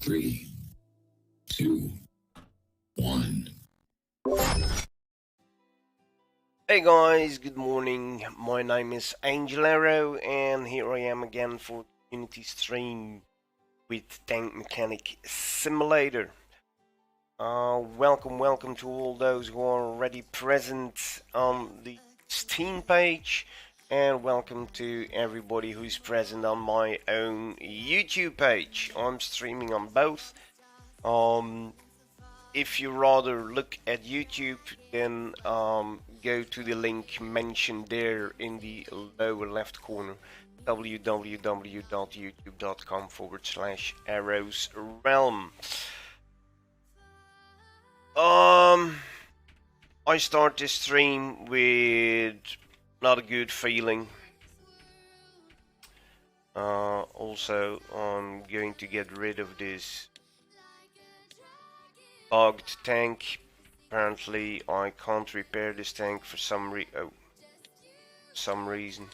3, 2, 1. Hey guys, good morning. My name is Angelero, and here I am again for community stream with Tank Mechanic Simulator. Welcome to all those who are already present on the Steam page, and welcome to everybody who's present on my own YouTube page. I'm streaming on both. If you rather look at YouTube, then go to the link mentioned there in the lower left corner, www.youtube.com/arrowsrealm. I start this stream with not a good feeling. Also, I'm going to get rid of this bugged tank. Apparently I can't repair this tank for some reason.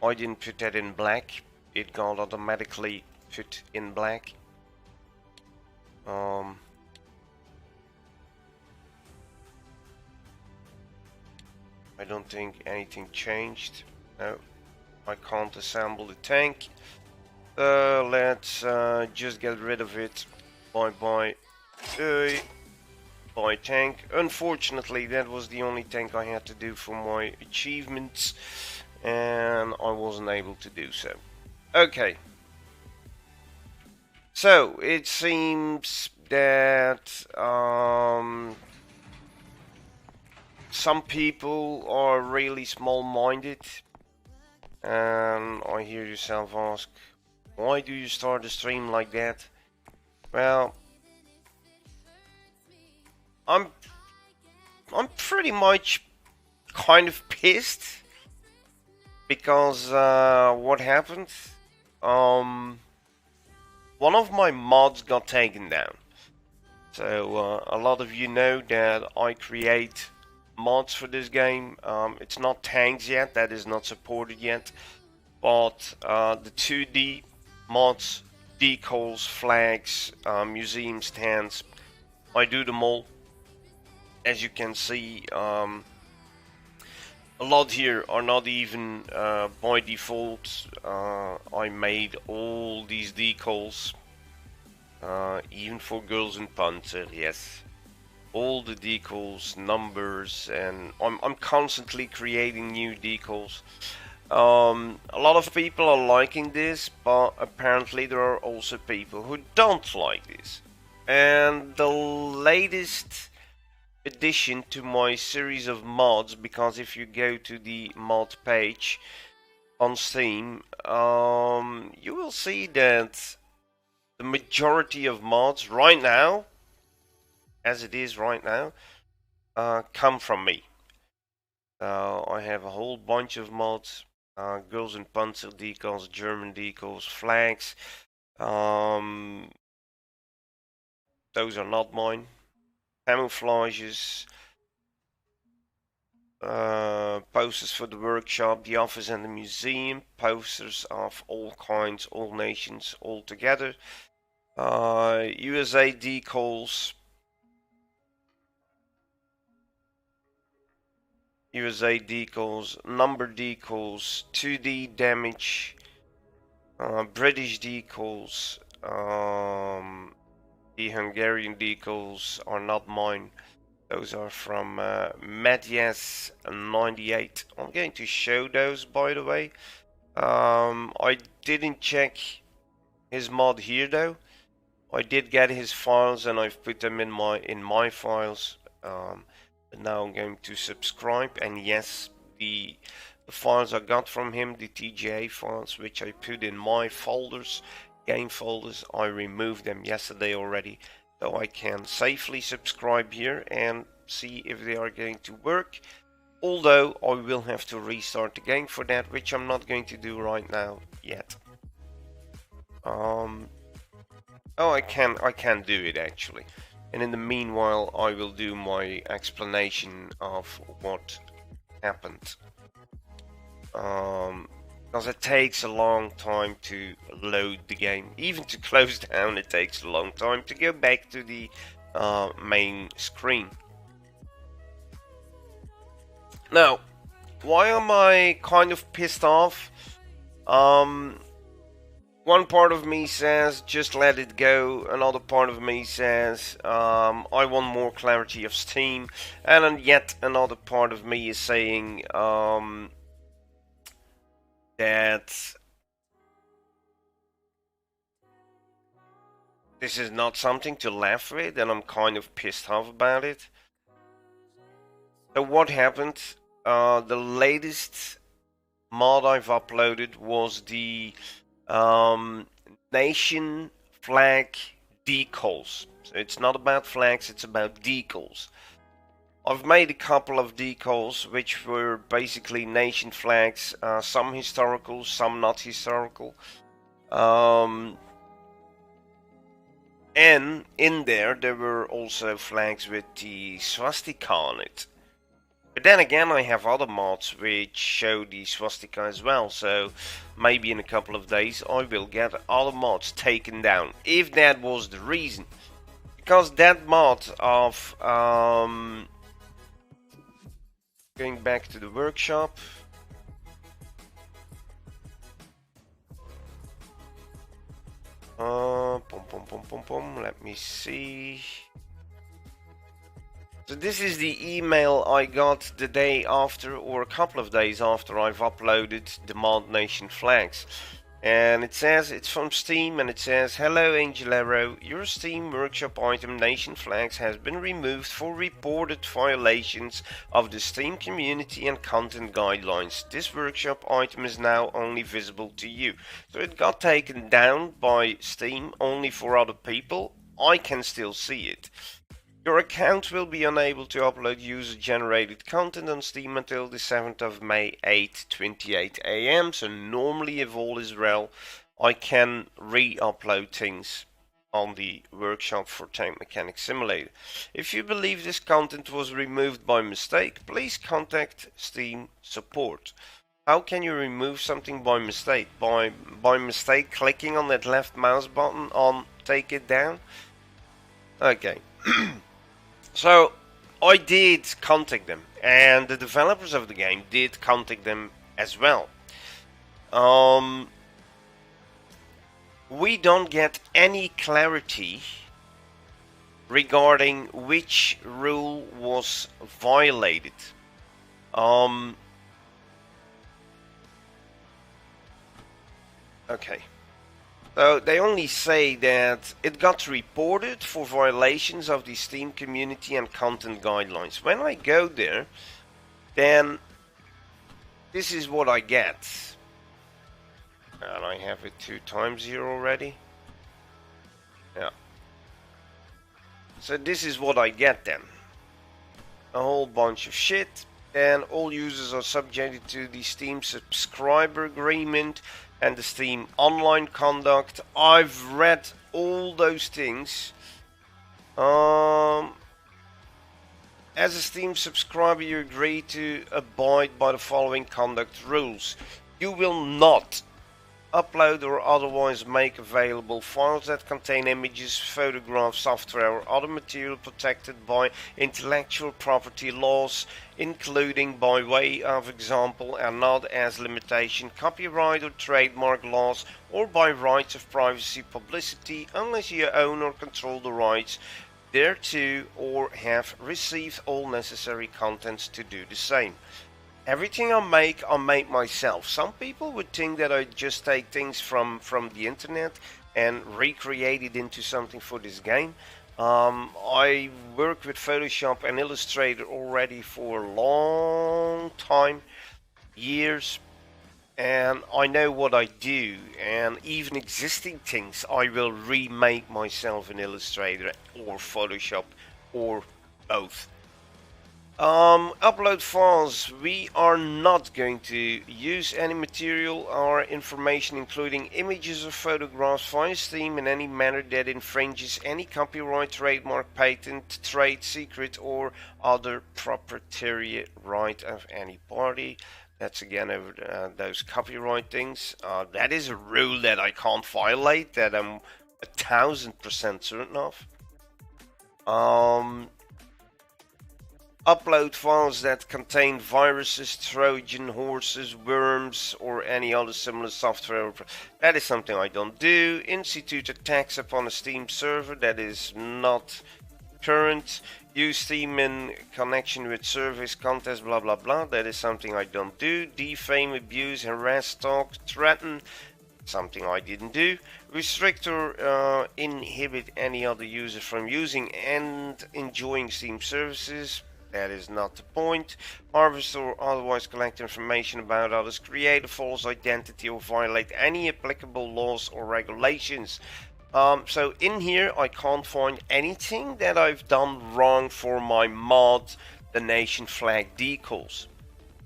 I didn't put that in black. It got automatically put in black. I don't think anything changed. No, I can't assemble the tank. Let's just get rid of it. Bye tank. Unfortunately, that was the only tank I had to do for my achievements, and I wasn't able to do so. Okay. So it seems that some people are really small-minded, and I hear yourself ask, why do you start a stream like that? Well, I'm pretty much kind of pissed because what happened? One of my mods got taken down. So a lot of you know that I create mods for this game. It's not tanks yet, that is not supported yet, but the 2D mods, decals, flags, museum stands, I do them all. As you can see, a lot here are not even by default. I made all these decals, even for Girls in Panzer, yes. All the decals, numbers, and I'm constantly creating new decals. A lot of people are liking this, but apparently there are also people who don't like this. And the latest addition to my series of mods, because if you go to the mod page on Steam, you will see that the majority of mods right now, as it is right now, come from me. I have a whole bunch of mods, Girls in Panzer decals, German decals, flags. Those are not mine. Camouflages, posters for the workshop, the office and the museum, posters of all kinds, all nations, all together. USA decals, number decals, 2D damage, British decals. The Hungarian decals are not mine. Those are from Matthias 98. I'm going to show those, by the way. I didn't check his mod here though. I did get his files and I've put them in my files. But now I'm going to subscribe, and yes, the files I got from him, the TGA files, which I put in my folders, game folders, I removed them yesterday already. So I can safely subscribe here and see if they are going to work. Although I will have to restart the game for that, which I'm not going to do right now yet. Oh, I can do it actually. And in the meanwhile, I will do my explanation of what happened. because it takes a long time to load the game. Even to close down, it takes a long time to go back to the main screen. Now, why am I kind of pissed off? One part of me says just let it go. Another part of me says I want more clarity of Steam, and then yet another part of me is saying that this is not something to laugh with, and I'm kind of pissed off about it. So what happened? The latest mod I've uploaded was the nation flag decals. So it's not about flags, it's about decals. I've made a couple of decals which were basically nation flags, some historical, some not historical. And in there were also flags with the swastika on it. But then again, I have other mods which show the swastika as well, so maybe in a couple of days I will get other mods taken down, if that was the reason. Because that mod of going back to the workshop, let me see. So this is the email I got the day after, or a couple of days after I've uploaded the mod nation flags. And it says, it's from Steam, and it says, "Hello Angelero, your Steam Workshop item Nation Flags has been removed for reported violations of the Steam community and content guidelines. This workshop item is now only visible to you." So it got taken down by Steam only for other people. I can still see it. Your account will be unable to upload user-generated content on Steam until the 7th of May, 8:28 AM. So normally, if all is well, I can re-upload things on the workshop for Tank Mechanic Simulator. If you believe this content was removed by mistake, please contact Steam support. How can you remove something by mistake? By mistake clicking on that left mouse button on take it down? Okay. So I did contact them, and the developers of the game did contact them as well. We don't get any clarity regarding which rule was violated. Okay. So they only say that it got reported for violations of the Steam community and content guidelines. When I go there, then this is what I get. And I have it 2 times here already. Yeah. So this is what I get then. A whole bunch of shit. And all users are subjected to the Steam subscriber agreement and the Steam online conduct. I've read all those things. As a Steam subscriber, you agree to abide by the following conduct rules. You will not upload or otherwise make available files that contain images, photographs, software, or other material protected by intellectual property laws, including by way of example and not as limitation copyright or trademark laws, or by rights of privacy publicity, unless you own or control the rights thereto or have received all necessary contents to do the same. Everything I make myself. Some people would think that I just take things from the internet and recreate it into something for this game. I work with Photoshop and Illustrator already for a long time, years, and I know what I do, and even existing things I will remake myself in Illustrator or Photoshop or both. Upload files. We are not going to use any material or information, including images or photographs, via Steam in any manner that infringes any copyright, trademark, patent, trade secret, or other proprietary right of any party. That's again over those copyright things. That is a rule that I can't violate, that I'm 1000% certain of. Upload files that contain viruses, Trojan horses, worms, or any other similar software. That is something I don't do. Institute attacks upon a Steam server. That is not current. Use Steam in connection with service contests, blah blah blah. That is something I don't do. Defame, abuse, harass, stalk, threaten. Something I didn't do. Restrict or inhibit any other user from using and enjoying Steam services. That is not the point. Harvest or otherwise collect information about others. Create a false identity or violate any applicable laws or regulations. So in here I can't find anything that I've done wrong for my mod, the nation flag decals.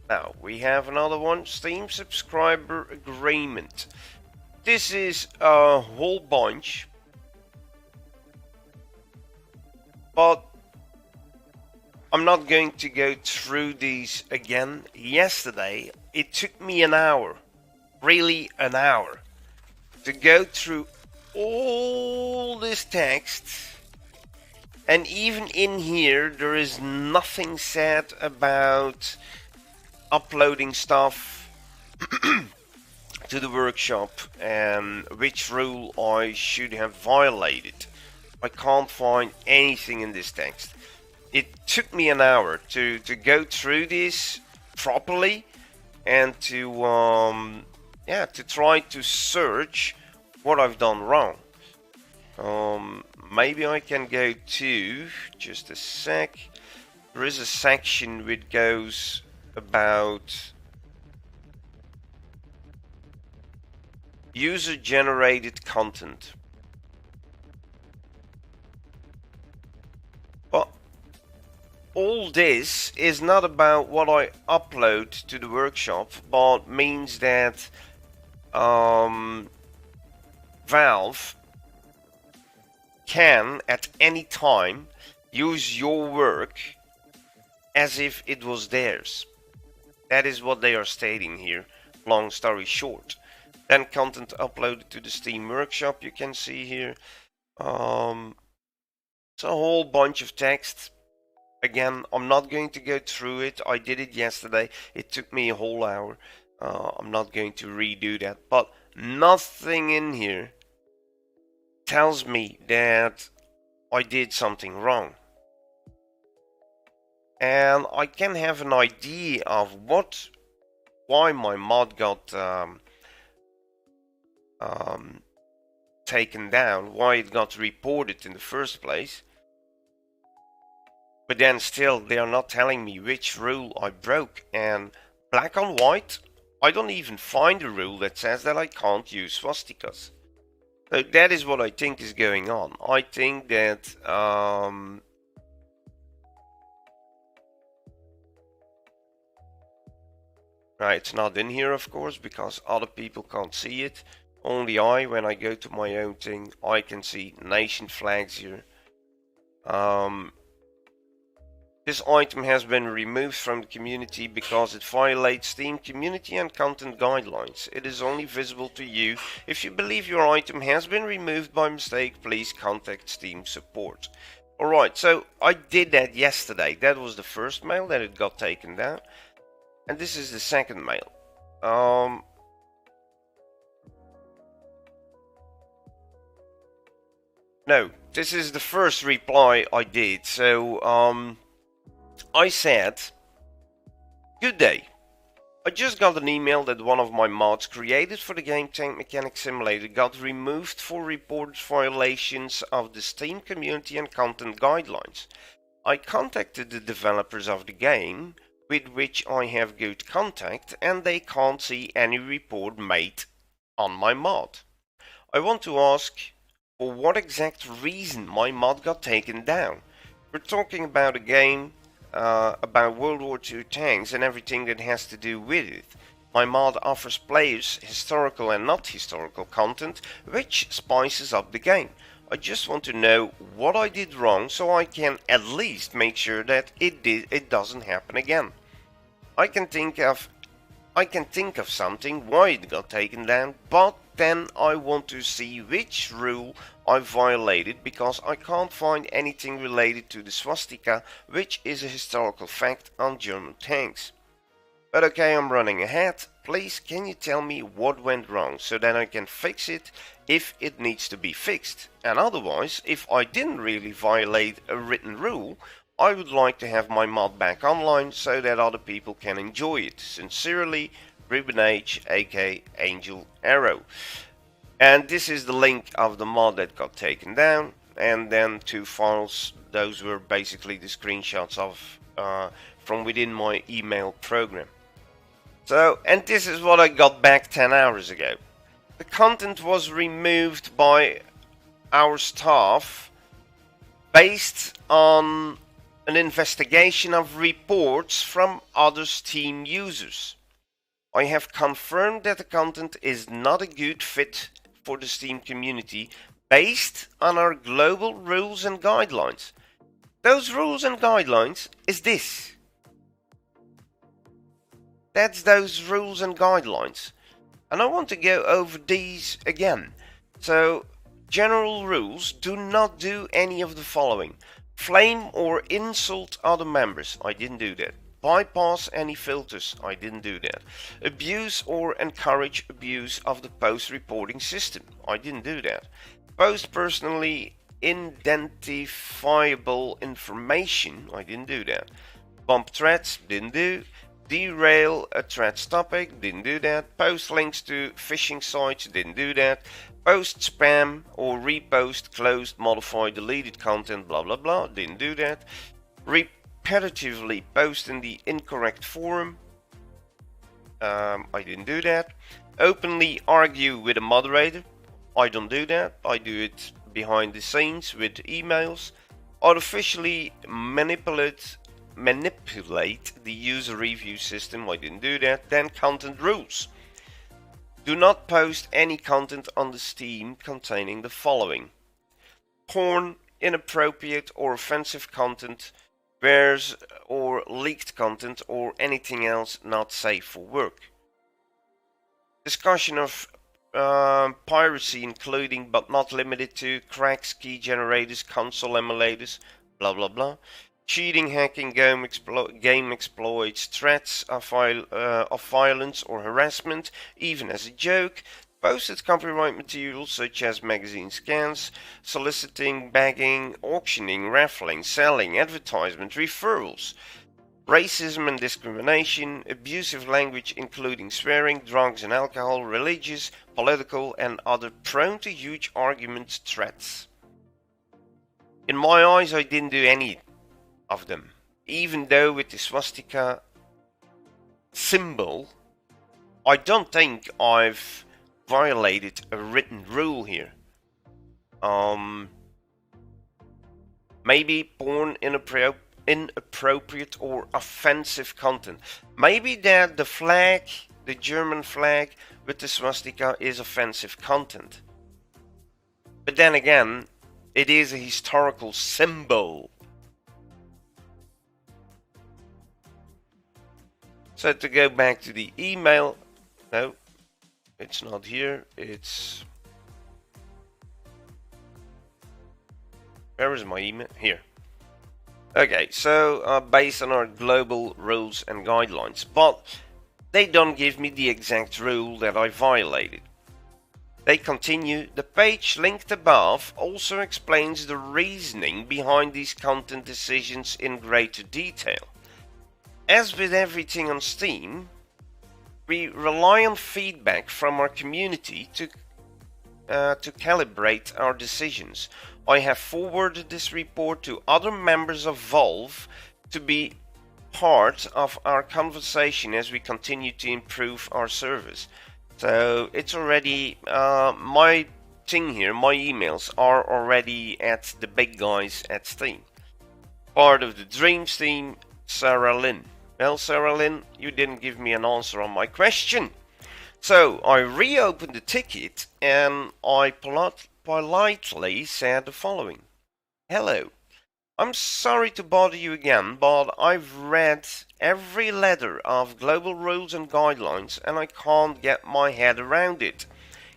Now we have another one, Steam subscriber agreement. This is a whole bunch, but I'm not going to go through these again. Yesterday it took me an hour, really an hour, to go through all this text, and even in here there is nothing said about uploading stuff to the workshop and which rule I should have violated. I can't find anything in this text. It took me an hour to go through this properly and to try to search what I've done wrong. Maybe I can go to, just a sec, there is a section which goes about user generated content. But all this is not about what I upload to the workshop, but means that Valve can at any time use your work as if it was theirs. That is what they are stating here, long story short. Then content uploaded to the Steam workshop, you can see here. It's a whole bunch of text. Again, I'm not going to go through it. I did it yesterday. It took me a whole hour. I'm not going to redo that. But nothing in here tells me that I did something wrong. And I can have an idea of why my mod got taken down, why it got reported in the first place. But then still, they are not telling me which rule I broke. And black on white, I don't even find a rule that says that I can't use swastikas. So that is what I think is going on. I think that right, it's not in here, of course, because other people can't see it. Only I, when I go to my own thing, I can see nation flags here. This item has been removed from the community because it violates Steam community and content guidelines. It is only visible to you. If you believe your item has been removed by mistake, please contact Steam support. Alright, so I did that yesterday. That was the first mail that it got taken down. And this is the second mail. No, this is the first reply I did. So, I said, good day. I just got an email that one of my mods created for the game Tank Mechanic Simulator got removed for reported violations of the Steam community and content guidelines. I contacted the developers of the game, with which I have good contact, and they can't see any report made on my mod. I want to ask for what exact reason my mod got taken down. We're talking about a game about World War II tanks and everything that has to do with it. My mod offers players historical and not historical content, which spices up the game. I just want to know what I did wrong so I can at least make sure that it doesn't happen again. I can think of I can think of something why it got taken down, but then I want to see which rule I violated because I can't find anything related to the swastika, which is a historical fact on German tanks. But okay, I'm running ahead. Please, can you tell me what went wrong so that I can fix it if it needs to be fixed? And otherwise, if I didn't really violate a written rule, I would like to have my mod back online so that other people can enjoy it. Sincerely, Ruben H, aka Angel Arrow. And this is the link of the mod that got taken down, and then 2 files. Those were basically the screenshots of from within my email program. So, and this is what I got back 10 hours ago. The content was removed by our staff based on an investigation of reports from other Steam users. I have confirmed that the content is not a good fit for the Steam community based on our global rules and guidelines. Those rules and guidelines is this. That's those rules and guidelines. And I want to go over these again. So, general rules: do not do any of the following. Flame or insult other members. I didn't do that. Bypass any filters. I didn't do that. Abuse or encourage abuse of the post reporting system. I didn't do that. Post personally identifiable information. I didn't do that. Bump threats. Didn't do. Derail a threats topic. Didn't do that. Post links to phishing sites. Didn't do that. Post spam or repost closed, modified, deleted content, blah blah blah. Didn't do that. Repetitively post in the incorrect forum. I didn't do that. Openly argue with a moderator. I don't do that. I do it behind the scenes with emails. Artificially manipulate the user review system. I didn't do that. Then content rules. Do not post any content on the Steam containing the following: porn, inappropriate or offensive content, bears or leaked content, or anything else not safe for work. Discussion of piracy, including but not limited to cracks, key generators, console emulators, blah blah blah. Cheating, hacking, game exploits, threats of violence or harassment, even as a joke, posted copyright materials such as magazine scans, soliciting, bagging, auctioning, raffling, selling, advertisement, referrals, racism and discrimination, abusive language including swearing, drugs and alcohol, religious, political and other prone to huge arguments, threats. In my eyes, I didn't do any of them, even though with the swastika symbol, I don't think I've violated a written rule here. Maybe porn, inappropriate or offensive content. Maybe that the flag, the German flag with the swastika, is offensive content. But then again, it is a historical symbol. So to go back to the email, no, it's not here, it's... Where is my email? Here. Okay, so based on our global rules and guidelines, but they don't give me the exact rule that I violated. They continue: the page linked above also explains the reasoning behind these content decisions in greater detail. As with everything on Steam, we rely on feedback from our community to calibrate our decisions. I have forwarded this report to other members of Valve to be part of our conversation as we continue to improve our service. So it's already, my thing here, my emails are already at the big guys at Steam. Part of the Dreams team, Sarah Lynn. Well, Sarah Lynn, you didn't give me an answer on my question. So I reopened the ticket and I politely said the following: hello, I'm sorry to bother you again, but I've read every letter of global rules and guidelines and I can't get my head around it.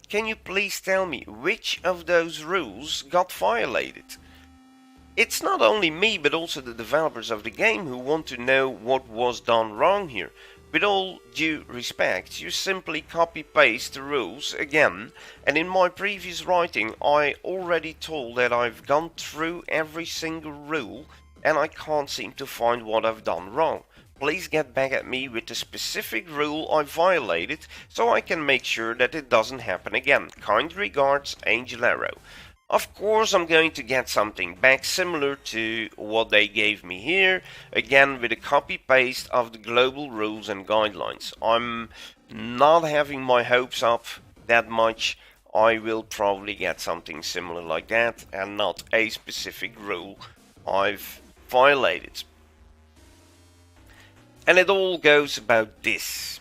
Can you please tell me which of those rules got violated? It's not only me but also the developers of the game who want to know what was done wrong here. With all due respect, you simply copy-paste the rules again, and in my previous writing I already told that I've gone through every single rule and I can't seem to find what I've done wrong. Please get back at me with the specific rule I violated so I can make sure that it doesn't happen again. Kind regards, Angel Arrow. Of course I'm going to get something back similar to what they gave me here, again with a copy-paste of the global rules and guidelines. I'm not having my hopes up that much. I will probably get something similar like that and not a specific rule I've violated. And it all goes about this.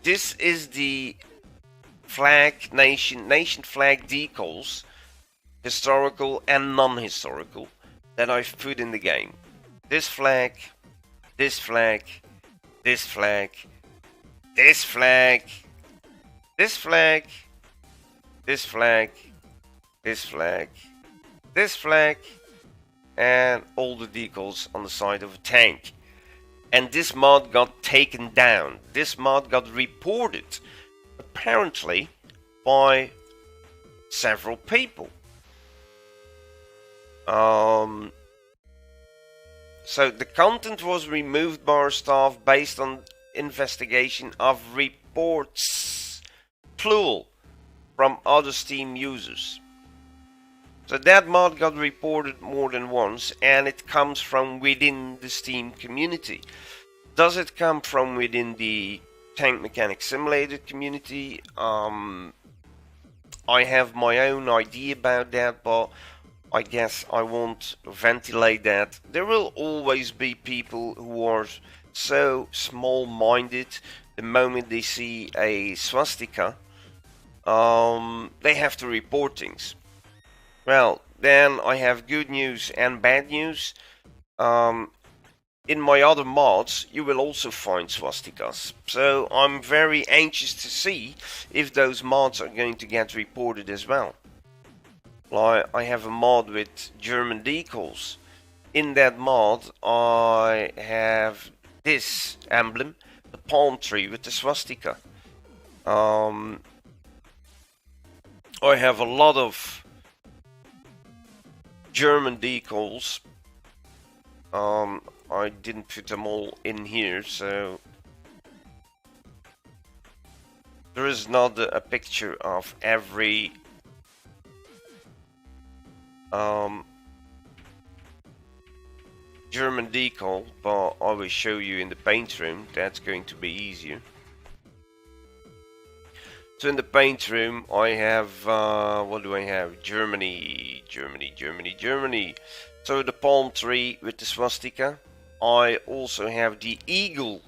This is the flag, nation flag decals, historical and non-historical, that I've put in the game. This flag, this flag, this flag, this flag, this flag, this flag, this flag, this flag, and all the decals on the side of a tank. And this mod got taken down. This mod got reported, apparently, by several people. So the content was removed by our staff based on investigation of reports, plural, from other Steam users. So that mod got reported more than once, and it comes from within the Steam community. Does it come from within the Tank Mechanic Simulator community? I have my own idea about that, but I guess I won't ventilate that. There will always be people who are so small-minded. The moment they see a swastika, they have to report things. Well, then I have good news and bad news. In my other mods, you will also find swastikas. So I'm very anxious to see if those mods are going to get reported as well. I have a mod with German decals. In that mod I have this emblem, the palm tree with the swastika. I have a lot of German decals. I didn't put them all in here, so there is not a picture of every German decal, but I will show you in the paint room. That's going to be easier. So in the paint room I have, what do I have? Germany. So the palm tree with the swastika. I also have the eagle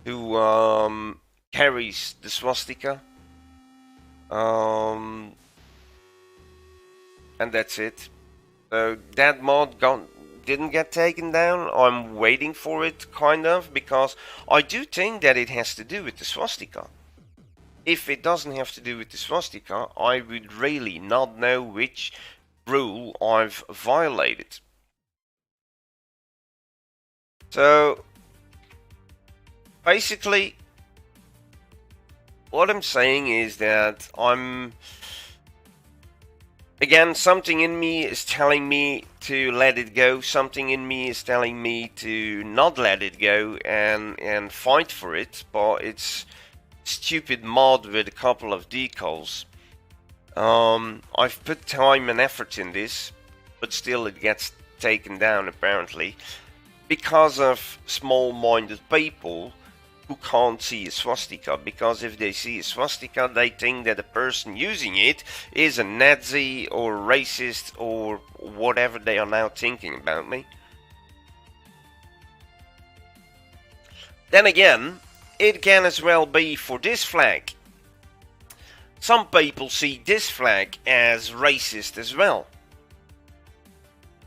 who carries the swastika. And that's it. So that mod didn't get taken down. I'm waiting for it, kind of, because I do think that it has to do with the swastika. If it doesn't have to do with the swastika, I would really not know which rule I've violated. So basically what I'm saying is that again, something in me is telling me to let it go, something in me is telling me to not let it go and fight for it, but it's stupid mod with a couple of decals. I've put time and effort in this, but still it gets taken down apparently, because of small-minded people who can't see a swastika, because if they see a swastika they think that the person using it is a Nazi or racist or whatever they are now thinking about me. Then again, it can as well be for this flag. Some people see this flag as racist as well.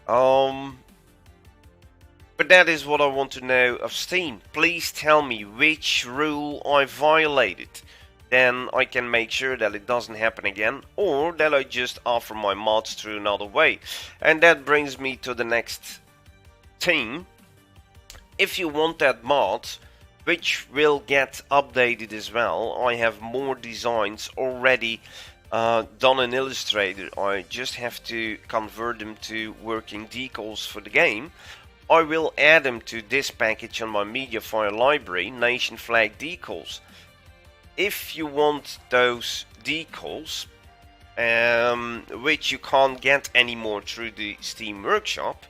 But that is what I want to know of Steam. Please tell me which rule I violated. Then I can make sure that it doesn't happen again, or that I just offer my mods through another way. And that brings me to the next thing. If you want that mod, which will get updated as well, I have more designs already done in Illustrator. I just have to convert them to working decals for the game. I will add them to this package on my media file library, nation flag decals. If you want those decals, which you can't get anymore through the Steam Workshop,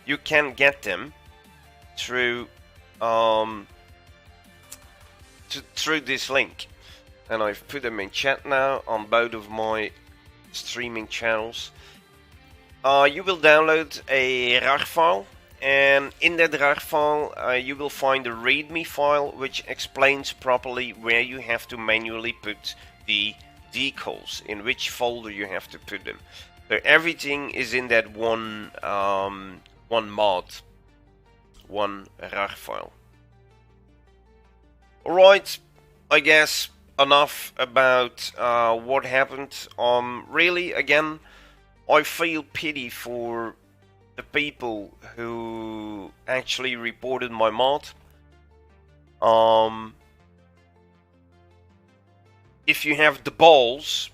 you can get them through through this link, and I've put them in chat now on both of my streaming channels. You will download a RAR file, and in that RAR file you will find a README file which explains properly where you have to manually put the decals, in which folder you have to put them. So everything is in that one mod, one RAR file. Alright, I guess enough about what happened. Really, again, I feel pity for the people who actually reported my mod. If you have the balls,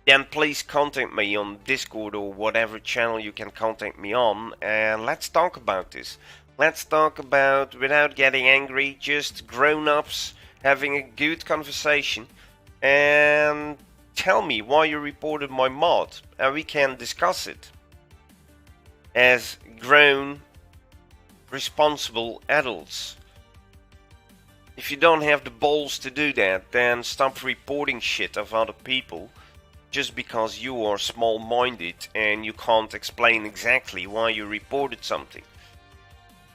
then please contact me on Discord or whatever channel you can contact me on, and let's talk about this. Let's talk about, without getting angry, just grown-ups having a good conversation, and tell me why you reported my mod, and we can discuss it as grown, responsible adults. If you don't have the balls to do that, then stop reporting shit of other people just because you are small-minded and you can't explain exactly why you reported something.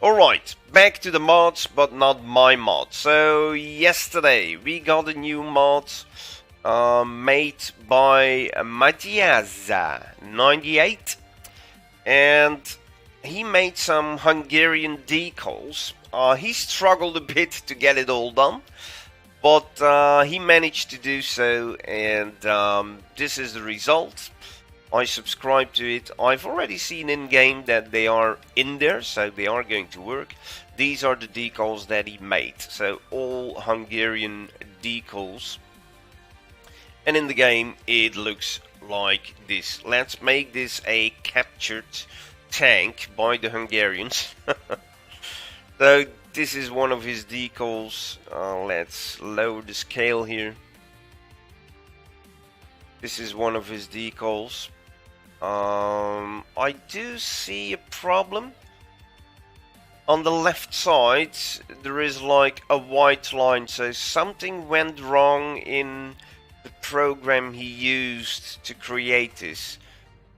Alright, back to the mods, but not my mod. So, yesterday we got a new mod made by Matthias98, and he made some Hungarian decals. He struggled a bit to get it all done, but he managed to do so, and this is the result. I subscribe to it. I've already seen in game that they are in there, so they are going to work. These are the decals that he made, so all Hungarian decals. And in the game it looks like this. Let's make this a captured tank by the Hungarians. So this is one of his decals. Let's lower the scale here. This is one of his decals. I do see a problem. On the left side there is like a white line, so something went wrong in the program he used to create this.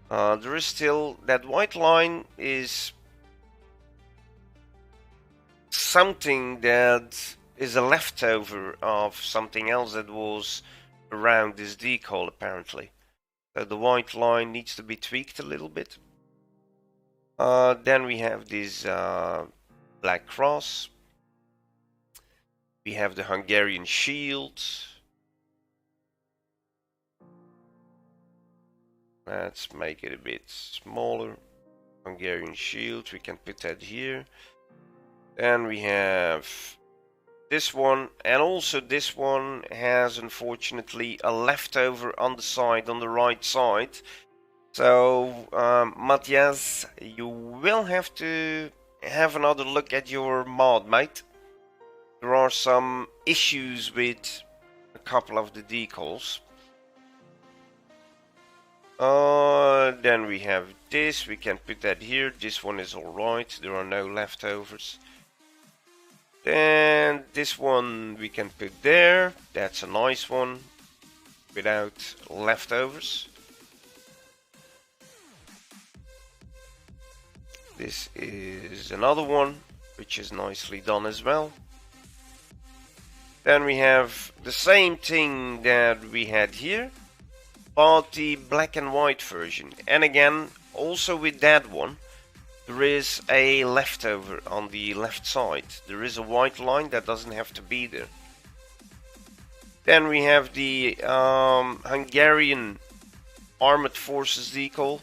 There is still, that white line is something that is a leftover of something else that was around this decal apparently. So the white line needs to be tweaked a little bit. Then we have this black cross. We have the Hungarian shield. Let's make it a bit smaller. Hungarian shield, we can put that here. Then we have this one, and also this one has unfortunately a leftover on the side, on the right side. So Matthias, you will have to have another look at your mod, mate. There are some issues with a couple of the decals. Then we have this, we can put that here. This one is alright, there are no leftovers. Then this one we can put there. That's a nice one without leftovers. This is another one which is nicely done as well. Then we have the same thing that we had here, but the black and white version. And again, also with that one, there is a leftover on the left side. There is a white line that doesn't have to be there. Then we have the Hungarian Armed Forces decal.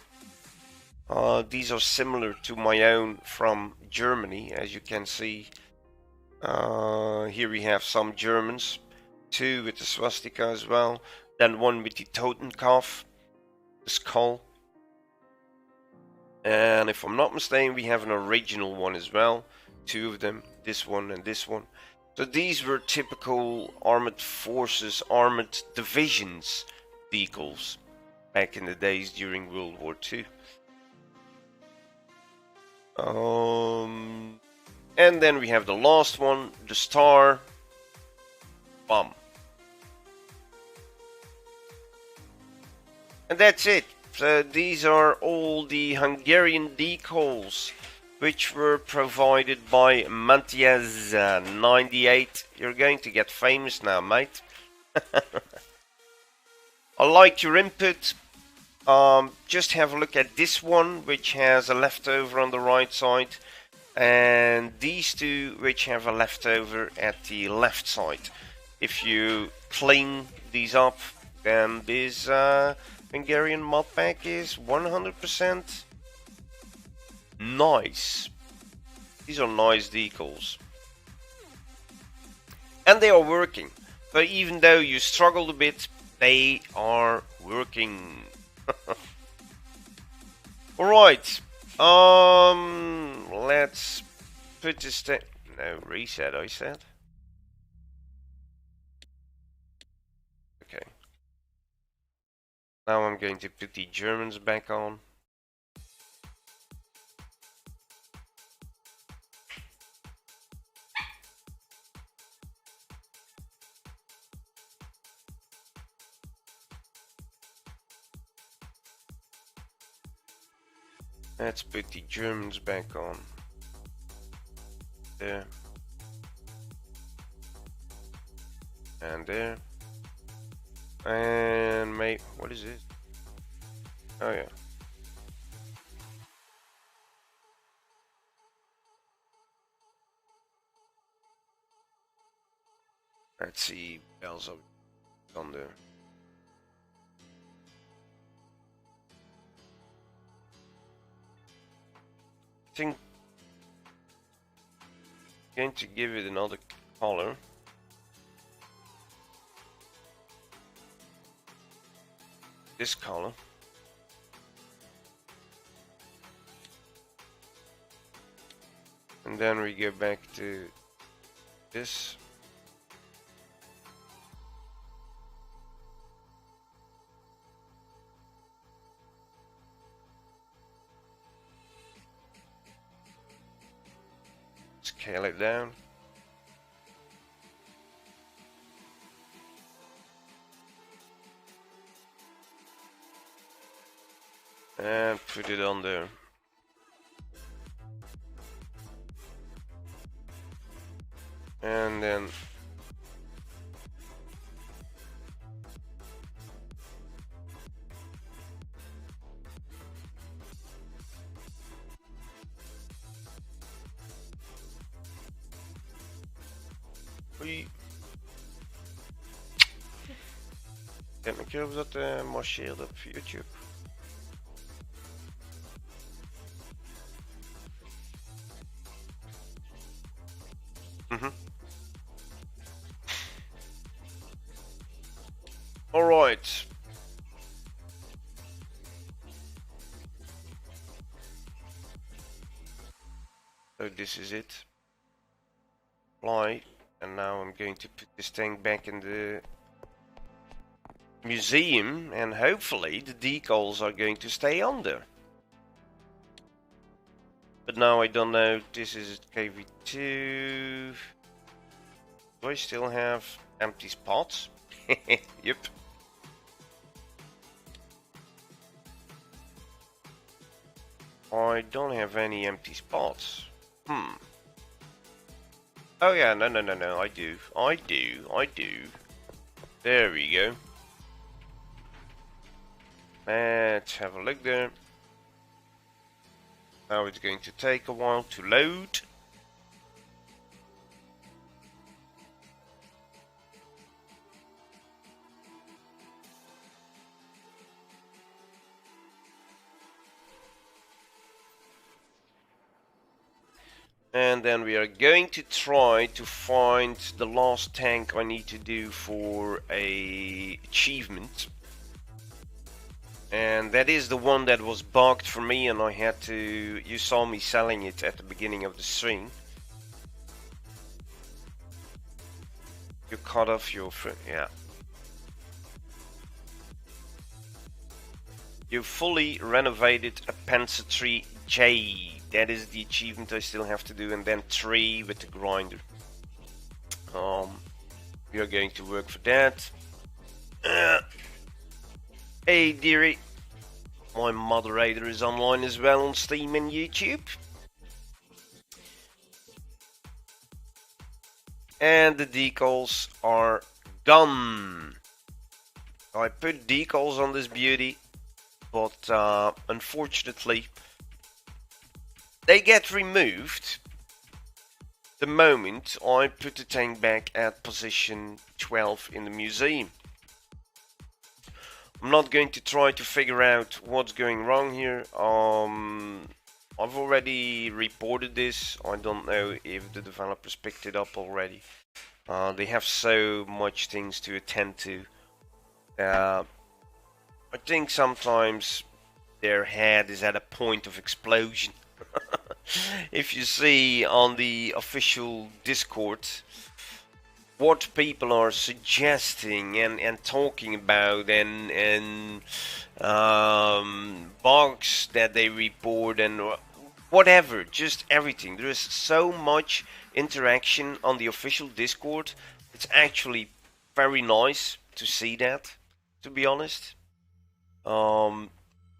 These are similar to my own from Germany, as you can see. Here we have some Germans, two with the swastika as well, then one with the Totenkopf, the skull. And if I'm not mistaken, we have an original one as well, two of them, this one and this one. So these were typical armored forces, armored divisions decals back in the days during World War II. And then we have the last one, the star bomb. And that's it. So these are all the Hungarian decals which were provided by Mantiaz 98. You're going to get famous now, mate. I like your input. Just have a look at this one, which has a leftover on the right side, and these two, which have a leftover at the left side. If you clean these up, then this Hungarian mod pack is 100% nice. These are nice decals. And they are working. So even though you struggled a bit, they are working. Alright. Let's put this no, reset I said. Okay. Now I'm going to put the Germans back on. Let's put the Germans back on. There. And there. And mate, what is this? Oh yeah. Let's see bells up on there. I think I'm going to give it another color. This color. And then we go back to this. Scale it down. And put it on there. And then oei. Ik heb een keer of dat marcheerde op YouTube. Alright. So this is it. Apply. And now I'm going to put this thing back in the museum, and hopefully the decals are going to stay on there. But now I don't know, this is KV2. Do I still have empty spots? Yep. I don't have any empty spots. Oh yeah, no, I do. There we go. Let's have a look there. Now it's going to take a while to load. And then we are going to try to find the last tank I need to do for a achievement. And that is the one that was bugged for me, and I had to... You saw me selling it at the beginning of the stream. You cut off your friend, yeah. You fully renovated a Panzer III J. That is the achievement I still have to do, and then 3 with the grinder. We are going to work for that. Hey dearie, my moderator is online as well on Steam and YouTube. And the decals are done. I put decals on this beauty, but unfortunately they get removed the moment I put the tank back at position 12 in the museum. I'm not going to try to figure out what's going wrong here. I've already reported this. I don't know if the developers picked it up already. They have so much things to attend to. I think sometimes their head is at a point of explosion. If you see on the official Discord what people are suggesting and talking about, and bugs that they report and whatever, just everything. There is so much interaction on the official Discord. It's actually very nice to see that, to be honest. A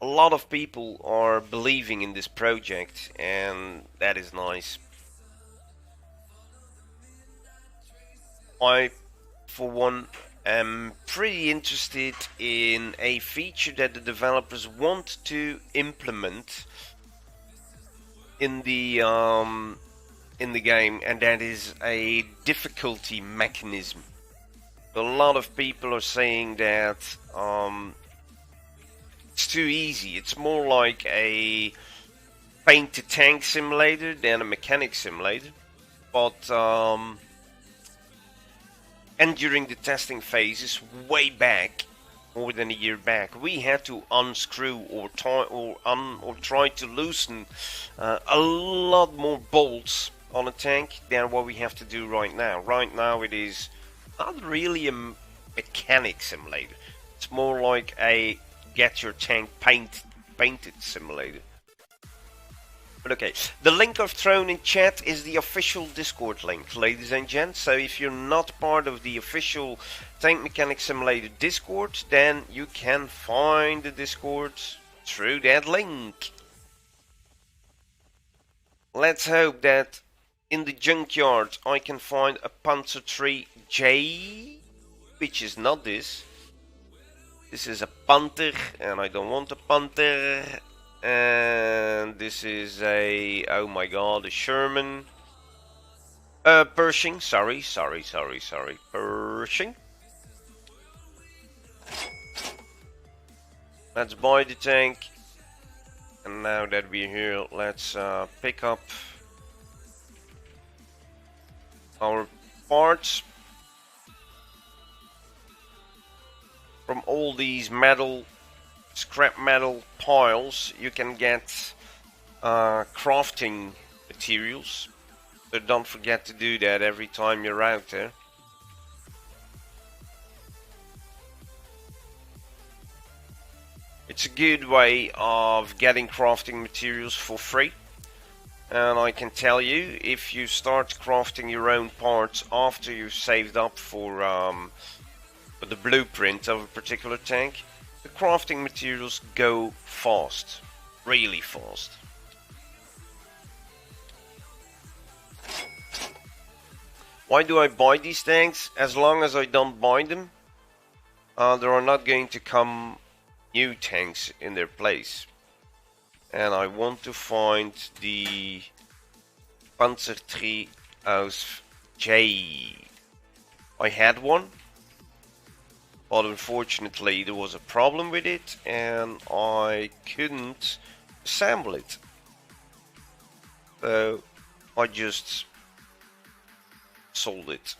lot of people are believing in this project, and that is nice. I, for one, am pretty interested in a feature that the developers want to implement in the game, and that is a difficulty mechanism. A lot of people are saying that it's too easy. It's more like a painted tank simulator than a mechanic simulator. But and during the testing phases, way back, more than a year back, we had to unscrew or try to loosen a lot more bolts on a tank than what we have to do right now. Right now, it is not really a mechanic simulator. It's more like a get your tank painted simulator. But okay, the link I've thrown in chat is the official Discord link, ladies and gents. So if you're not part of the official Tank Mechanic Simulator Discord, then you can find the Discord through that link. Let's hope that in the junkyard I can find a Panzer III J, which is not this. This is a Panther, and I don't want a Panther. And this is a, oh my god, a Sherman. Pershing, sorry, Pershing. Let's buy the tank. And now that we're here, let's pick up our parts from all these scrap metal piles. You can get crafting materials, so don't forget to do that every time you're out there. It's a good way of getting crafting materials for free, and I can tell you, if you start crafting your own parts after you've saved up for the blueprint of a particular tank, the crafting materials go fast, really fast. Why do I buy these tanks? As long as I don't buy them, there are not going to come new tanks in their place. and I want to find the Panzer III aus J. I had one, but unfortunately there was a problem with it and I couldn't assemble it. So I just sold it.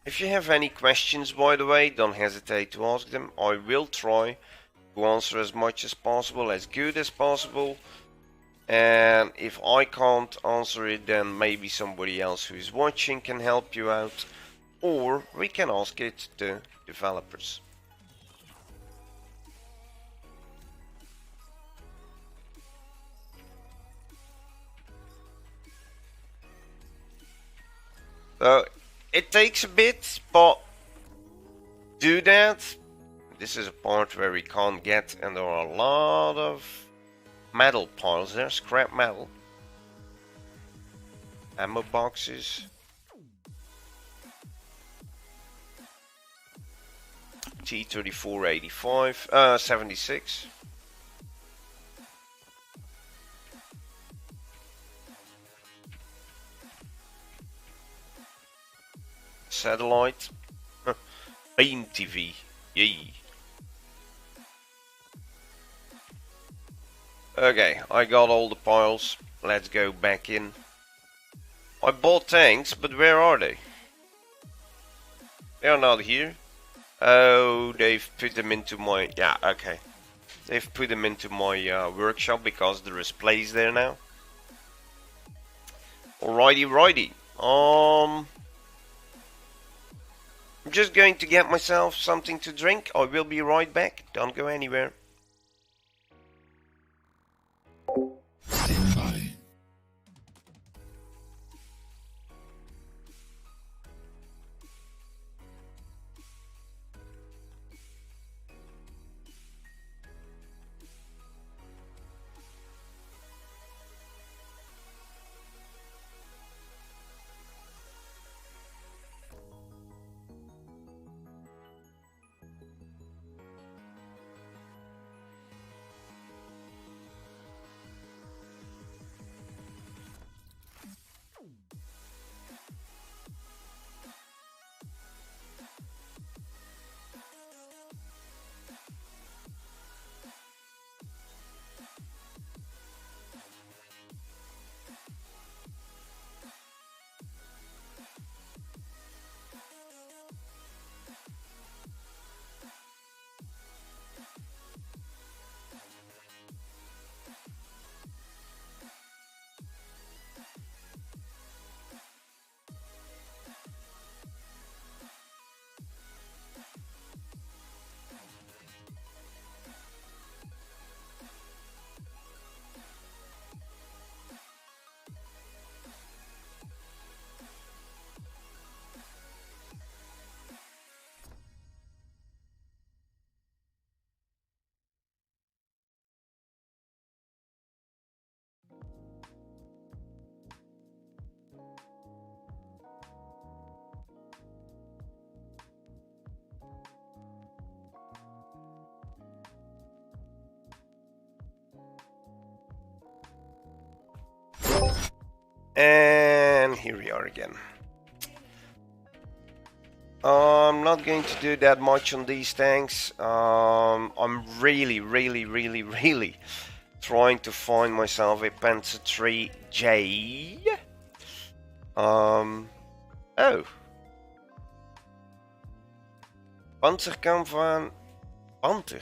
If you have any questions, by the way, don't hesitate to ask them. I will try to answer as much as possible, as good as possible. And if I can't answer it, then maybe somebody else who is watching can help you out. Or we can ask it to developers. So it takes a bit, but do that. This is a part where we can't get, and there are a lot of metal piles there, scrap metal. Ammo boxes. T-3485, 76. Satellite. Beam TV. Yay. Okay, I got all the piles. Let's go back in. I bought tanks, but where are they? They are not here. Oh, they've put them into my... Yeah, okay. They've put them into my workshop because there is place there now. Alrighty, righty. I'm just going to get myself something to drink. I will be right back. Don't go anywhere. Stand by. And here we are again. I'm not going to do that much on these tanks. I'm really trying to find myself a Panzer III J. Oh. Panzerkampf Panther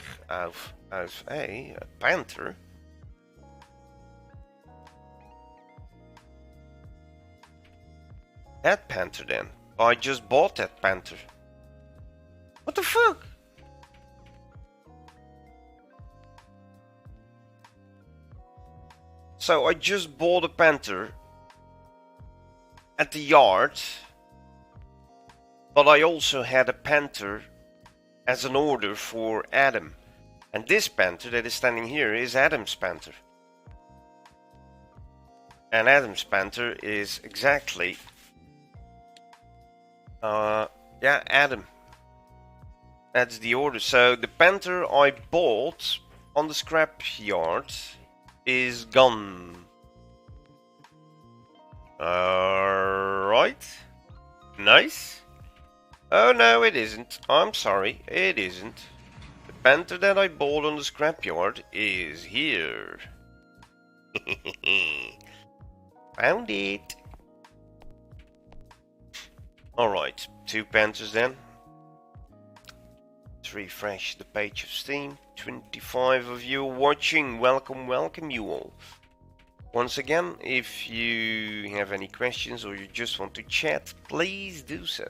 aus a Panther. That Panther then. I just bought that Panther. What the fuck? So I just bought a Panther at the yard, but I also had a Panther as an order for Adam. And this Panther that is standing here is Adam's Panther. And Adam's Panther is exactly Yeah, Adam. That's the order. So the Panther I bought on the scrapyard is gone. Alright. Nice. Oh no, it isn't. I'm sorry, it isn't. The Panther that I bought on the scrapyard is here. Found it. Alright, 2 Panthers then. Let's refresh the page of Steam. 25 of you watching. Welcome, welcome you all. Once again, if you have any questions or you just want to chat, please do so.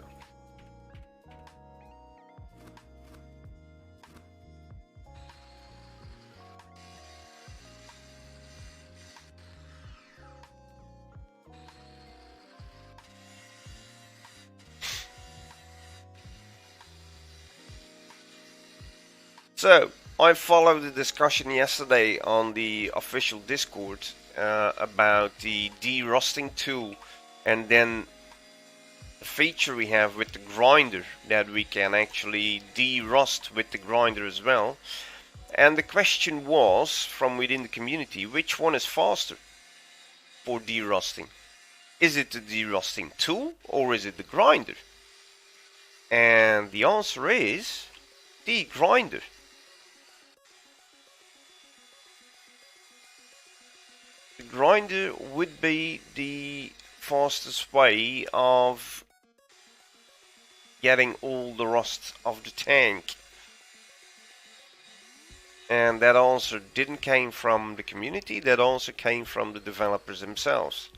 So, I followed the discussion yesterday on the official Discord about the de-rusting tool, and then the feature we have with the grinder that we can actually de-rust with the grinder as well. And the question was from within the community, which one is faster for de-rusting? Is it the de-rusting tool or is it the grinder? And the answer is the grinder. The grinder would be the fastest way of getting all the rust of the tank. And that answer didn't came from the community, that answer came from the developers themselves.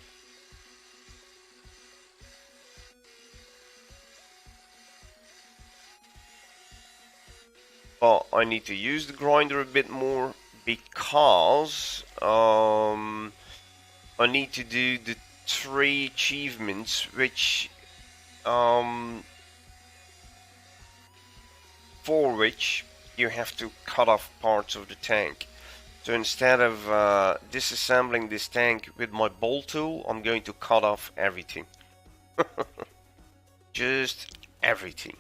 But I need to use the grinder a bit more because I need to do the 3 achievements which for which you have to cut off parts of the tank. So instead of disassembling this tank with my bolt tool, I'm going to cut off everything. Just everything.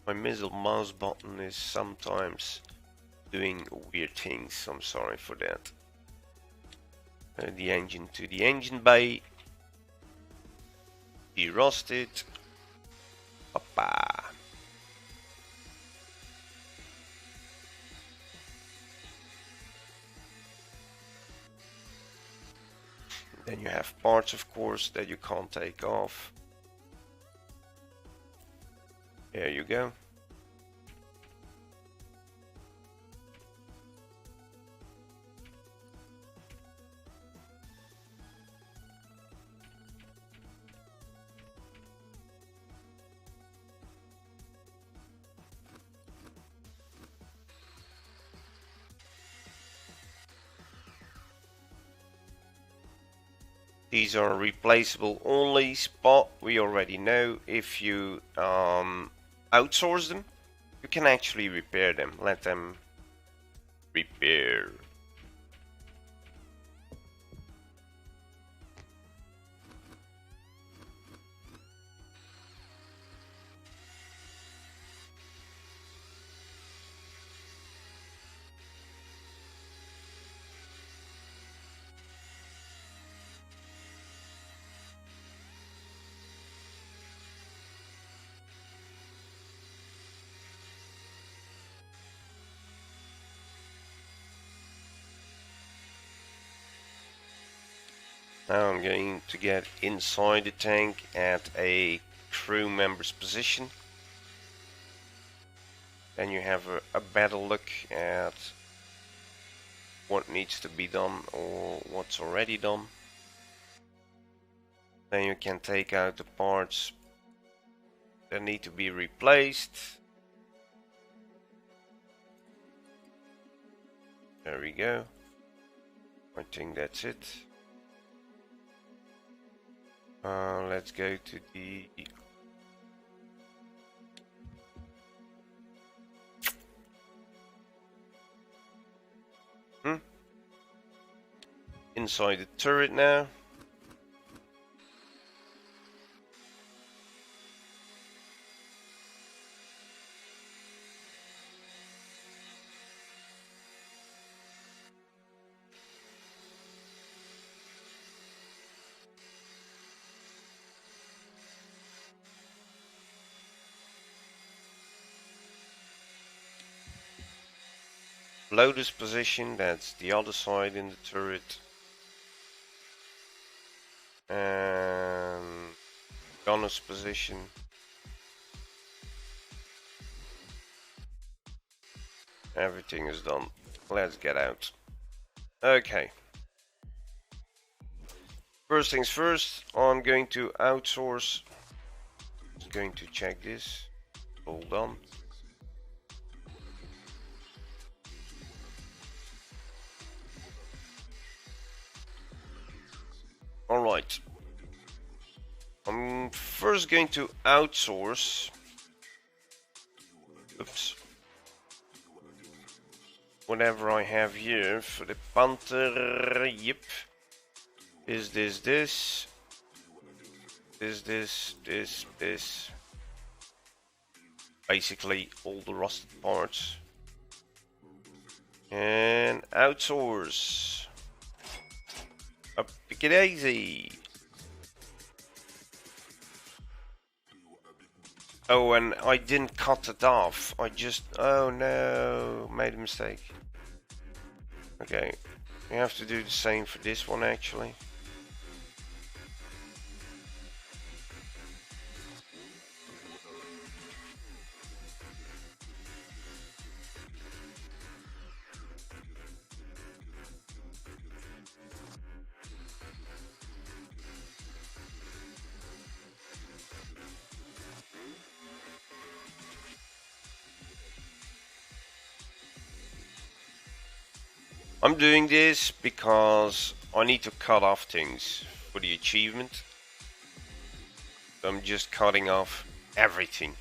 My middle mouse button is sometimes doing weird things, I'm sorry for that. The engine to the engine bay. De-rust it. Papa. Then you have parts, of course, that you can't take off. There you go. These are replaceable only, but we already know if you outsource them, you can actually repair them. Let them repair. Now I'm going to get inside the tank at a crew member's position. Then you have a better look at what needs to be done or what's already done. Then you can take out the parts that need to be replaced. There we go. I think that's it. Let's go to the inside the turret now. Lotus position, that's the other side in the turret. And gunner's position. Everything is done. Let's get out. Okay. First things first, I'm going to outsource. Just going to check this. Hold on. Alright. I'm first going to outsource. Oops. Whatever I have here for the Panther. Yep. This. Basically all the rusted parts. And outsource. Up pick it easy. Oh, and I didn't cut it off. I just, oh no, made a mistake. Okay, we have to do the same for this one actually. I'm doing this because I need to cut off things for the achievement. I'm just cutting off everything.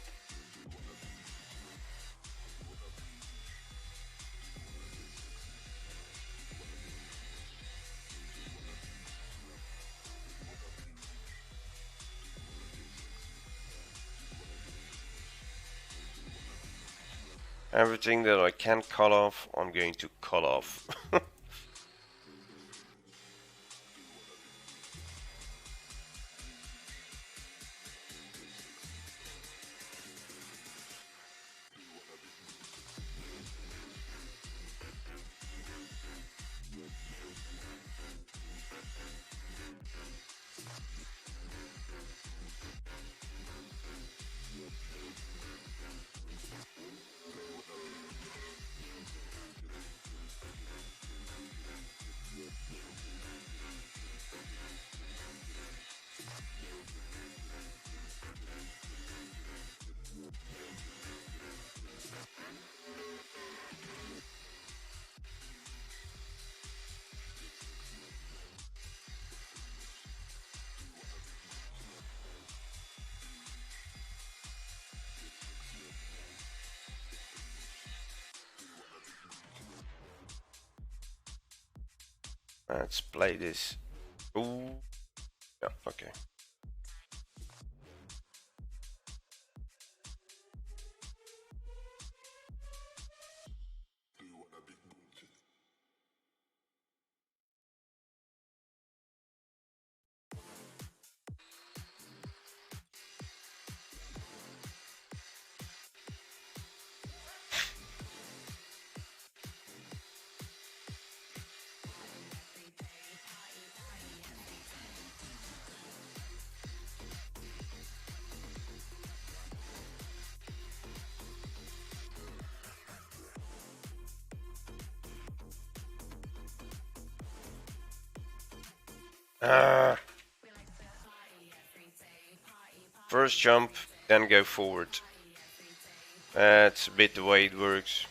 Everything that I can cut off, I'm going to cut off. Let's play this. Ooh. Yeah, okay. First jump, then go forward. That's a bit the way it works.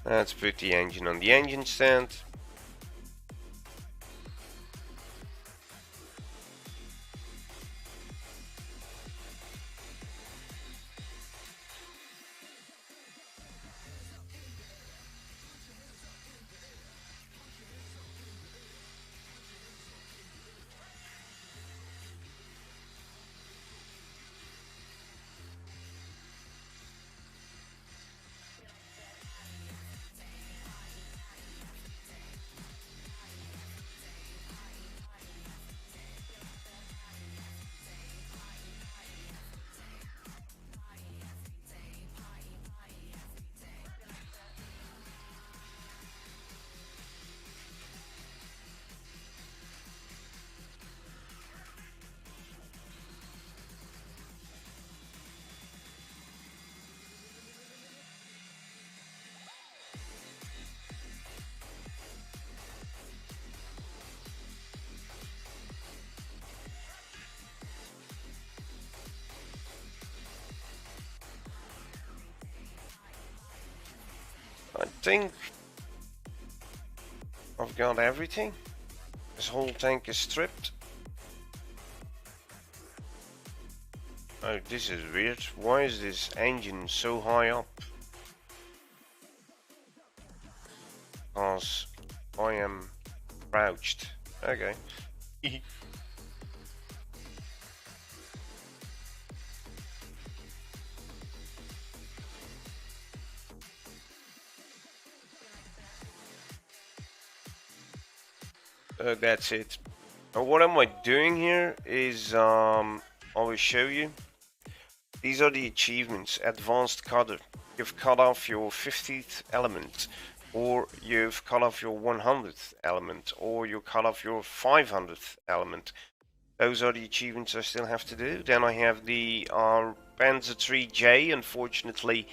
Let's put the engine on the engine stand. think I've got everything. This whole tank is stripped. Oh, this is weird. Why is this engine so high up? Because I am crouched. Okay. That's it. What am I doing here is I will show you. These are the achievements. Advanced cutter. You've cut off your 50th element, or you've cut off your 100th element, or you cut off your 500th element. Those are the achievements I still have to do. Then I have the Panzer 3J. Unfortunately,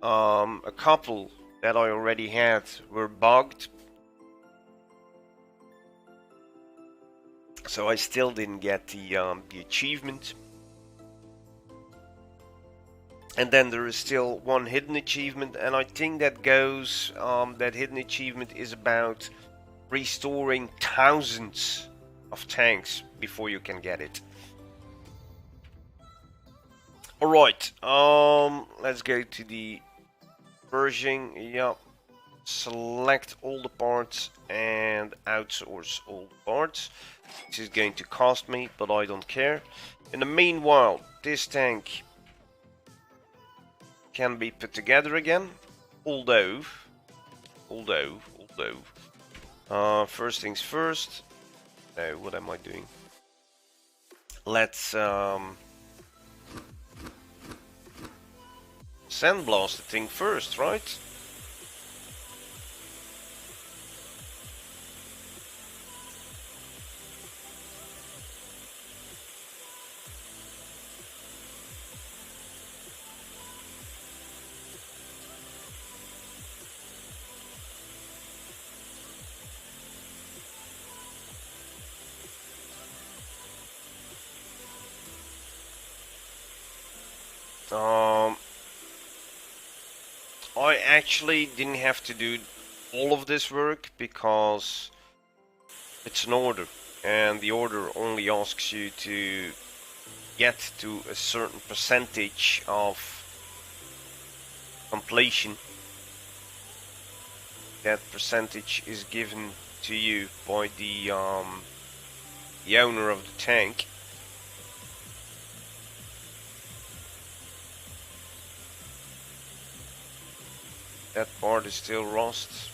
a couple that I already had were bugged, so I still didn't get the achievement. And then there is still one hidden achievement, and I think that goes, that hidden achievement is about restoring thousands of tanks before you can get it. Alright, let's go to the Pershing. Yep. Select all the parts and outsource all the parts. This is going to cost me, but I don't care. In the meanwhile, this tank can be put together again, although, first things first. No, what am I doing? Let's sandblast the thing first, right? I actually didn't have to do all of this work because it's an order, and the order only asks you to get to a certain percentage of completion. That percentage is given to you by the owner of the tank. That part is still rust.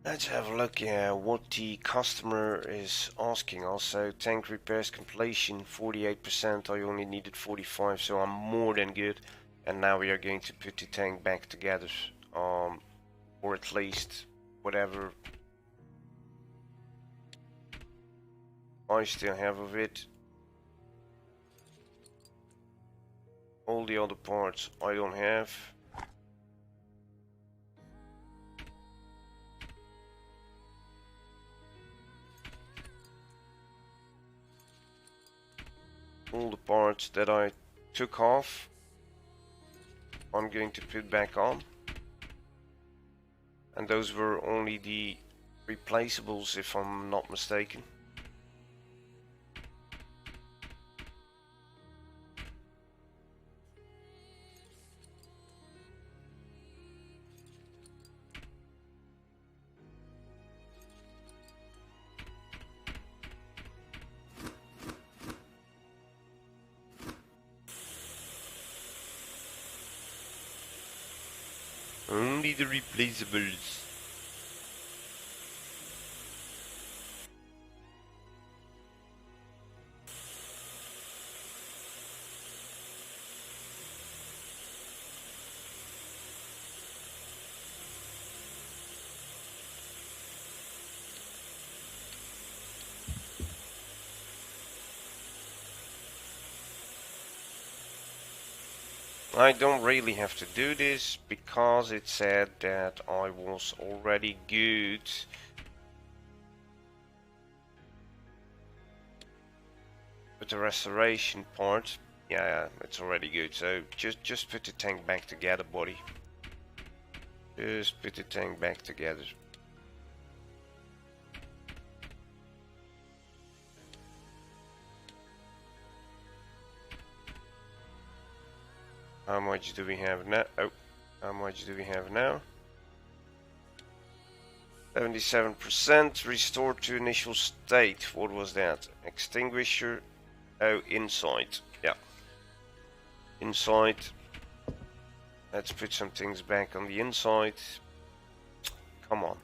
Let's have a look at what the customer is asking. Also, tank repairs completion 48%. I only needed 45, so I'm more than good. And now we are going to put the tank back together. or at least whatever I still have of it. All the other parts I don't have. All the parts that I took off, I'm going to put back on. And those were only the replaceables, if I'm not mistaken. Only the replaceables. I don't really have to do this because it said that I was already good. With the restoration part, yeah, it's already good. So just put the tank back together, buddy. Just put the tank back together. How much do we have now? Oh, how much do we have now? 77%. Restored to initial state. What was that? Extinguisher. Oh, inside. Yeah. Inside. Let's put some things back on the inside. Come on.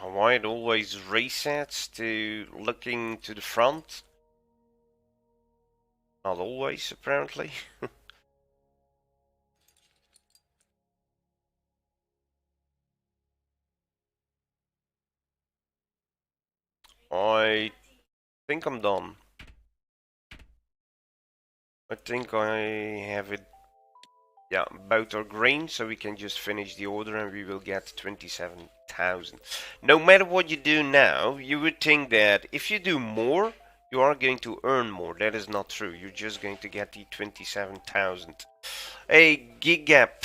Why it always resets to looking to the front? Not always, apparently. I think I'm done. I think I have it. Yeah, both are green, so we can just finish the order and we will get 27,000. No matter what you do now, you would think that if you do more, you are going to earn more. That is not true. You're just going to get the 27,000. Hey, Gigap.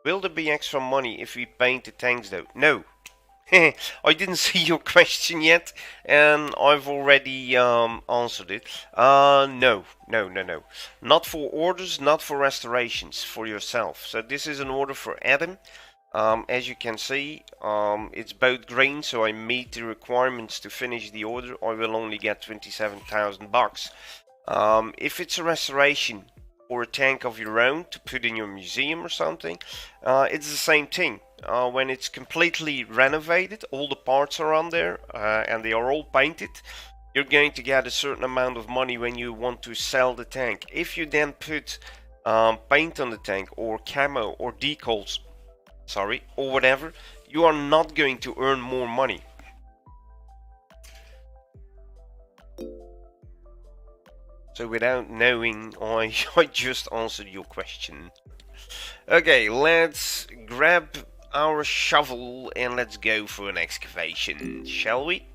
Will there be extra money if we paint the tanks though? No. I didn't see your question yet, and I've already answered it. No. Not for orders, not for restorations, for yourself. So this is an order for Adam. As you can see, it's both green, so I meet the requirements to finish the order. I will only get 27,000 bucks. If it's a restoration or a tank of your own to put in your museum or something, it's the same thing. When it's completely renovated, all the parts are on there and they are all painted, you're going to get a certain amount of money when you want to sell the tank. If you then put paint on the tank or camo or decals, or whatever, you are not going to earn more money. So without knowing, I just answered your question. Okay, let's grab our shovel and let's go for an excavation, shall we?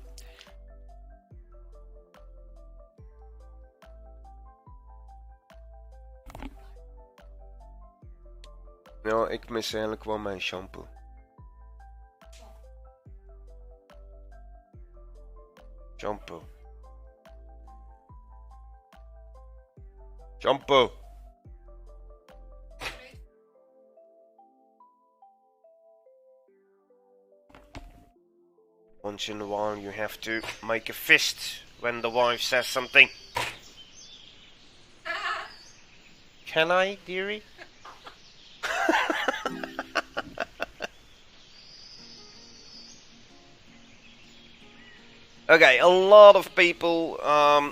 Nou, ik mis eigenlijk wel mijn shampoo. Shampoo. Shampoo. One once in a while you have to make a fist when the wife says something. Can I, dearie? Okay, a lot of people,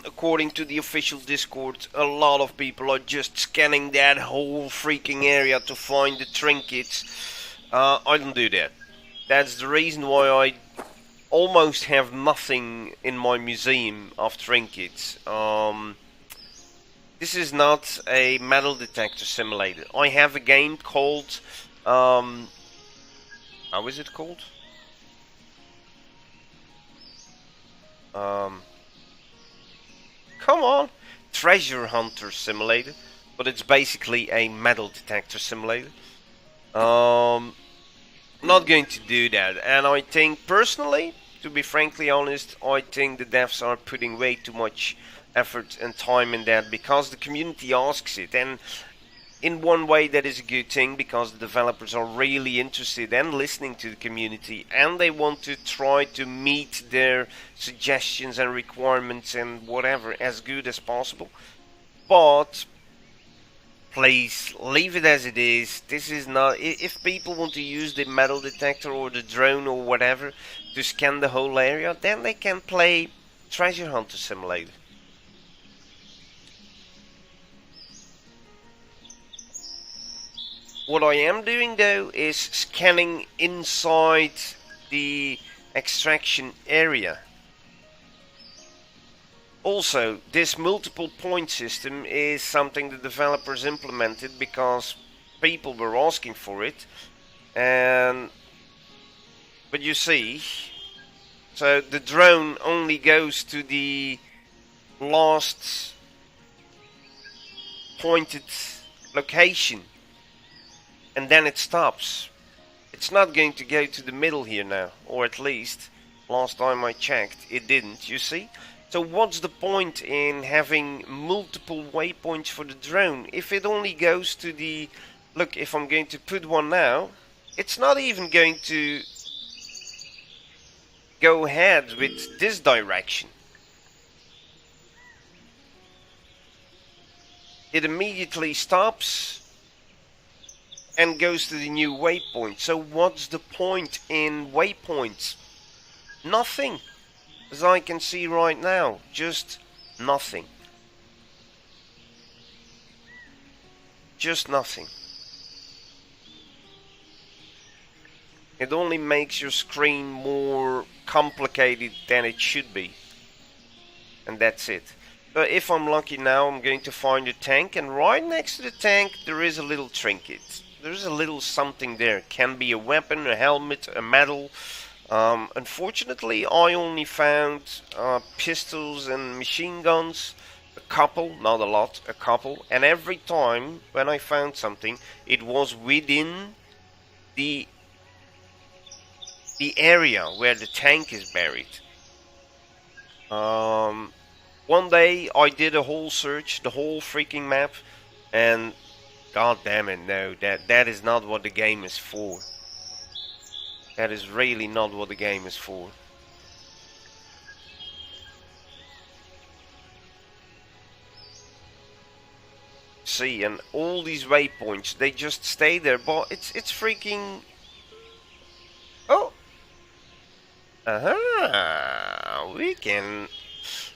according to the official Discord, a lot of people are just scanning that whole freaking area to find the trinkets. I don't do that. That's the reason why I almost have nothing in my museum of trinkets. This is not a metal detector simulator. I have a game called, how is it called? Come on, Treasure Hunter Simulator, but it's basically a metal detector simulator. Not going to do that, and I think personally, to be frankly honest, I think the devs are putting way too much effort and time in that because the community asks it, and in one way that is a good thing because the developers are really interested and listening to the community and they want to try to meet their suggestions and requirements and whatever as good as possible. But please leave it as it is. This is not, if people want to use the metal detector or the drone or whatever to scan the whole area, then they can play Treasure Hunter Simulator. What I am doing though is scanning inside the extraction area. Also, this multiple point system is something the developers implemented because people were asking for it. But you see, so the drone only goes to the last pointed location. And then it stops. It's not going to go to the middle here now, or at least last time I checked it didn't, you see? So what's the point in having multiple waypoints for the drone if it only goes to the... Look, if I'm going to put one now, it's not even going to go ahead with this direction. It immediately stops and goes to the new waypoint. So what's the point in waypoints? Nothing, as I can see right now, just nothing. Just nothing. It only makes your screen more complicated than it should be. And that's it. But if I'm lucky now, I'm going to find a tank, and right next to the tank there is a little trinket. There's a little something there. Can be a weapon, a helmet, a medal. Unfortunately, I only found pistols and machine guns. A couple, not a lot, a couple. And every time when I found something, it was within the area where the tank is buried. One day I did a whole search, the whole freaking map, and god damn it, no, that is not what the game is for. That is really not what the game is for. See, and all these waypoints, they just stay there, but it's freaking... Oh! Aha! We can...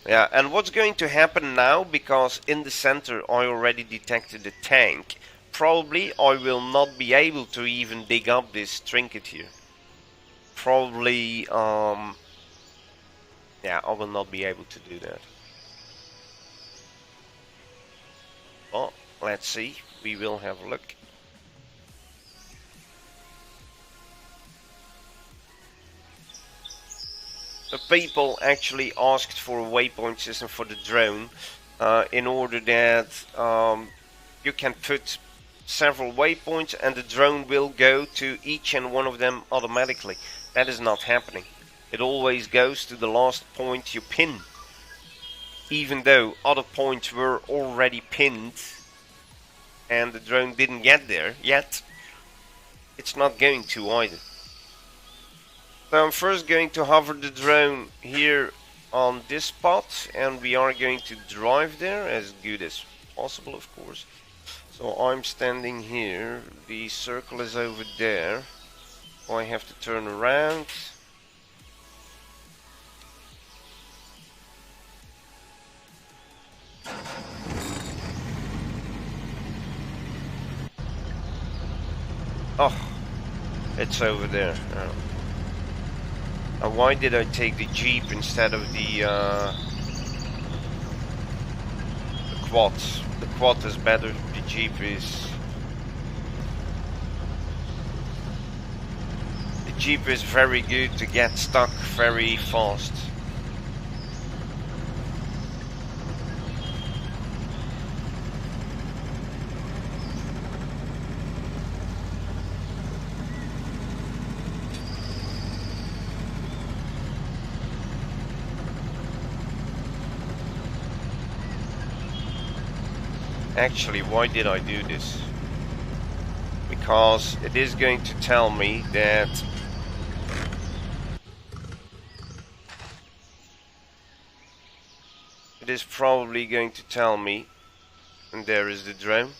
Yeah, and what's going to happen now, because in the center I already detected a tank, probably I will not be able to even dig up this trinket here. Probably, yeah, I will not be able to do that. Well, let's see, we will have a look. The people actually asked for a waypoint system for the drone in order that you can put several waypoints and the drone will go to each and one of them automatically. That is not happening. It always goes to the last point you pin. Even though other points were already pinned and the drone didn't get there yet, it's not going to either. So I'm first going to hover the drone here on this spot, and we are going to drive there as good as possible, of course. So I'm standing here, the circle is over there, so I have to turn around. Oh, it's over there. Oh. And why did I take the Jeep instead of the quad? The quad is better, the Jeep is... The Jeep is very good to get stuck very fast. Actually, why did I do this? Because it is going to tell me that it is probably going to tell me, and there is the drone.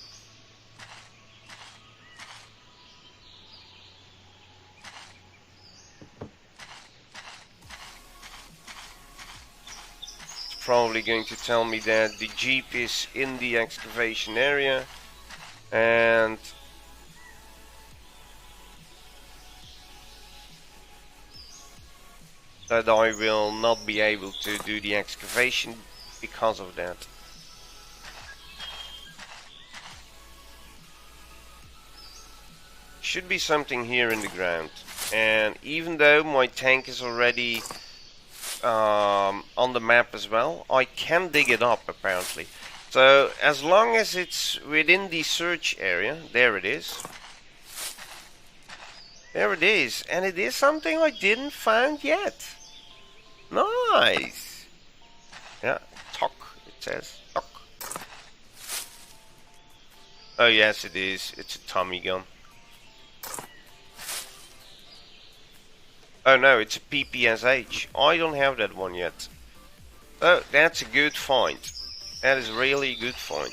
It's probably going to tell me that the Jeep is in the excavation area and that I will not be able to do the excavation because of that. Should be something here in the ground, and even though my tank is already on the map as well, I can dig it up apparently. So as long as it's within the search area, there it is. There it is, and it is something I didn't find yet. Nice. Yeah, talk, it says. Talk. Oh yes, it is. It's a Tommy gun. Oh no, it's a PPSH. I don't have that one yet. Oh, that's a good find. That is really a good find.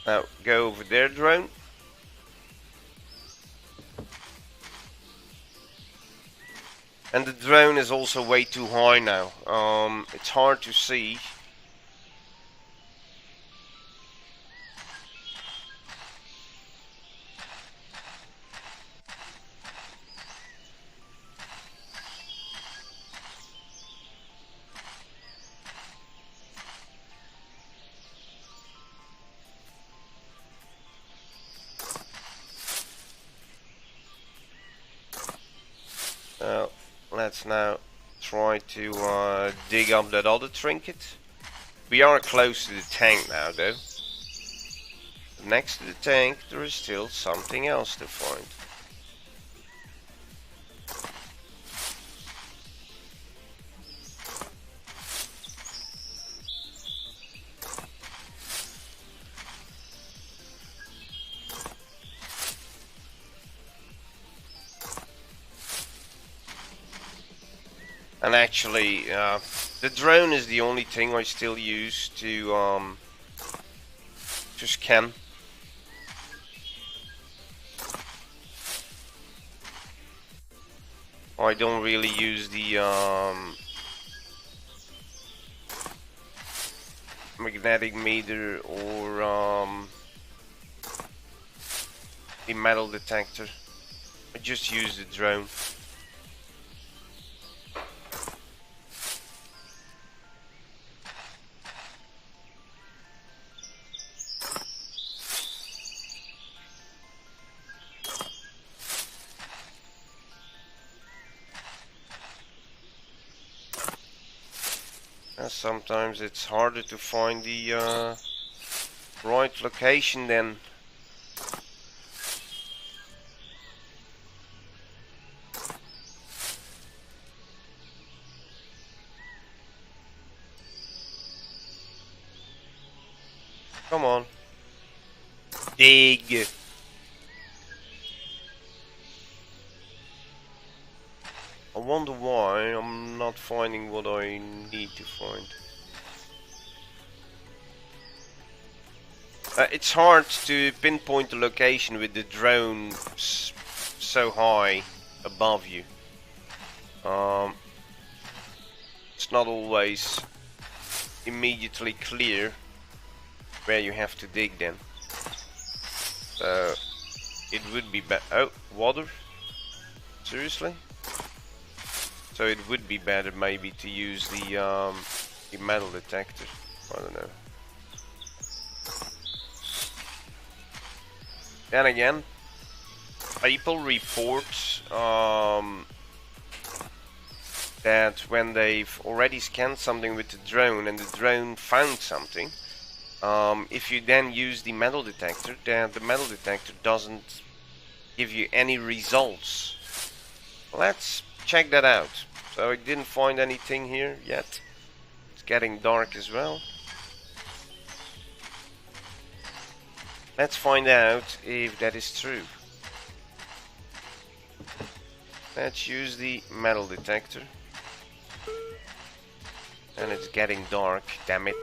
Now, go over there, drone. And the drone is also way too high now. It's hard to see. Let's now try to dig up that other trinket. We are close to the tank now, though. Next to the tank, there is still something else to find. And actually, the drone is the only thing I still use to scan. I don't really use the magnetic meter or the metal detector. I just use the drone. Sometimes it's harder to find the right location then. Come on. Dig. I wonder why I'm not finding what I need to find. It's hard to pinpoint the location with the drone so high above you. It's not always immediately clear where you have to dig then. So it would be oh, water? Seriously? So it would be better maybe to use the metal detector. I don't know. Then again, people report that when they've already scanned something with the drone and the drone found something, if you then use the metal detector, then the metal detector doesn't give you any results. Let's check that out. So I didn't find anything here yet. It's getting dark as well. Let's find out if that is true. Let's use the metal detector. And it's getting dark, damn it.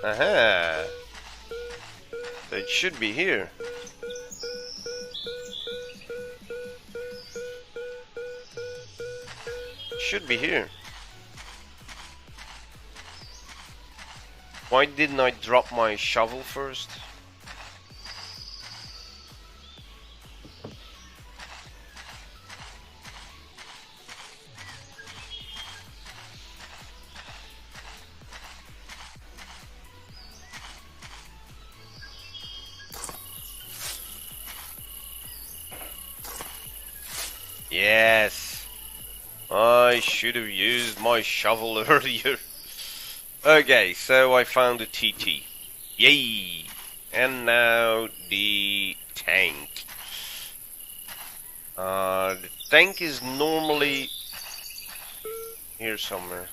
Aha! So it should be here. Should be here. Why didn't I drop my shovel first? Yes, I should have used my shovel earlier. Okay, so I found a TT. Yay! And now the tank. The tank is normally here somewhere.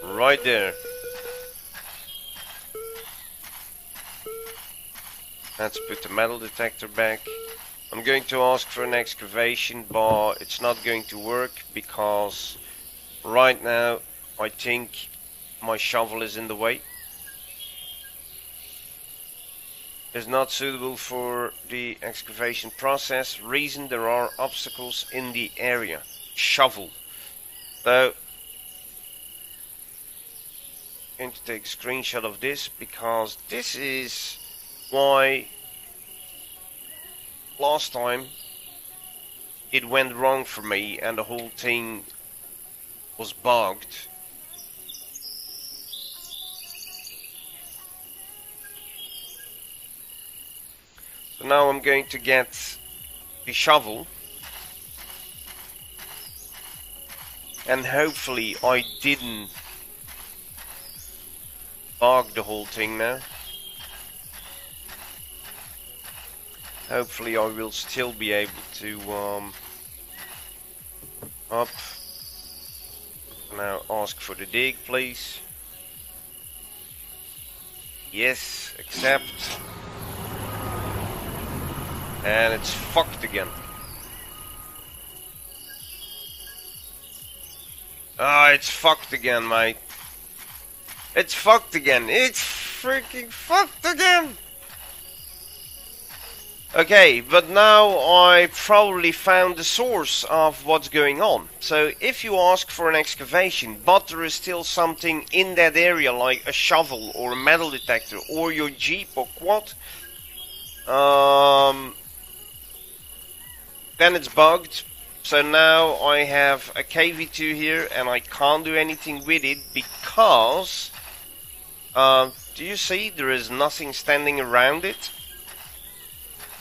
Right there. Let's put the metal detector back. I'm going to ask for an excavation, but it's not going to work because right now I think my shovel is in the way. It's not suitable for the excavation process. Reason: there are obstacles in the area. Shovel. So I'm going to take a screenshot of this because this is why last time it went wrong for me and the whole thing was bugged. So now I'm going to get the shovel and hopefully I didn't bug the whole thing now. Hopefully I will still be able to up. Now ask for the dig, please. Yes, accept. And it's fucked again. Ah, it's fucked again, mate. It's fucked again. It's freaking fucked again. Okay, but now I probably found the source of what's going on. So if you ask for an excavation, but there is still something in that area like a shovel or a metal detector or your Jeep or quad, then it's bugged. So now I have a KV2 here and I can't do anything with it because do you see there is nothing standing around it?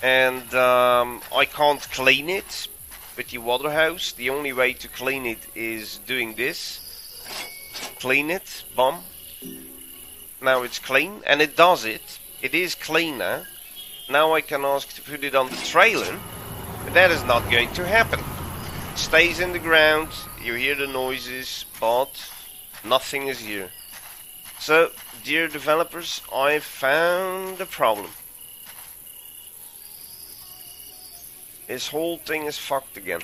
and I can't clean it with the water hose. The only way to clean it is doing this. Clean it, bomb. Now it's clean, and it does it. It is clean now. Now I can ask to put it on the trailer, but that is not going to happen. It stays in the ground, you hear the noises, but nothing is here. So, dear developers, I found a problem. This whole thing is fucked again.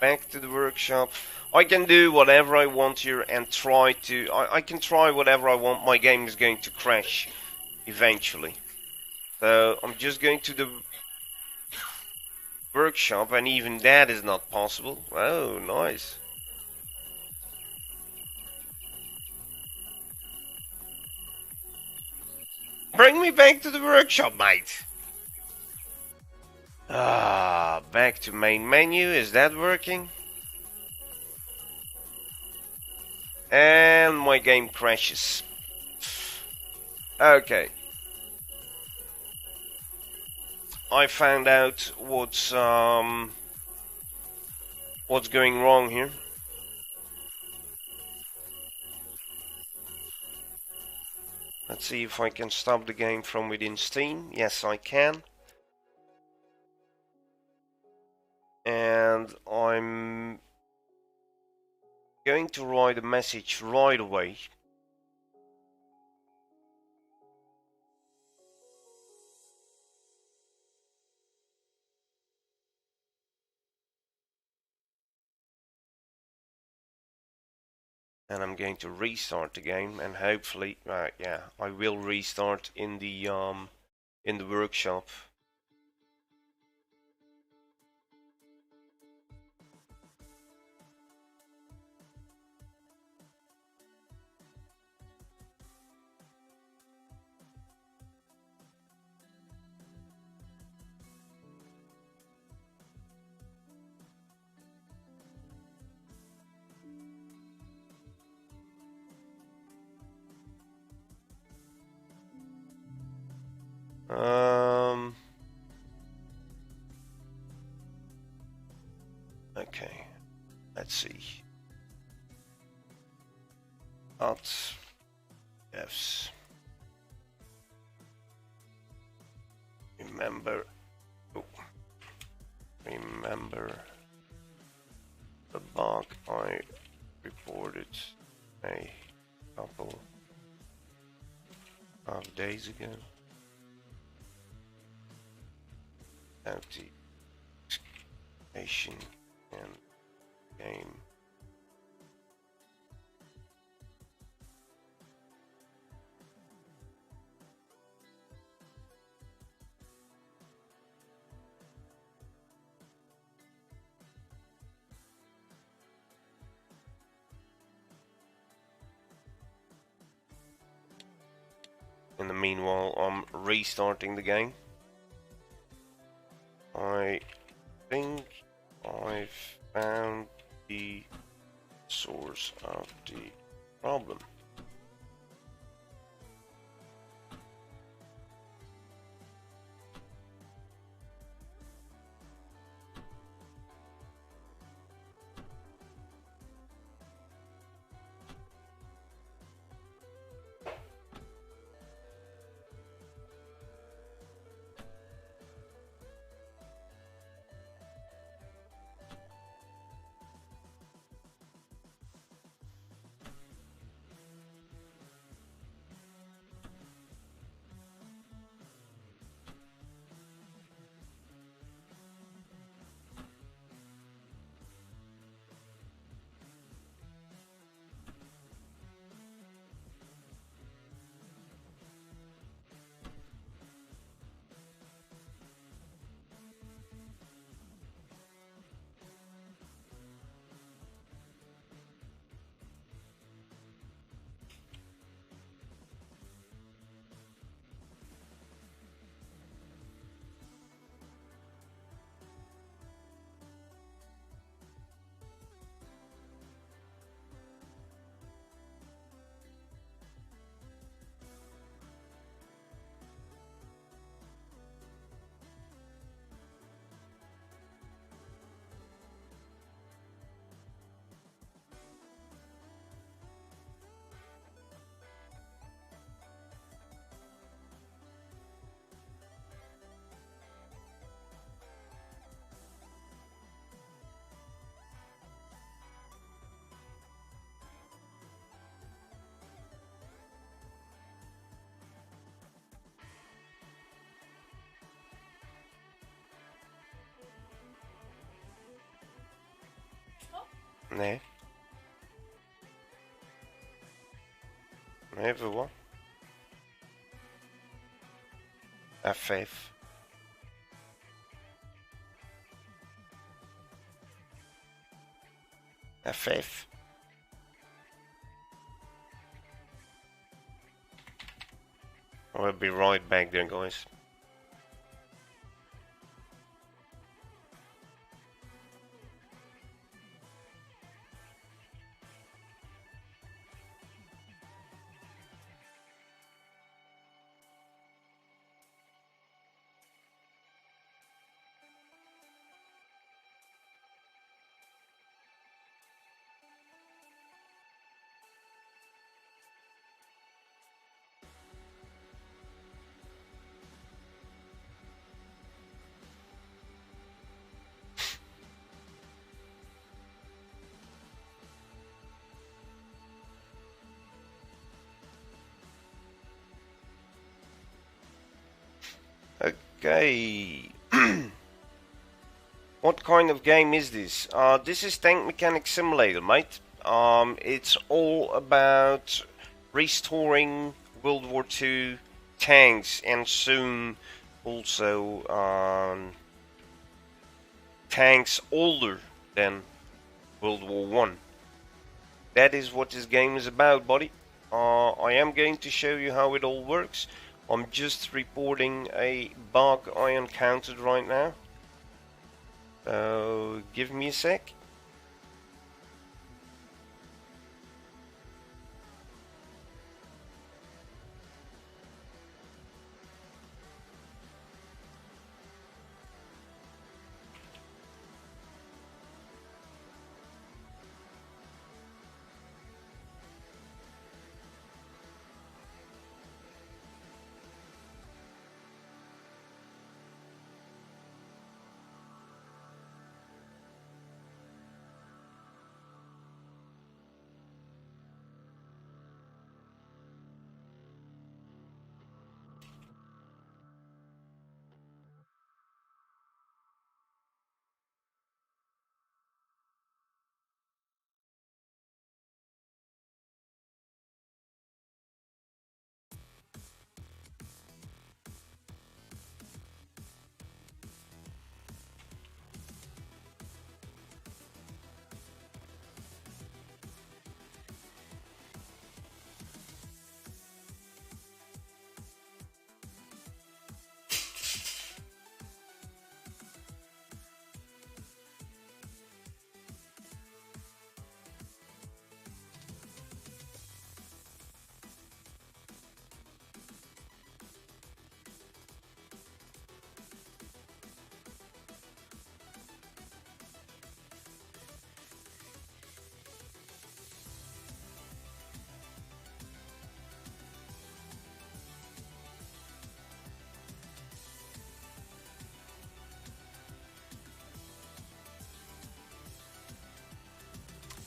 Back to the workshop. I can do whatever I want here and try to... I can try whatever I want. My game is going to crash eventually. So I'm just going to the workshop, and even that is not possible. Oh, nice. Bring me back to the workshop, mate. Back to main menu. Is that working? And my game crashes. Okay. I found out what's going wrong here. Let's see if I can stop the game from within Steam. Yes, I can. And I'm going to write a message right away. And I'm going to restart the game, and hopefully, yeah, I will restart in the workshop. Okay, let's see. Alt Fs. Remember the bug I reported a couple of days ago. Empty station and game. In the meanwhile, I'm restarting the game. I think I found the source of the problem. Nee. Nee, voor wat? F5. F5. I'll be right back there, guys. Okay. What kind of game is this? This is Tank Mechanic Simulator, mate. It's all about restoring World War II tanks and soon also tanks older than World War One. That is what this game is about, buddy. I am going to show you how it all works. I'm just reporting a bug I encountered right now. So give me a sec.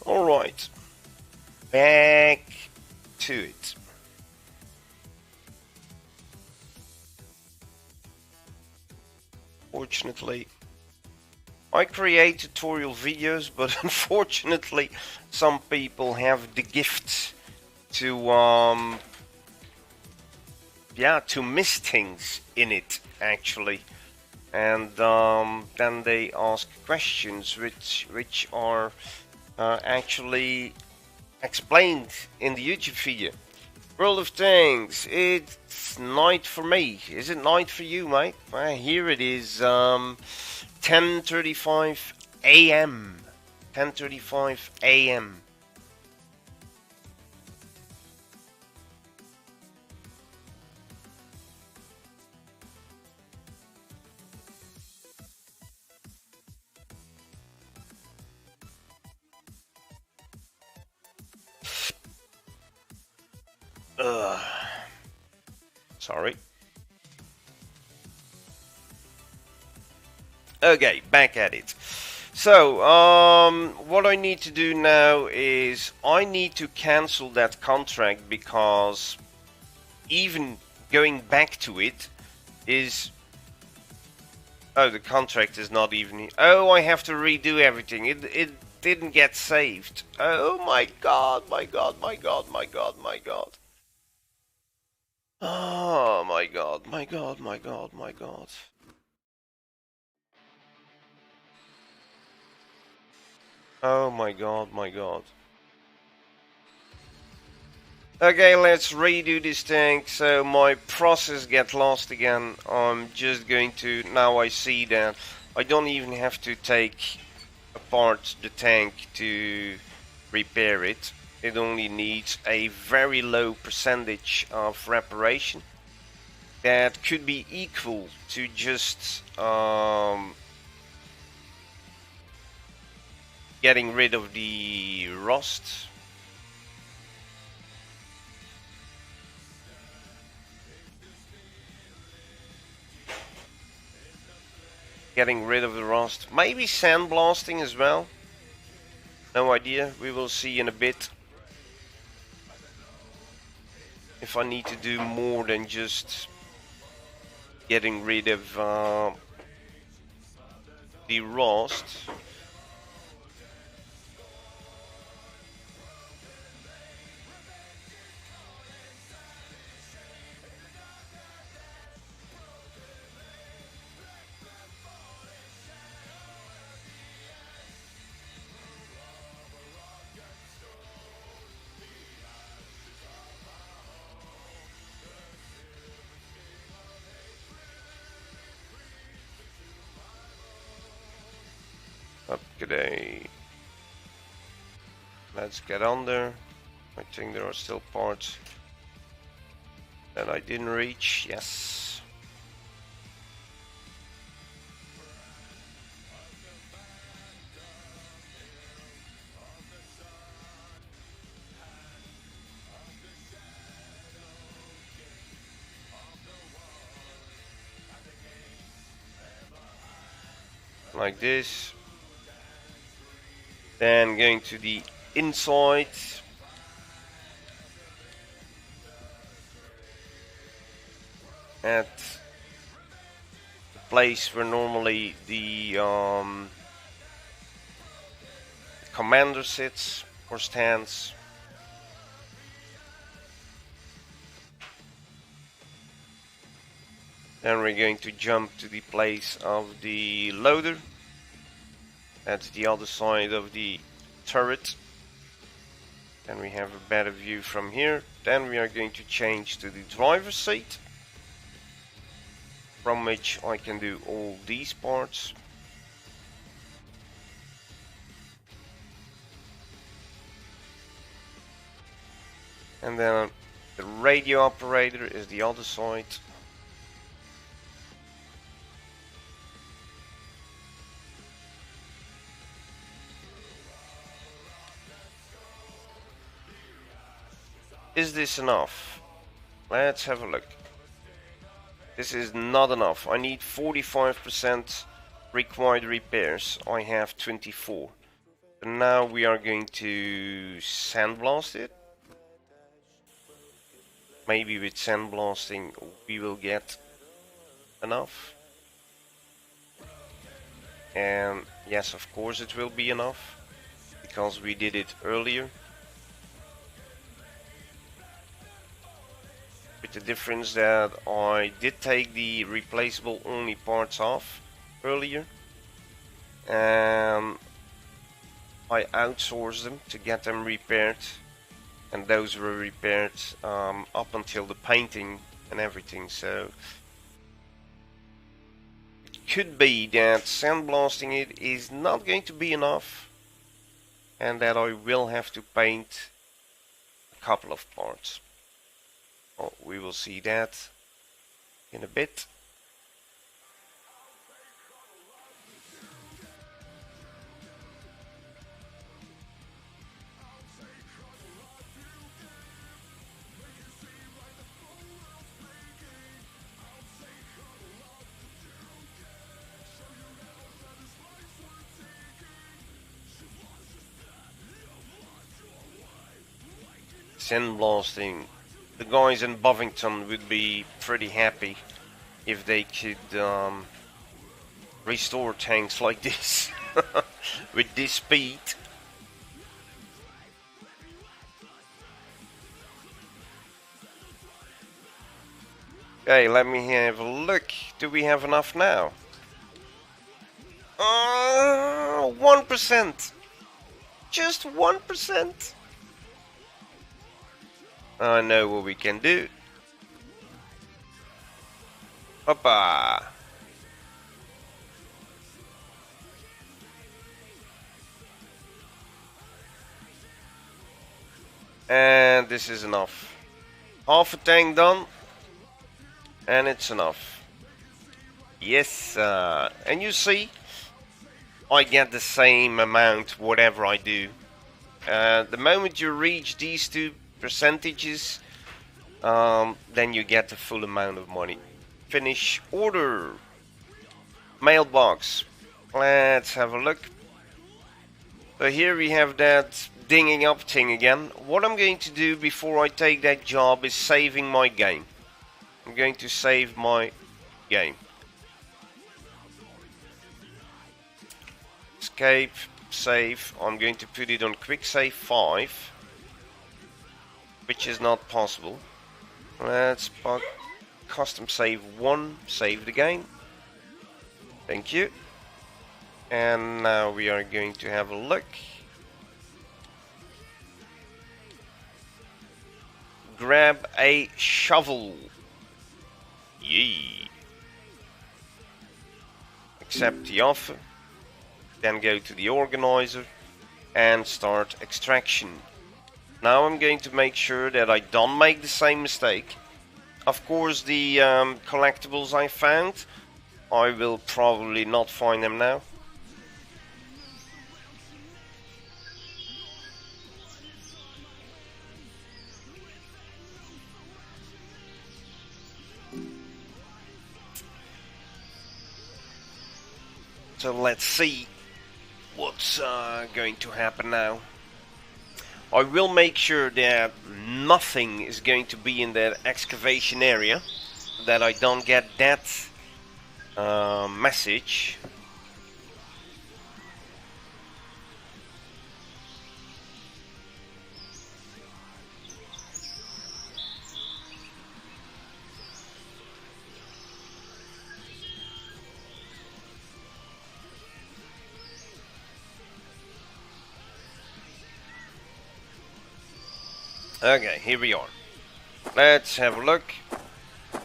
Alright, back to it. Fortunately, I create tutorial videos, but unfortunately, some people have the gift to to miss things in it actually, and then they ask questions which are actually explained in the YouTube video. World of Tanks, it's night for me. Is it night for you, mate? Well, here it is 10:35 a.m. 10:35 a.m. Sorry. Okay, back at it. So, what I need to do now is I need to cancel that contract because even going back to it is... Oh, the contract is not even... Oh, I have to redo everything. It didn't get saved. Oh my god, my god, my god, my god, my god. Oh my god, my god, my god, my god. Oh my god, my god. Okay, let's redo this tank. So my process gets lost again. I'm just going to, now I see that I don't even have to take apart the tank to repair it. It only needs a very low percentage of reparation. That could be equal to just getting rid of the rust. Getting rid of the rust. Maybe sandblasting as well. No idea. We will see in a bit. If I need to do more than just getting rid of the rust. Upgrade. Let's get on there. I think there are still parts that I didn't reach. Yes. Like this. Then going to the inside. At the place where normally the commander sits or stands. Then we're going to jump to the place of the loader. That's the other side of the turret. Then we have a better view from here. Then we are going to change to the driver's seat, from which I can do all these parts. And then the radio operator is the other side. Is this enough? Let's have a look. This is not enough. I need 45% required repairs. I have 24. So now we are going to sandblast it. Maybe with sandblasting we will get enough. And yes, of course it will be enough, because we did it earlier. With the difference that I did take the replaceable only parts off earlier, and I outsourced them to get them repaired, and those were repaired up until the painting and everything. So it could be that sandblasting it is not going to be enough, and that I will have to paint a couple of parts. Oh, we will see that in a bit. Sandblasting. The guys in Bovington would be pretty happy if they could restore tanks like this with this speed. Okay, let me have a look. Do we have enough now? 1%. Just 1%. I know what we can do. Hoppa. And this is enough. Half a tank done. And it's enough. Yes, and you see, I get the same amount whatever I do. The moment you reach these two percentages, then you get the full amount of money. Finish order. Mailbox. Let's have a look. So here we have that dinging up thing again. What I'm going to do before I take that job is saving my game. I'm going to save my game. Escape, save. I'm going to put it on quick save 5, which is not possible. Let's put custom save 1, save the game. Thank you. And now we are going to have a look. Grab a shovel. Yee. Accept the offer. Then go to the organizer and start extraction. Now I'm going to make sure that I don't make the same mistake. Of course, the collectibles I found, I will probably not find them now. So let's see what's going to happen now. I will make sure that nothing is going to be in that excavation area, that I don't get that message. Okay, here we are. Let's have a look.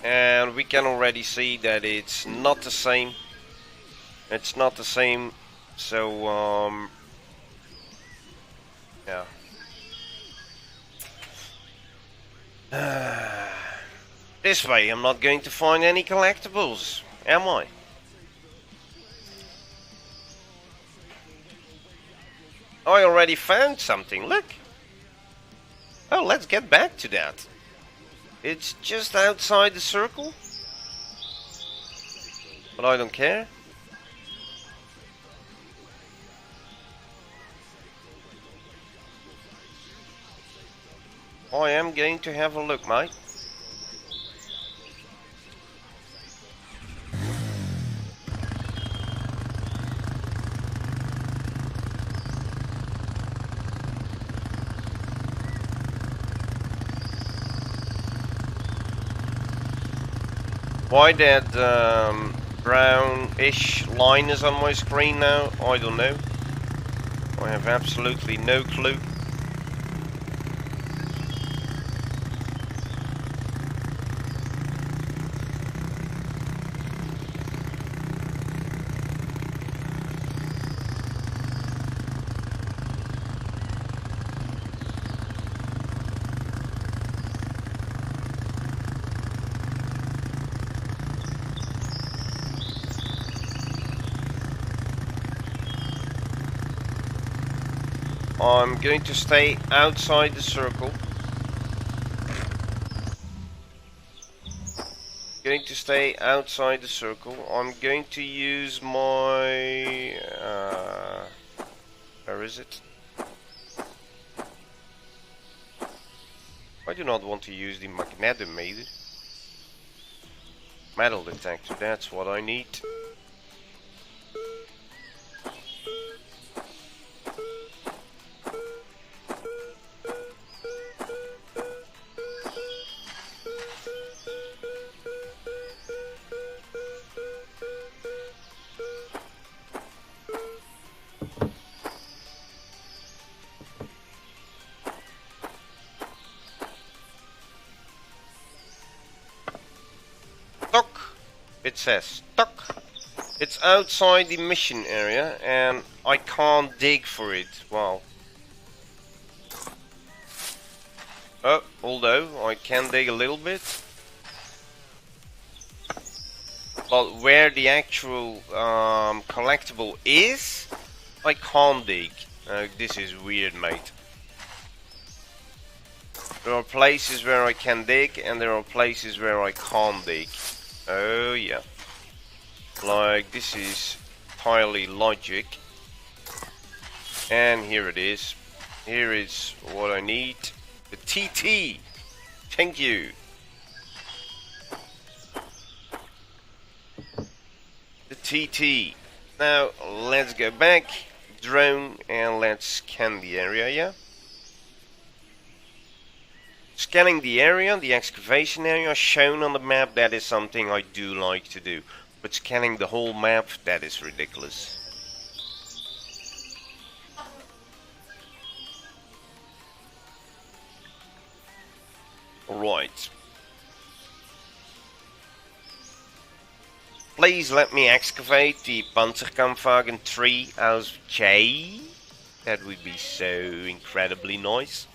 And we can already see that it's not the same. It's not the same. So, yeah. This way I'm not going to find any collectibles, am I? I already found something, look. Oh, let's get back to that. It's just outside the circle. But I don't care. I am going to have a look, mate. Why that brownish line is on my screen now, I don't know. I have absolutely no clue. I'm going to stay outside the circle. Going to stay outside the circle. I'm going to use my... where is it? I do not want to use the magnetometer. Metal detector, that's what I need. It says stuck. It's outside the mission area and I can't dig for it. Wow. Oh, although I can dig a little bit. But where the actual collectible is, I can't dig. This is weird, mate. There are places where I can dig and there are places where I can't dig. Oh yeah. Like, this is entirely logic. And here it is. Here is what I need. The TT. Thank you. The TT. Now let's go back, drone, and let's scan the area, yeah? Scanning the area, the excavation area shown on the map, that is something I do like to do. But scanning the whole map, that is ridiculous. Alright. Please let me excavate the Panzerkampfwagen 3 aus J. That would be so incredibly nice.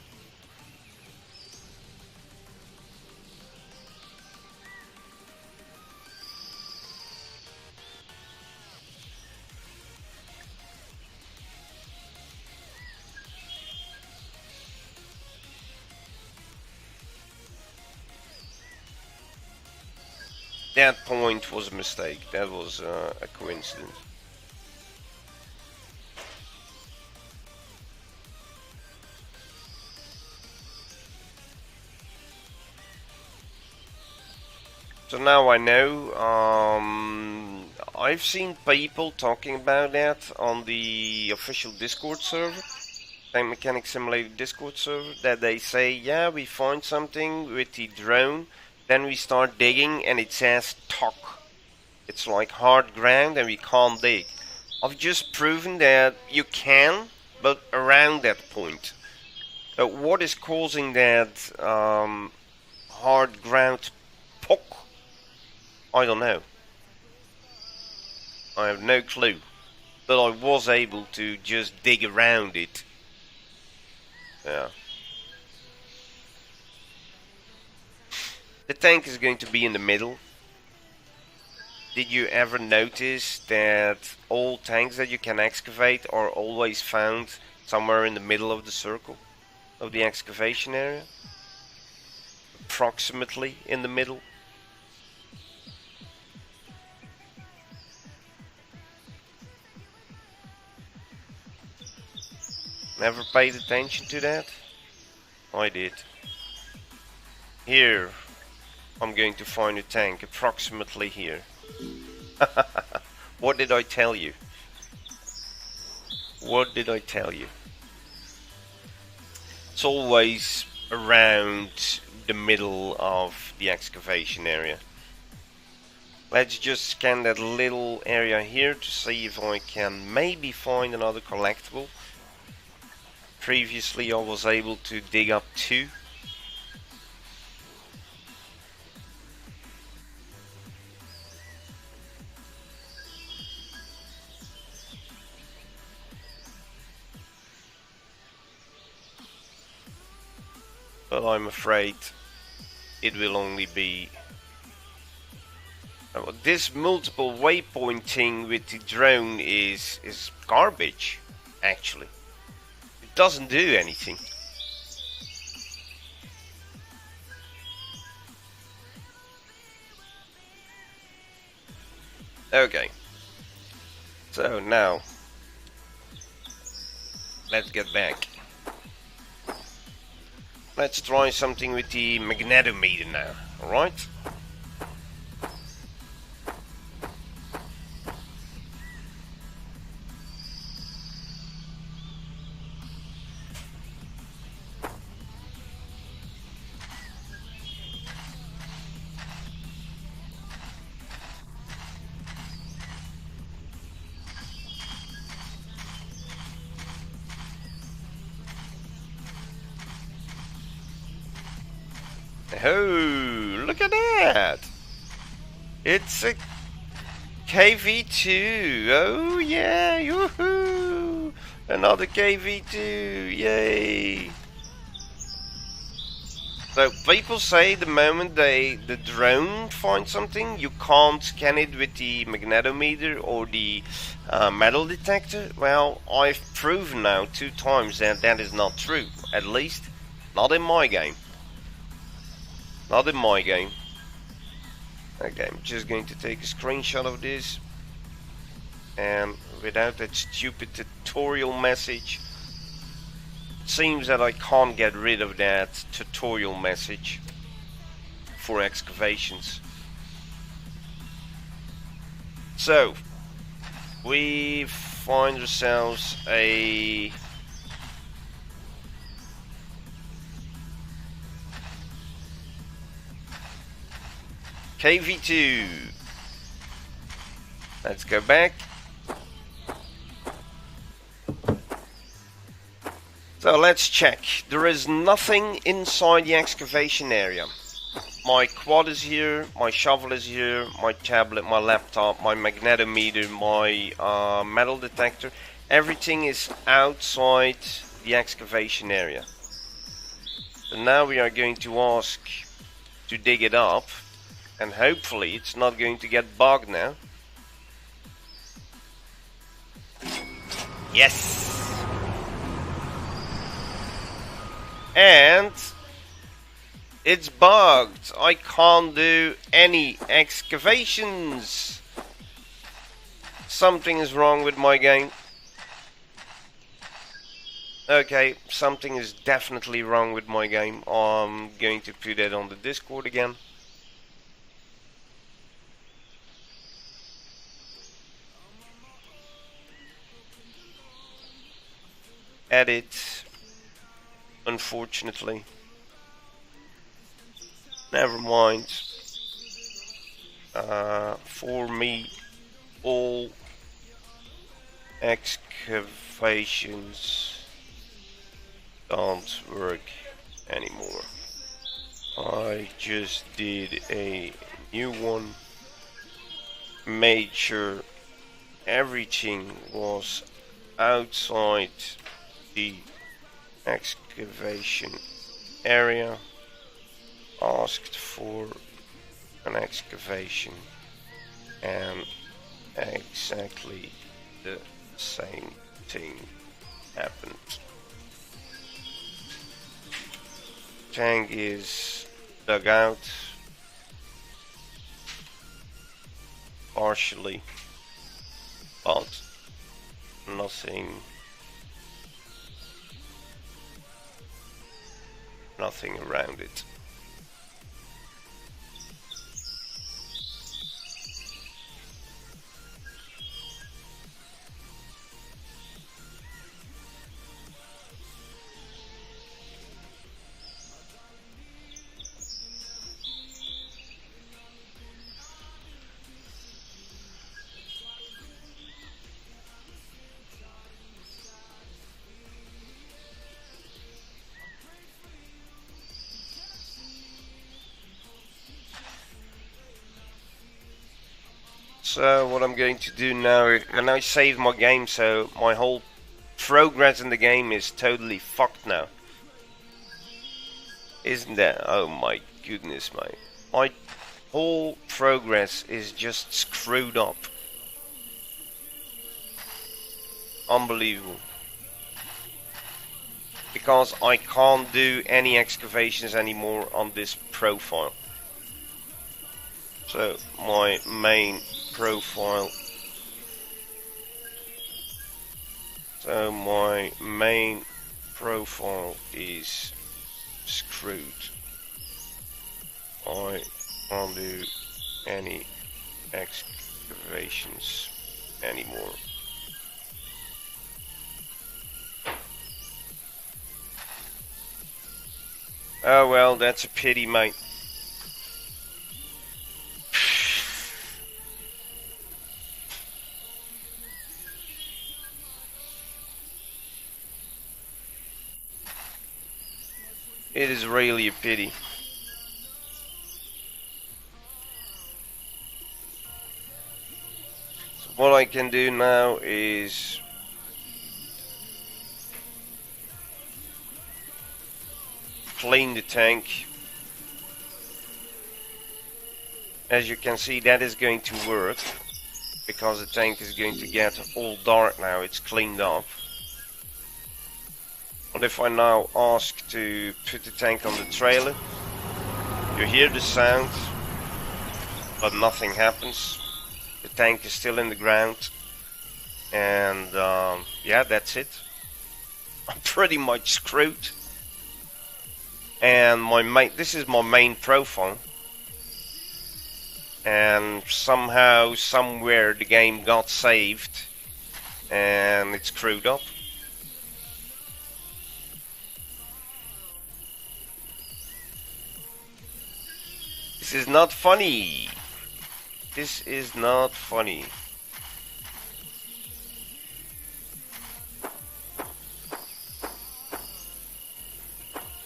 That point was a mistake. That was a coincidence. So now I know. I've seen people talking about that on the official Discord server, Tank Mechanic Simulator Discord server, that they say, yeah, we find something with the drone, then we start digging and it says talk. It's like hard ground and we can't dig. I've just proven that you can, but around that point. What is causing that hard ground poke? I don't know. I have no clue. But I was able to just dig around it. Yeah. The tank is going to be in the middle. Did you ever notice that all tanks that you can excavate are always found somewhere in the middle of the circle of the excavation area? Approximately in the middle. Never paid attention to that? I did. Here, I'm going to find a tank approximately here. What did I tell you? What did I tell you? It's always around the middle of the excavation area. Let's just scan that little area here to see if I can maybe find another collectible. Previously I was able to dig up 2. But I'm afraid it will only be... This multiple waypointing with the drone is garbage, actually. It doesn't do anything. Okay. So now, let's get back. Let's try something with the magnetometer now, alright? Oh, look at that! It's a KV2. Oh yeah, yoo-hoo! Another KV2. Yay! So people say the moment the drone finds something, you can't scan it with the magnetometer or the metal detector. Well, I've proven now 2 times that that is not true. At least, not in my game. Not in my game. Okay, I'm just going to take a screenshot of this. And without that stupid tutorial message, it seems that I can't get rid of that tutorial message for excavations. So, we find ourselves a KV2. Let's go back. So let's check. There is nothing inside the excavation area. My quad is here, my shovel is here, my tablet, my laptop, my magnetometer, my metal detector. Everything is outside the excavation area. So now we are going to ask to dig it up, and hopefully it's not going to get bogged now. Yes! And it's bugged. I can't do any excavations. Something is wrong with my game. Okay, something is definitely wrong with my game. I'm going to put that on the Discord again. Edit. Unfortunately. Never mind. For me, all excavations don't work anymore. I just did a new one, made sure everything was outside the excavation area, asked for an excavation, and exactly the same thing happened. Tank is dug out partially, but nothing around it. So what I'm going to do now, and I saved my game, so my whole progress in the game is totally fucked now. Isn't that? Oh my goodness, mate. My whole progress is just screwed up. Unbelievable. Because I can't do any excavations anymore on this profile. So my main profile. So my main profile is screwed. I can't do any excavations anymore. Oh well, that's a pity, mate. It is really a pity. what I can do now is clean the tank. As you can see, that is going to work because the tank is going to get all dark now. It's cleaned up. But if I now ask to put the tank on the trailer, you hear the sound, but nothing happens. The tank is still in the ground, and yeah, that's it. I'm pretty much screwed. And this is my main profile, and somehow, somewhere, the game got saved, and it's screwed up. This is not funny. This is not funny.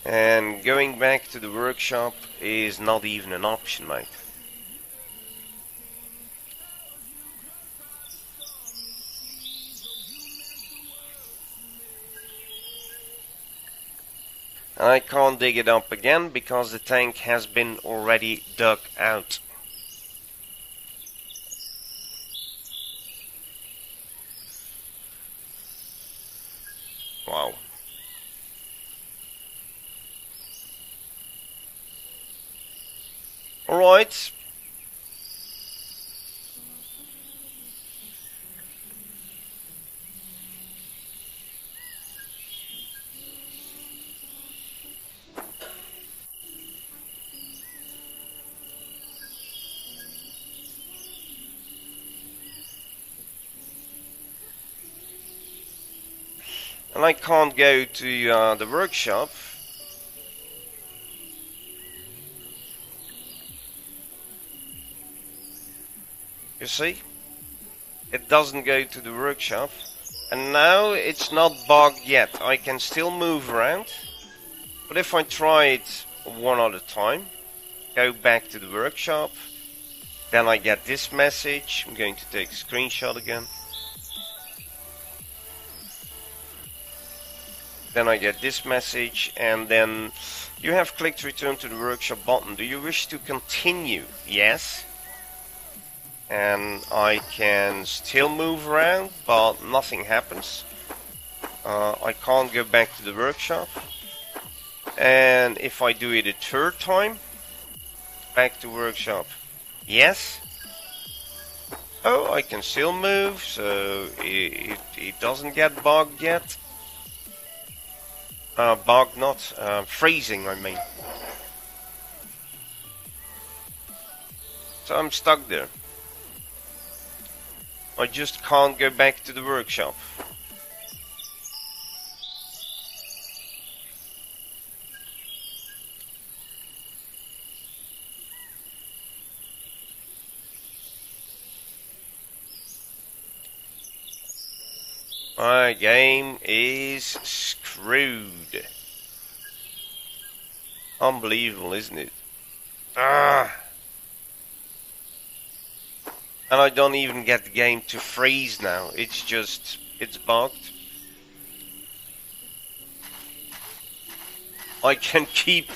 And going back to the workshop is not even an option, mate. I can't dig it up again because the tank has been already dug out. Wow. Alright. And I can't go to the workshop. You see? It doesn't go to the workshop. And now it's not bugged yet. I can still move around. But if I try it one other time, go back to the workshop, then I get this message. I'm going to take a screenshot again. Then I get this message, and then you have clicked return to the workshop button. Do you wish to continue? Yes. And I can still move around, but nothing happens. I can't go back to the workshop. And if I do it a third time, back to workshop. Yes. Oh, I can still move, so it doesn't get bugged yet. Bugged, not freezing, I mean. So I'm stuck there. I just can't go back to the workshop. My game is screwed. Unbelievable, isn't it? Ah! And I don't even get the game to freeze now. It's just, it's bugged. I can keep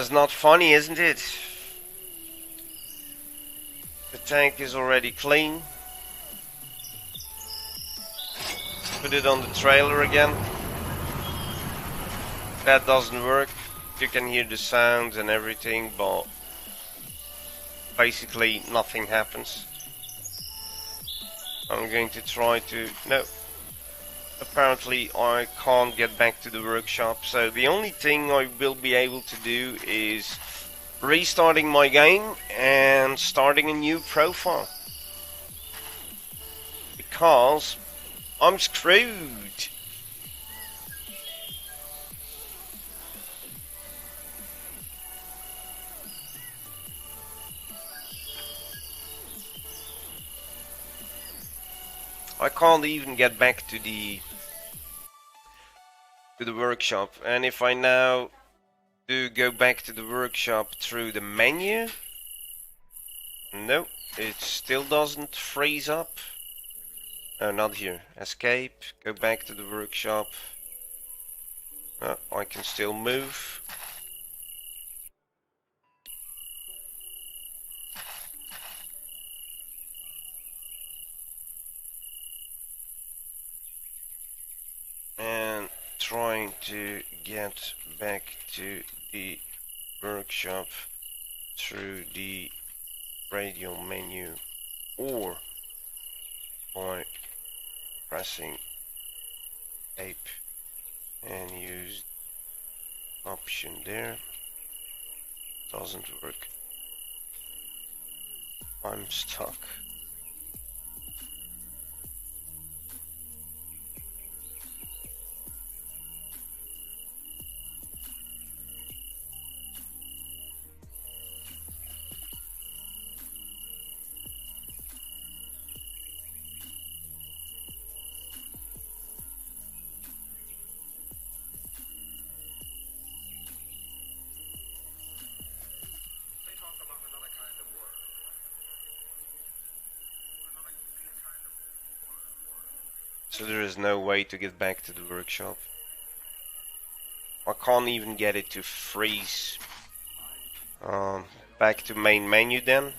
that's not funny, isn't it? The tank is already clean. Put it on the trailer again. That doesn't work. You can hear the sounds and everything, but basically nothing happens. I'm going to try to... No. Apparently I can't get back to the workshop, so the only thing I will be able to do is restarting my game and starting a new profile. Because I'm screwed. I can't even get back to the workshop, and if I now do go back to the workshop through the menu, no, it still doesn't freeze up. No, not here. Escape, go back to the workshop. I can still move. And trying to get back to the workshop through the radial menu or by pressing ape and use option there. Doesn't work. I'm stuck. So there is no way to get back to the workshop. I can't even get it to freeze. Back to main menu then.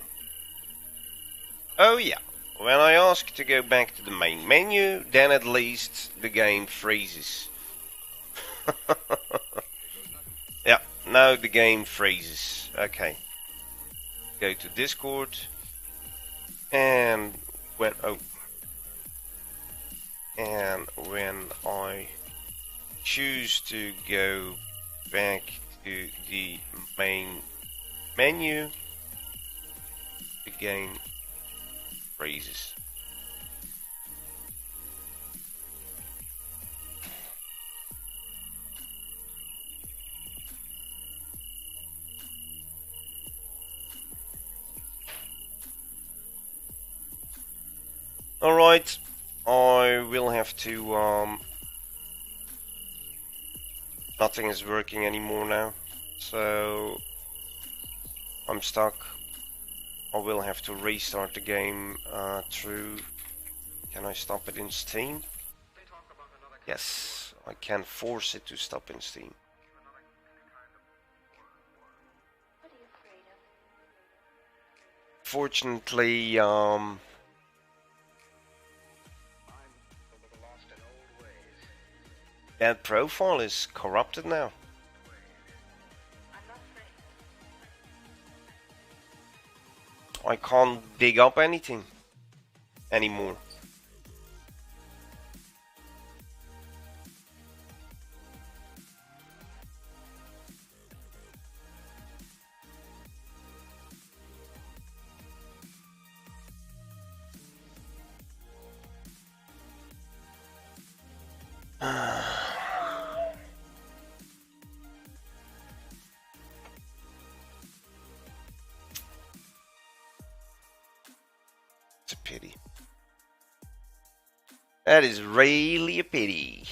Oh yeah, when I ask to go back to the main menu, then at least the game freezes. Yeah, now the game freezes. Okay. Go to Discord. And when I choose to go back to the main menu, the game freezes. Alright, I will have to nothing is working anymore now, so I'm stuck. I will have to restart the game through... Can I stop it in Steam? Yes, I can force it to stop in Steam. Fortunately, that profile is corrupted now. I can't dig up anything anymore. It's a pity. That is really a pity.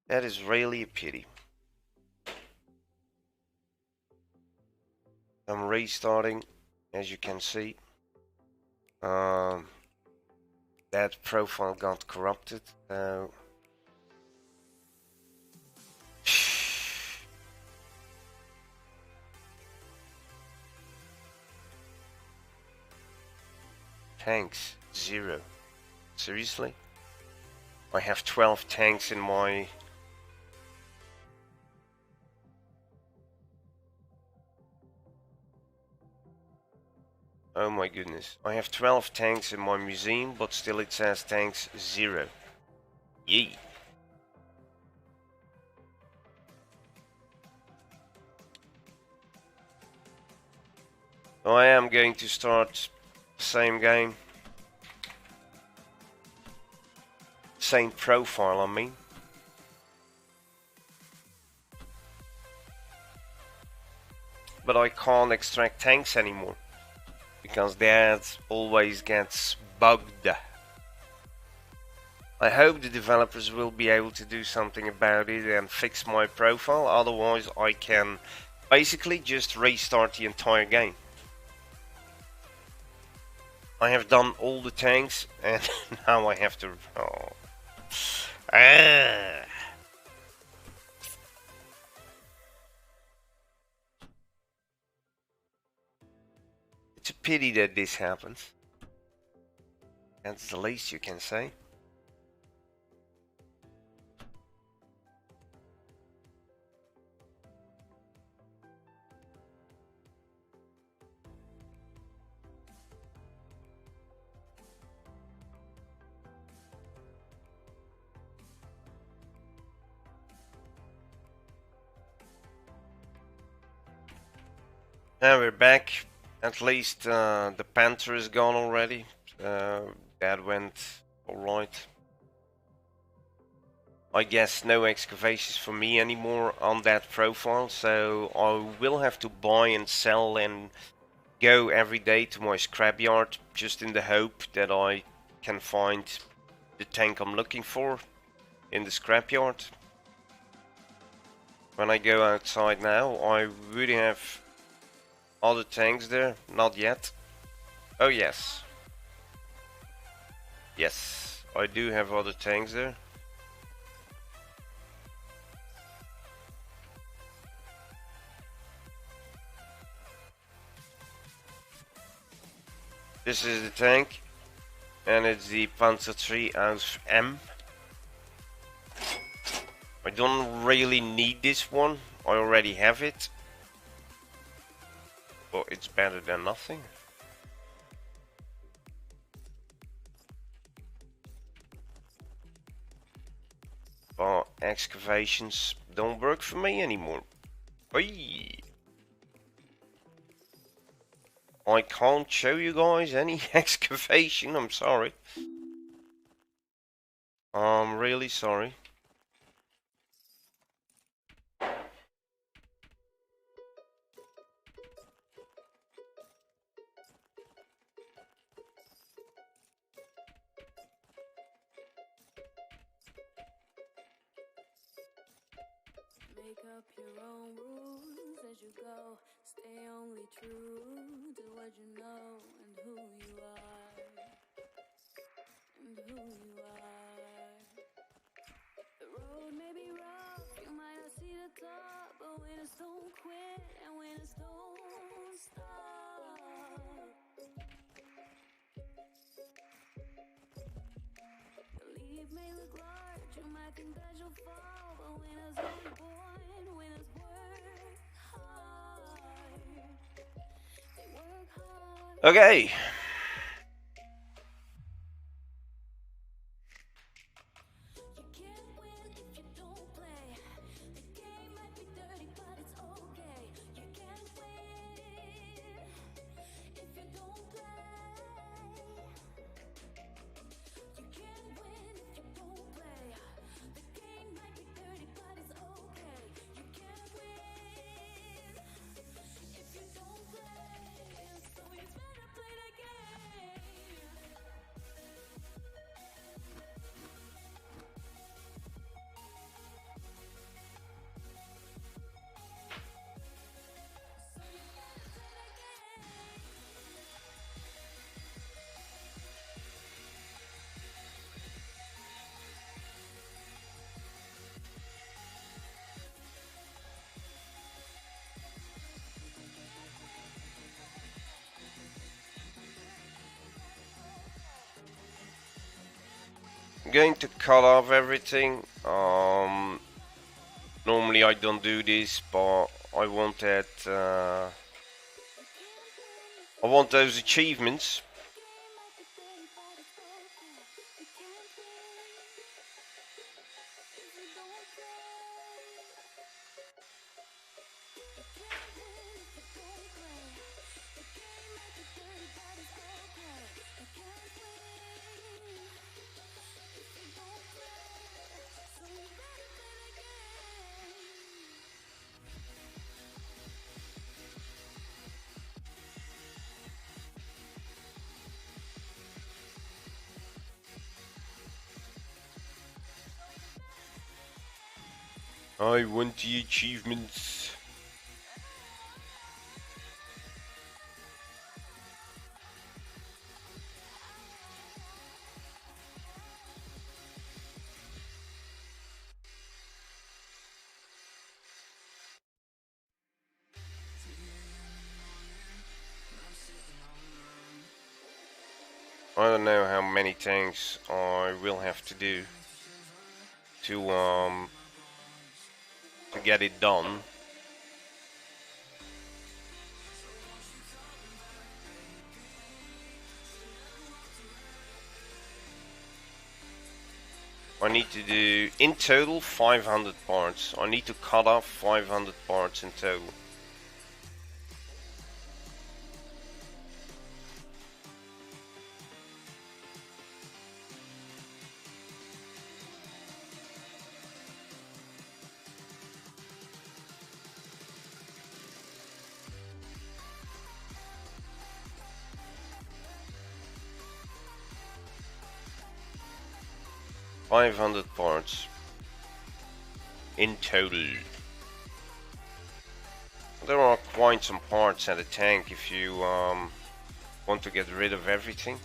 That is really a pity. I'm restarting, as you can see. That profile got corrupted. Tanks, 0. Seriously? I have 12 tanks in my... Oh my goodness. I have 12 tanks in my museum, but still it says tanks 0. Yee. So I am going to start the same game. Same profile, I mean. But I can't extract tanks anymore. Because that always gets bugged. I hope the developers will be able to do something about it and fix my profile, otherwise I can basically just restart the entire game. I have done all the tanks and now I have to... Oh. Ah. It's a pity that this happens. That's the least you can say. And we're back. At least the Panther is gone already. That went alright. I guess no excavations for me anymore on that profile, so I will have to buy and sell and go every day to my scrapyard, just in the hope that I can find the tank I'm looking for in the scrapyard. When I go outside now, I would have other tanks there, not yet. Oh yes. Yes, I do have other tanks there. This is the tank, and it's the Panzer III aus M. I don't really need this one, I already have it. But it's better than nothing. But excavations don't work for me anymore. Oy. I can't show you guys any excavation, I'm sorry. I'm really sorry. Make up your own rules as you go. Stay only true to what you know and who you are. And who you are. The road may be rough, you might not see the top, but winners don't quit and winners don't stop. The leap may look large, you might think that you'll fall, but winners aren't born, winners work hard. They work hard. Okay. You can't win if you don't play. The game might be dirty, but it's okay. You can't win if you don't play. You can't win if you don't play. The game might be dirty, but it's okay. You can't win if you don't play. So you better play the game. I'm going to cut off everything. Normally I don't do this, but I want that. I want those achievements. I want the achievements. I don't know how many tanks I will have to do to get it done. I need to do in total 500 parts. I need to cut off 500 parts in total. $500 parts in total. There are quite some parts at a tank if you want to get rid of everything.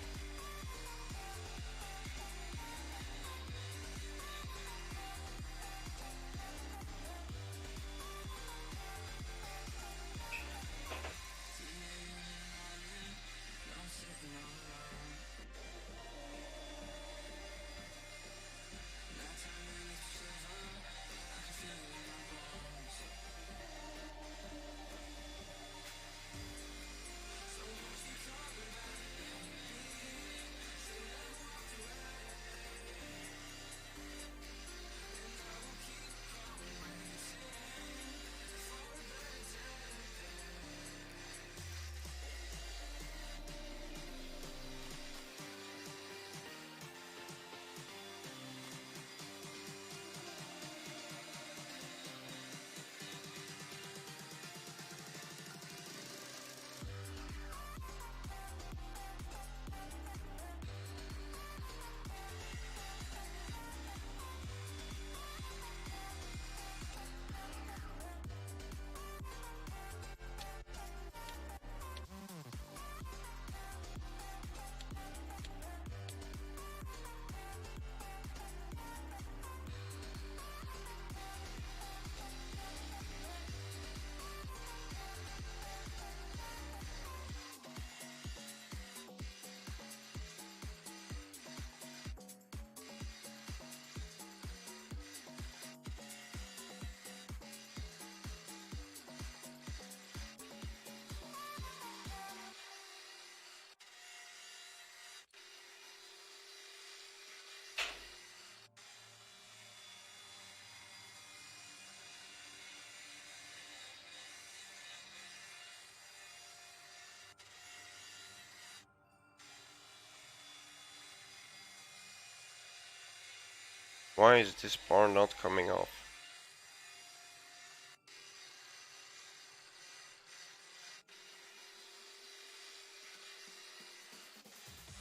Why is this bar not coming off?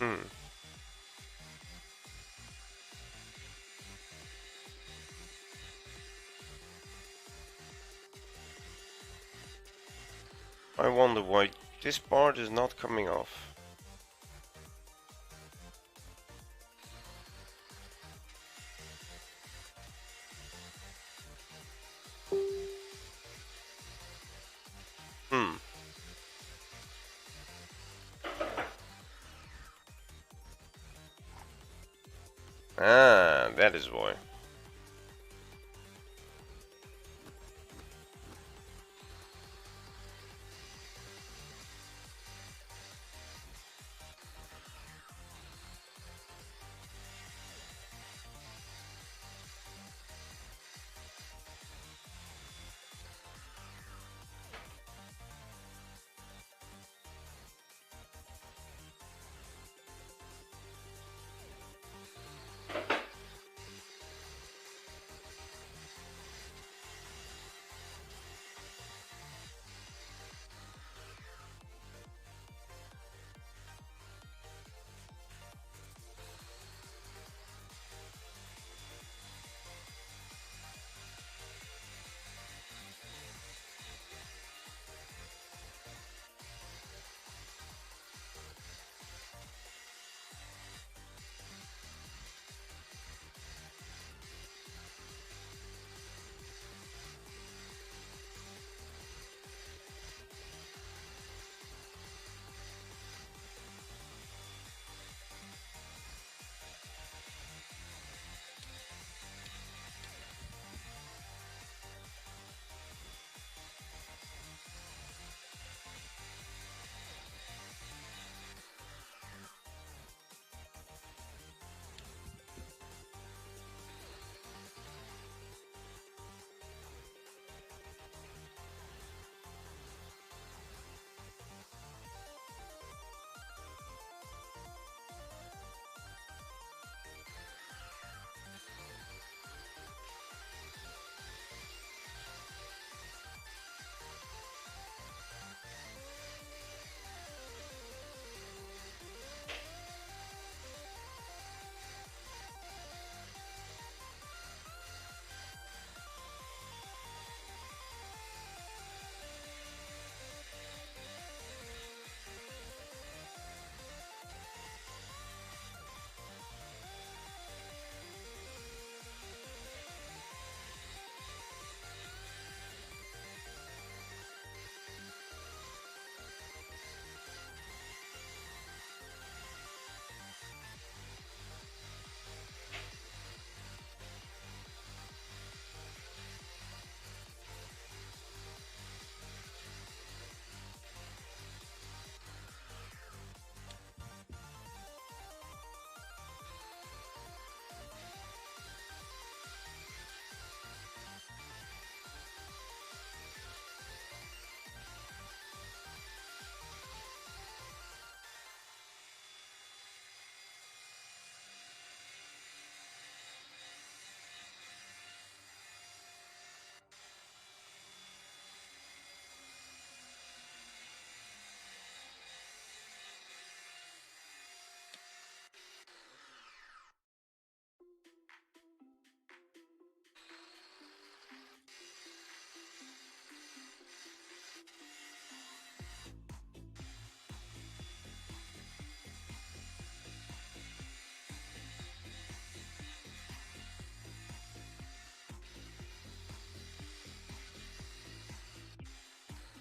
Hmm. I wonder why this part is not coming off. Hmm. Ah, that is why.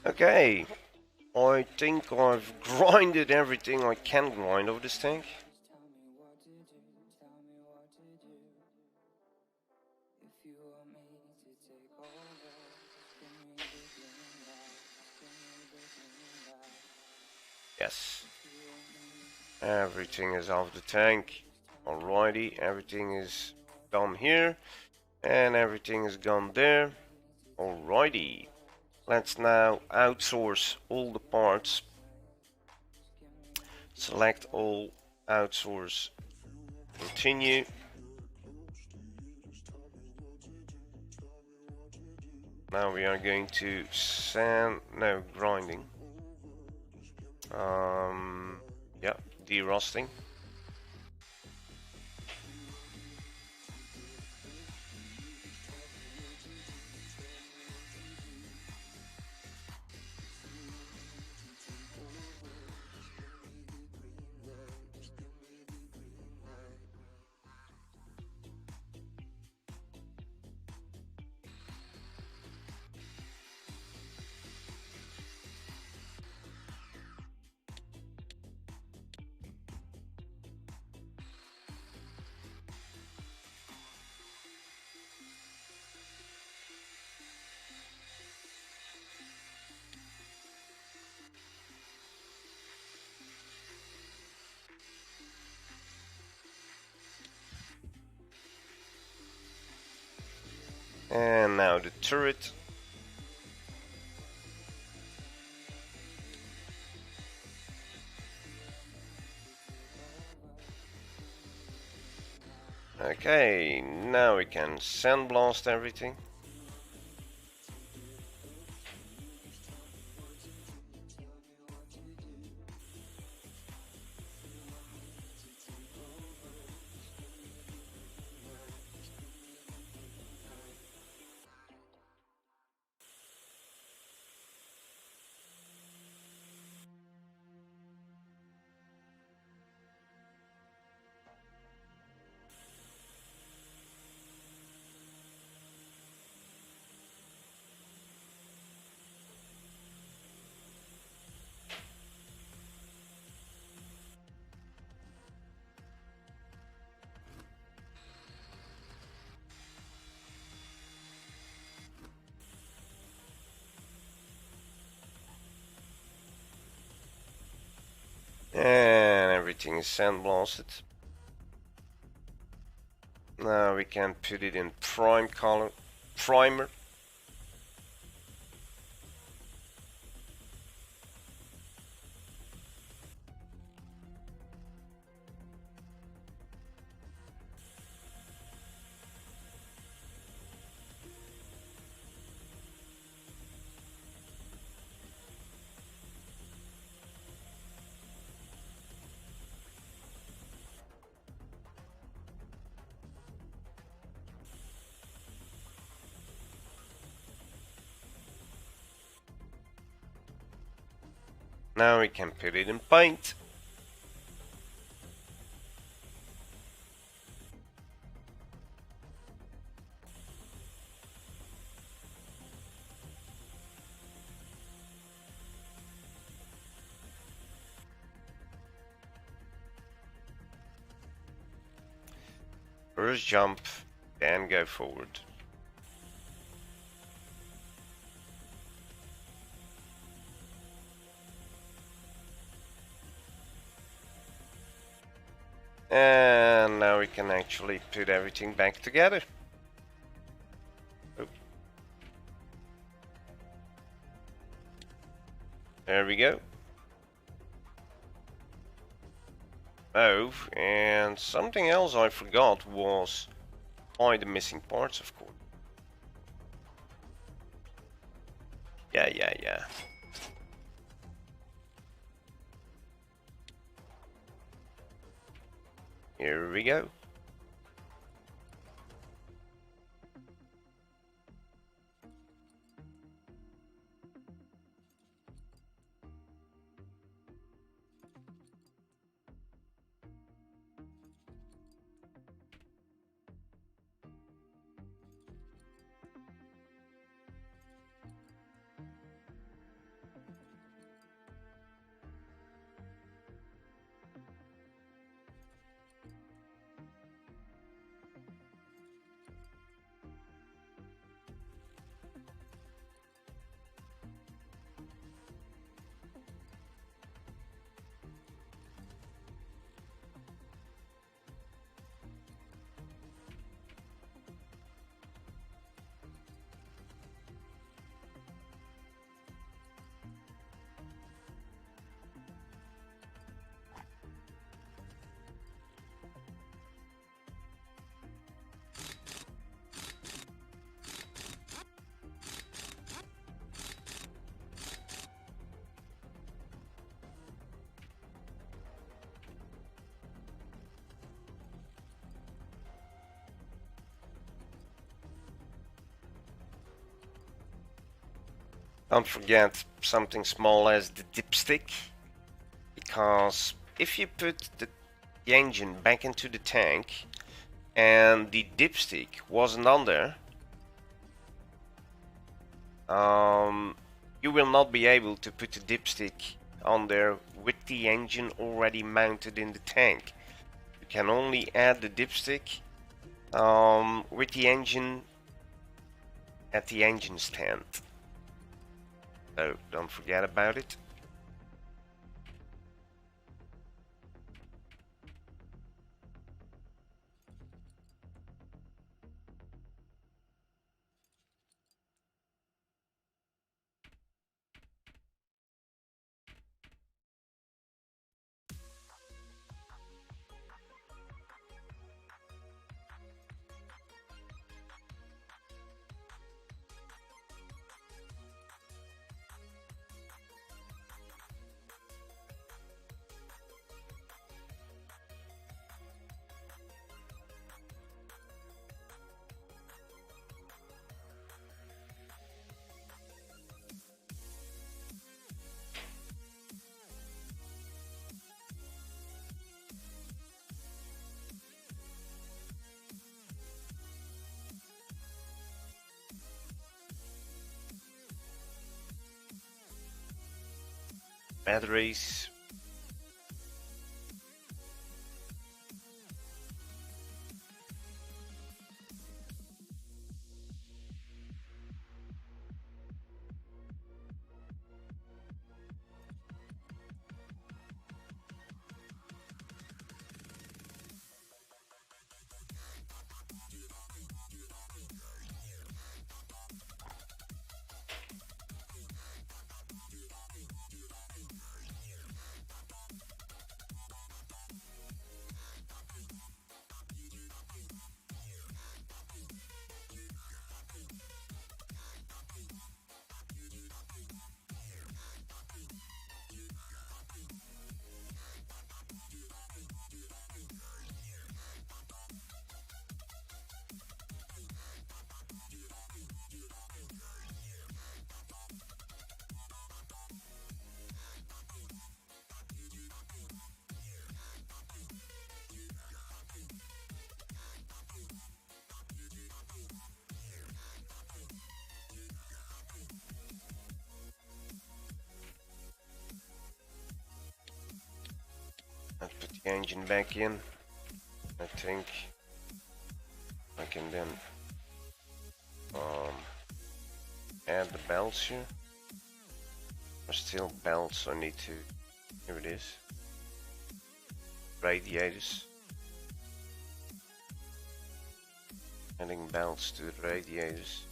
Okay, I think I've grinded everything I can grind of this tank. Yes. Everything is off the tank. Alrighty, everything is done here. And everything is gone there. Alrighty. Let's now outsource all the parts. Select all, outsource, continue. Now we are going to grinding. Yeah, derusting. And now the turret. Okay, now we can sandblast everything. And everything is sandblasted. Now we can put it in prime color, primer. Now we can put it in paint. First jump, then go forward. And now we can actually put everything back together. Oh. There we go. Oh, and something else I forgot was find the missing parts, of course. Yeah. Here we go. Don't forget something small as the dipstick, because if you put the engine back into the tank and the dipstick wasn't on there, you will not be able to put the dipstick on there with the engine already mounted in the tank. You can only add the dipstick with the engine at the engine stand. So don't forget about it. Batteries. Let's put the engine back in. I think I can then add the belts here. There's still belts I need to. Here it is. Radiators. Adding belts to the radiators.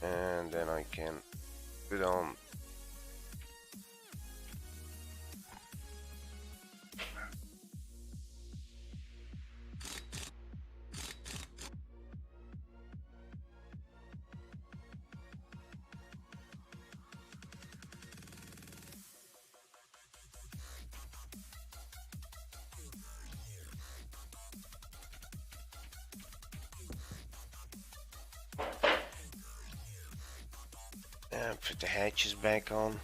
And then I can put on and put the hatches back on.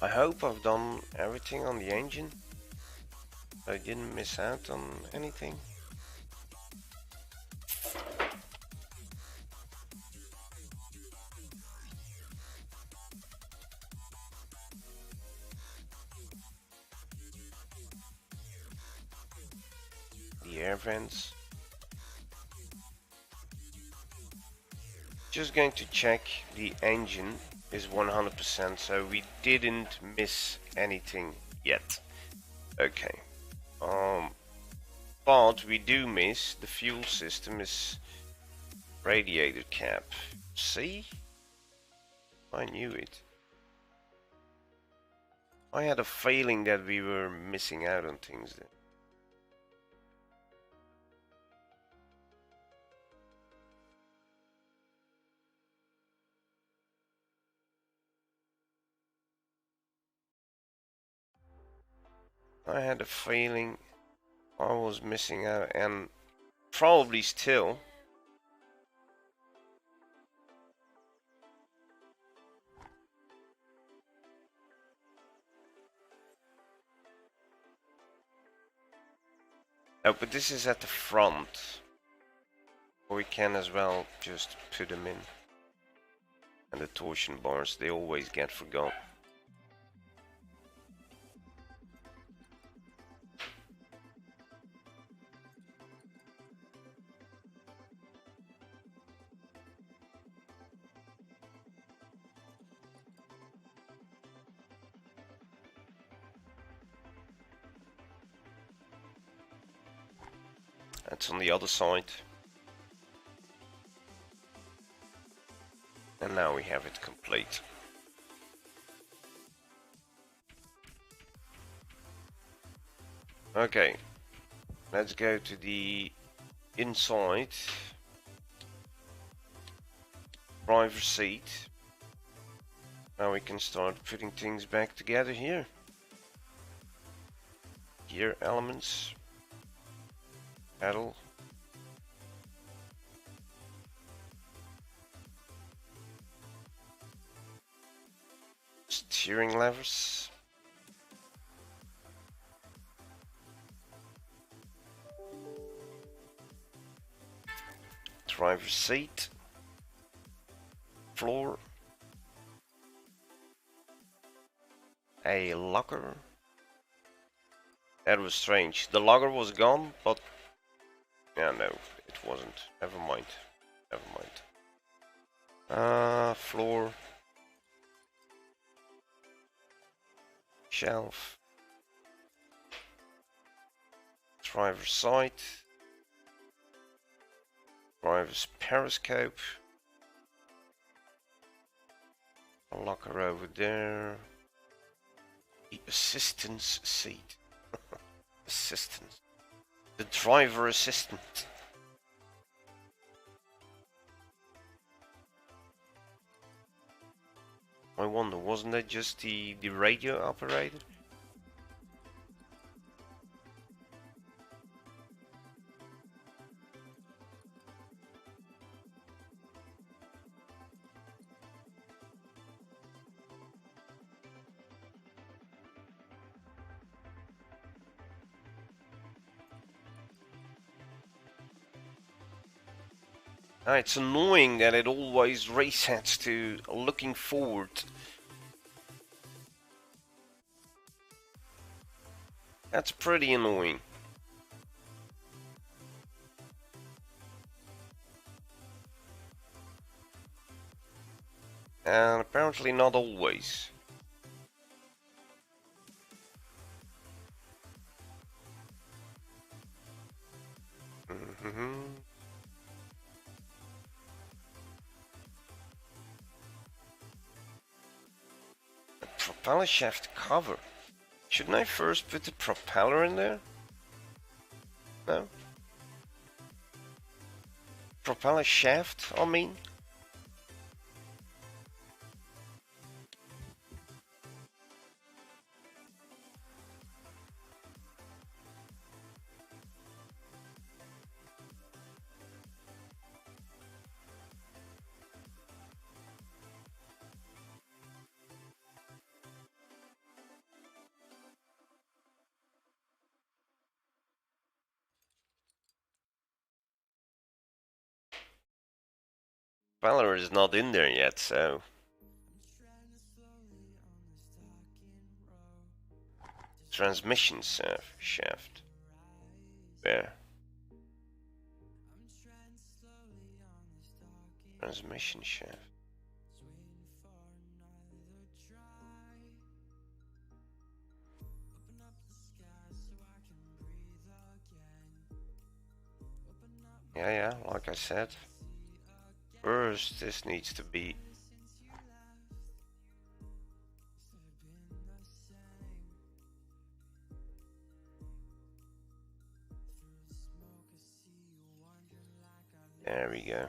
I hope I've done everything on the engine. I didn't miss out on anything. The air vents. Just going to check the engine is 100%, so we didn't miss anything yet. Okay. But we do miss the fuel system is radiator cap. See? I knew it. I had a feeling that we were missing out on things there. I had a feeling I was missing out, and probably still. Oh, but this is at the front. We can as well just put them in. And the torsion bars, they always get forgotten. That's on the other side. And now we have it complete. Okay, let's go to the inside. Driver's seat. Now we can start putting things back together here. Gear elements. Pedal. Steering levers. Driver's seat. Floor. A locker. That was strange. The locker was gone, but yeah, no, it wasn't. Never mind. Never mind. Floor. Shelf. Driver's side. Driver's periscope. A locker over there. The assistance seat. Assistant. The driver assistant. I wonder, wasn't that just the radio operator? It's annoying that it always resets to looking forward. That's pretty annoying. And apparently not always. The propeller shaft cover. Shouldn't I first put the propeller in there? No? Propeller shaft, I mean? Propeller is not in there yet, so... Transmission shaft. Where? Transmission shaft. Yeah, like I said. First, this needs to be... There we go.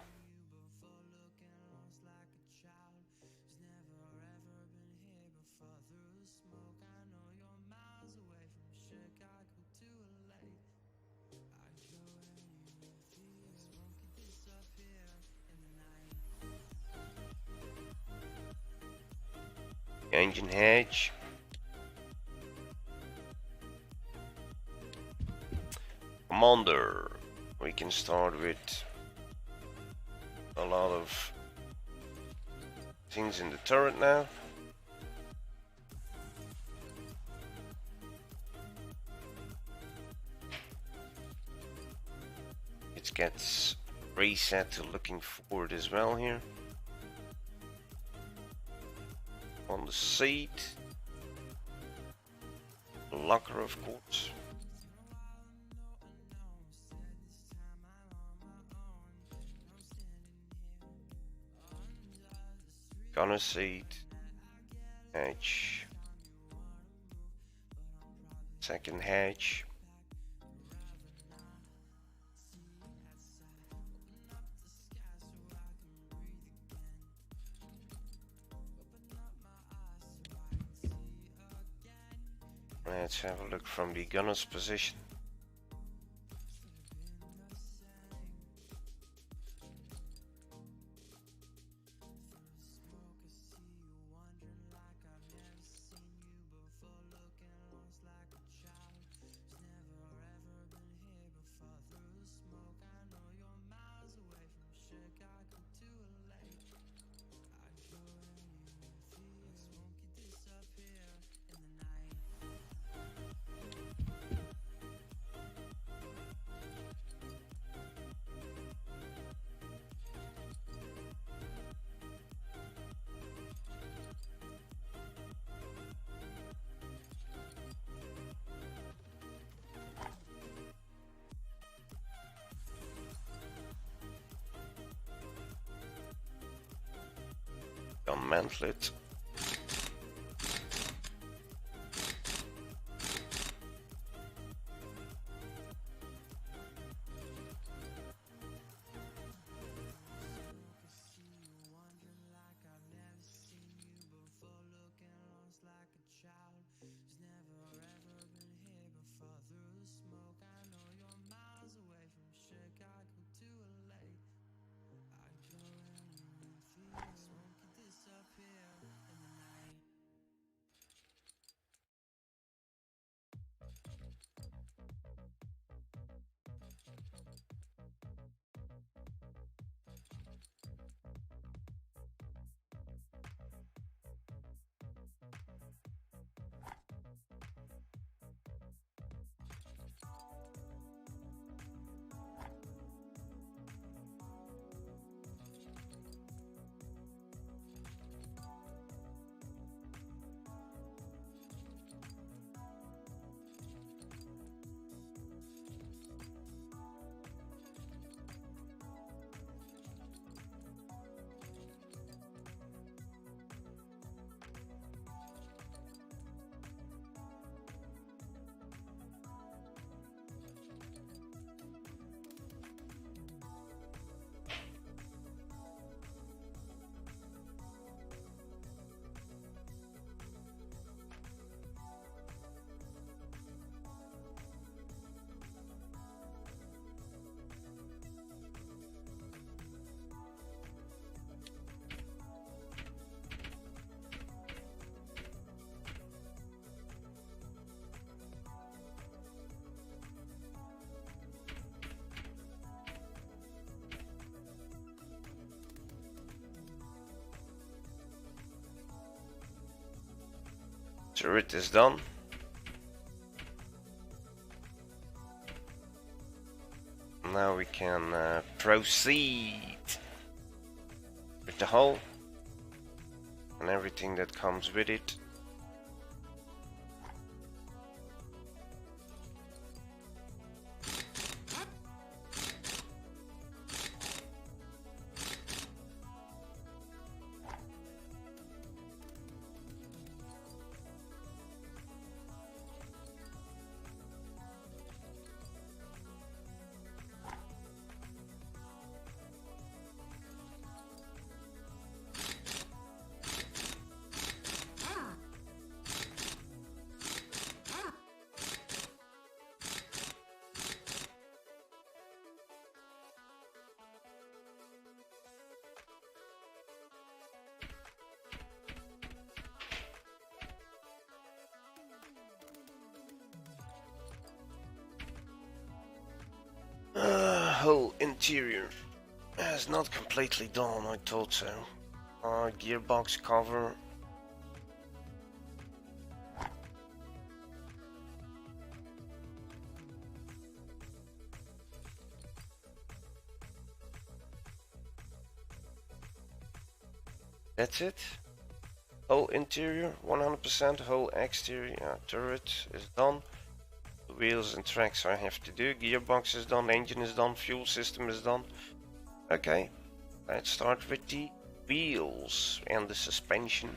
engine hedge. Commander. We can start with a lot of things in the turret now. It gets reset to looking forward as well here. On the seat, locker of course. Gunner seat, hedge, second hedge. Let's have a look from the gunner's position. Gun mantlet. Turret is done. Now we can proceed with the hull and everything that comes with it. whole interior is not completely done. I thought so. Gearbox cover. That's it. Whole interior 100%. Whole exterior turret is done. The wheels and tracks I have to do. Gearbox is done. Engine is done. Fuel system is done. Okay, let's start with the wheels and the suspension.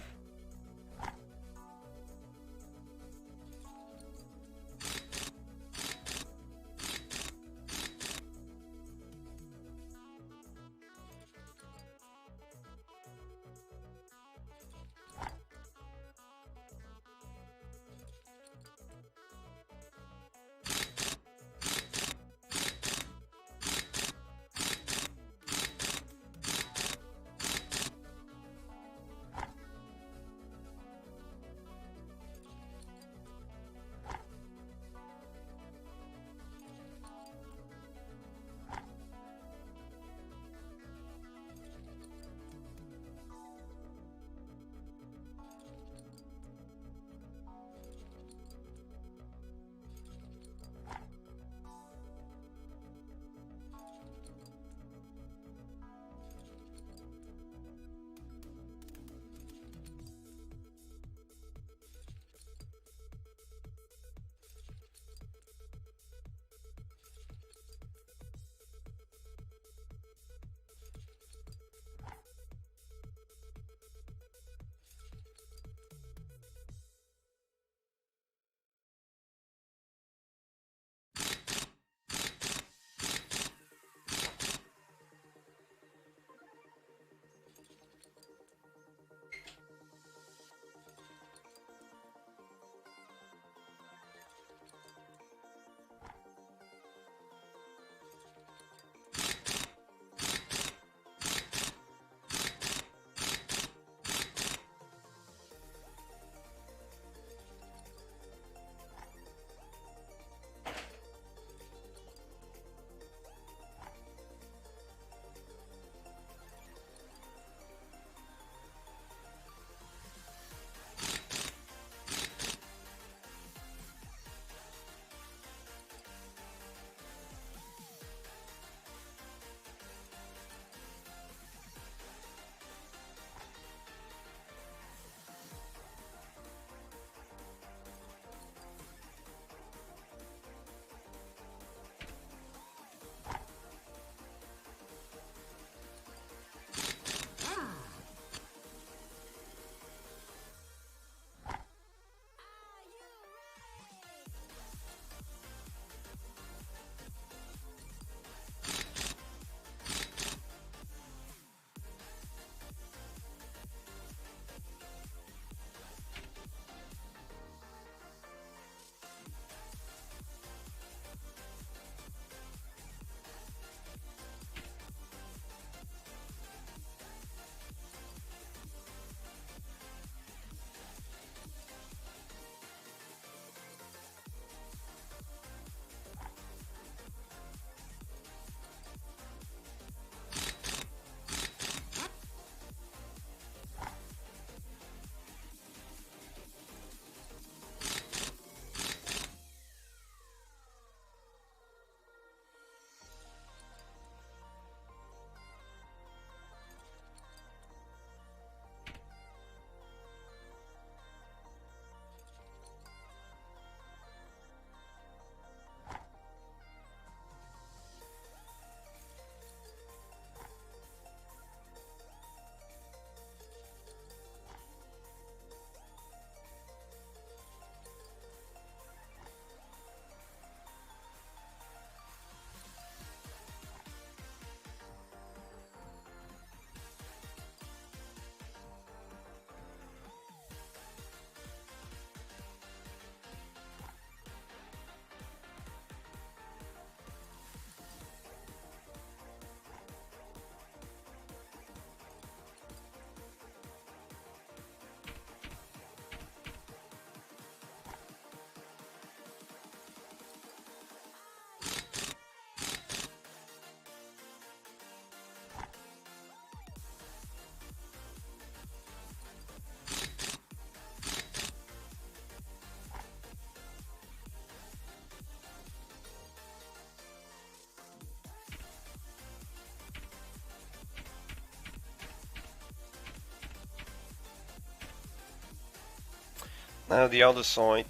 Now the other side,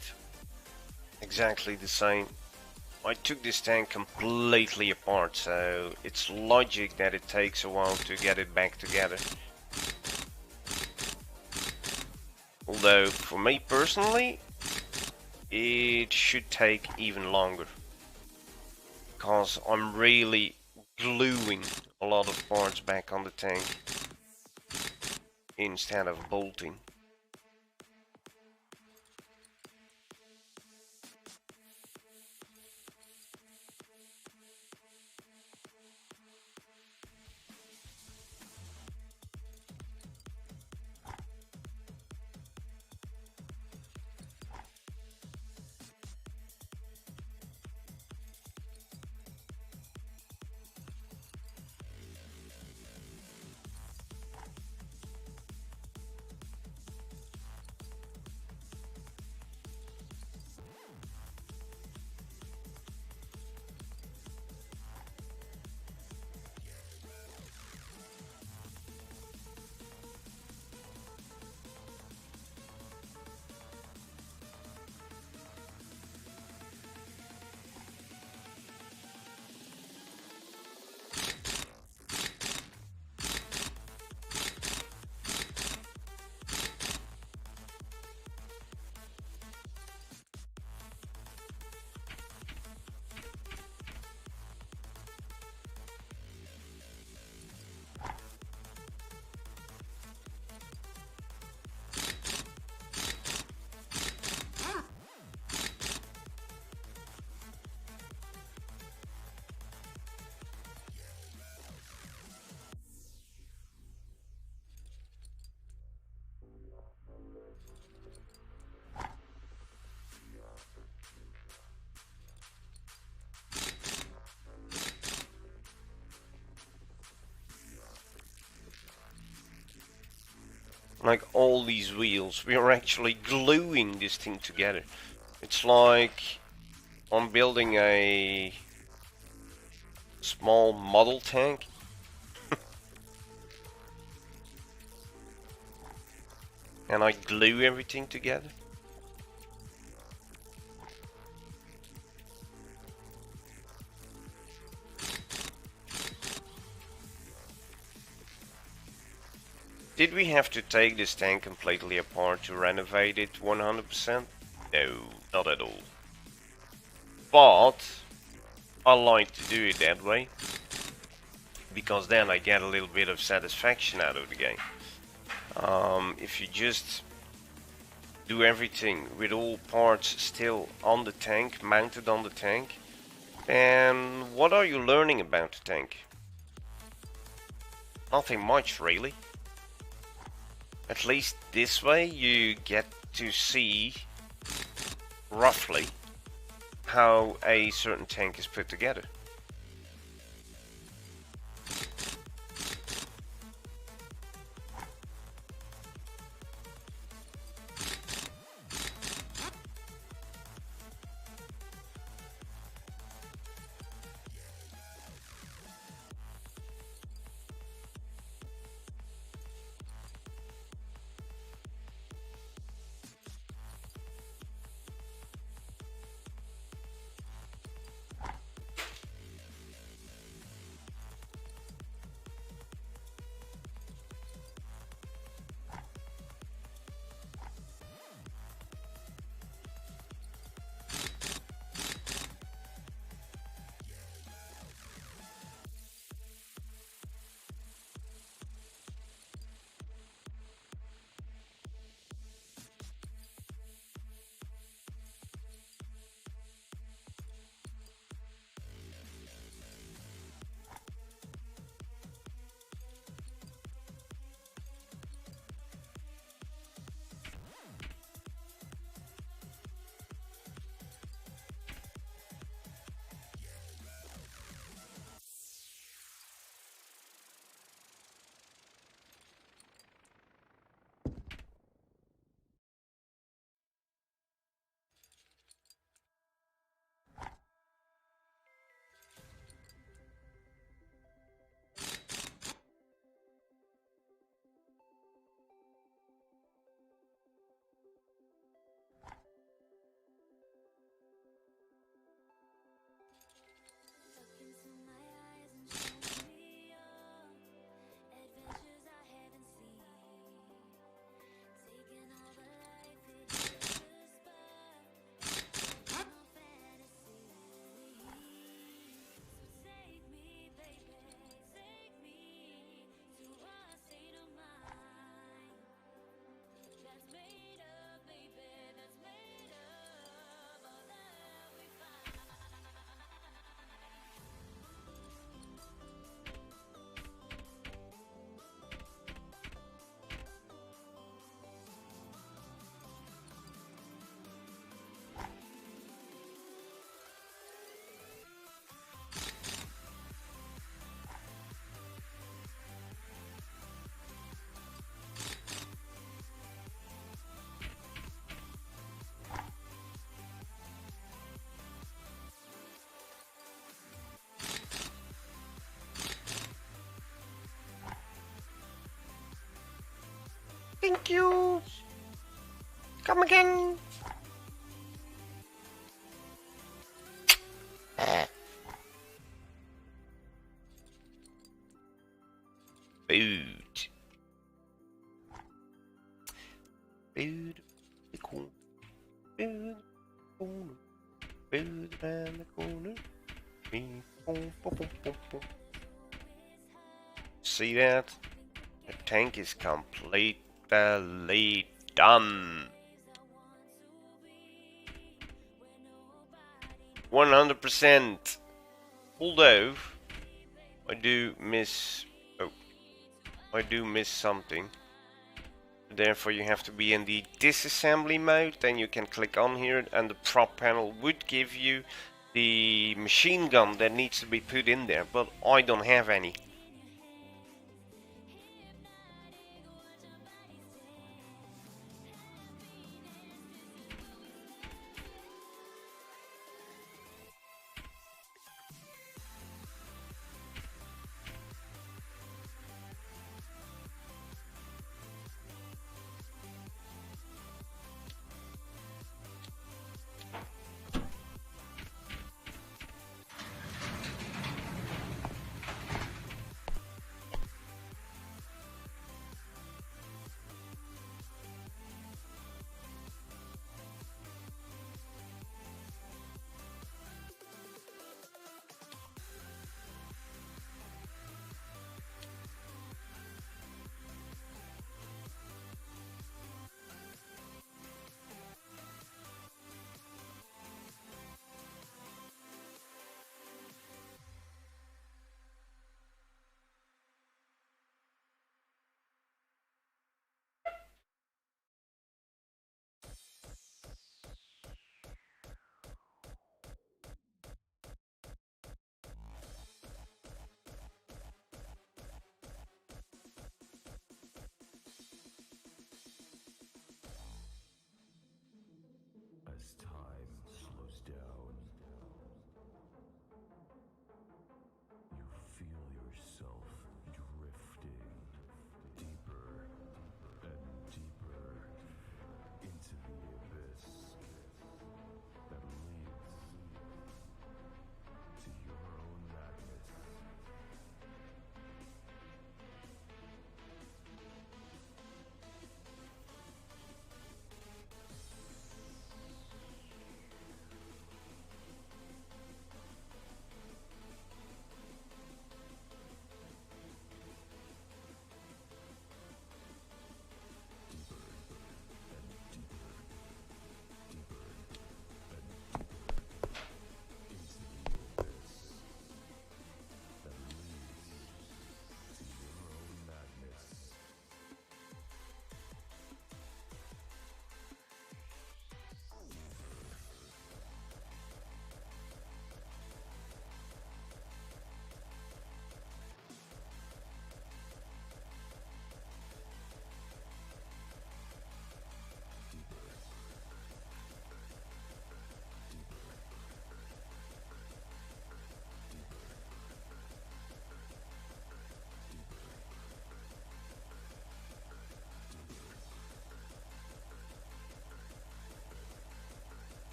exactly the same. I took this tank completely apart, so it's logic that it takes a while to get it back together. Although, for me personally, it should take even longer. Because I'm really gluing a lot of parts back on the tank instead of bolting. Like all these wheels, we are actually gluing this thing together. It's like I'm building a small model tank. And I glue everything together. Did we have to take this tank completely apart to renovate it 100%? No, not at all. But I like to do it that way, because then I get a little bit of satisfaction out of the game. If you just do everything with all parts still on the tank, mounted on the tank, then what are you learning about the tank? Nothing much, really. At least this way you get to see roughly how a certain tank is put together. Thank you. Come again. Food. Food. The corner. Food. Corner. Food around the corner. See that? The tank is completely done. 100%. Although I do miss something. Therefore you have to be in the disassembly mode, then you can click on here and the prop panel would give you the machine gun that needs to be put in there, but I don't have any.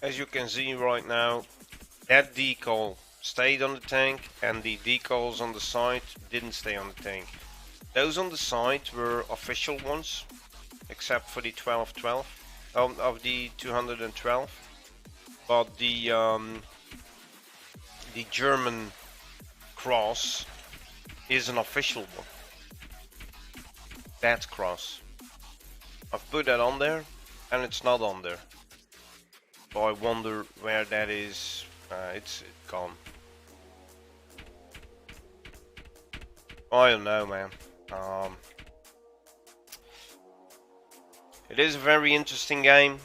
as you can see right now, that decal stayed on the tank and the decals on the side didn't stay on the tank. Those on the side were official ones, except for the 1212 of the 212, but the German cross is an official one. That cross. I've put that on there and it's not on there. So I wonder where that is. It's gone. I don't know, man. It is a very interesting game.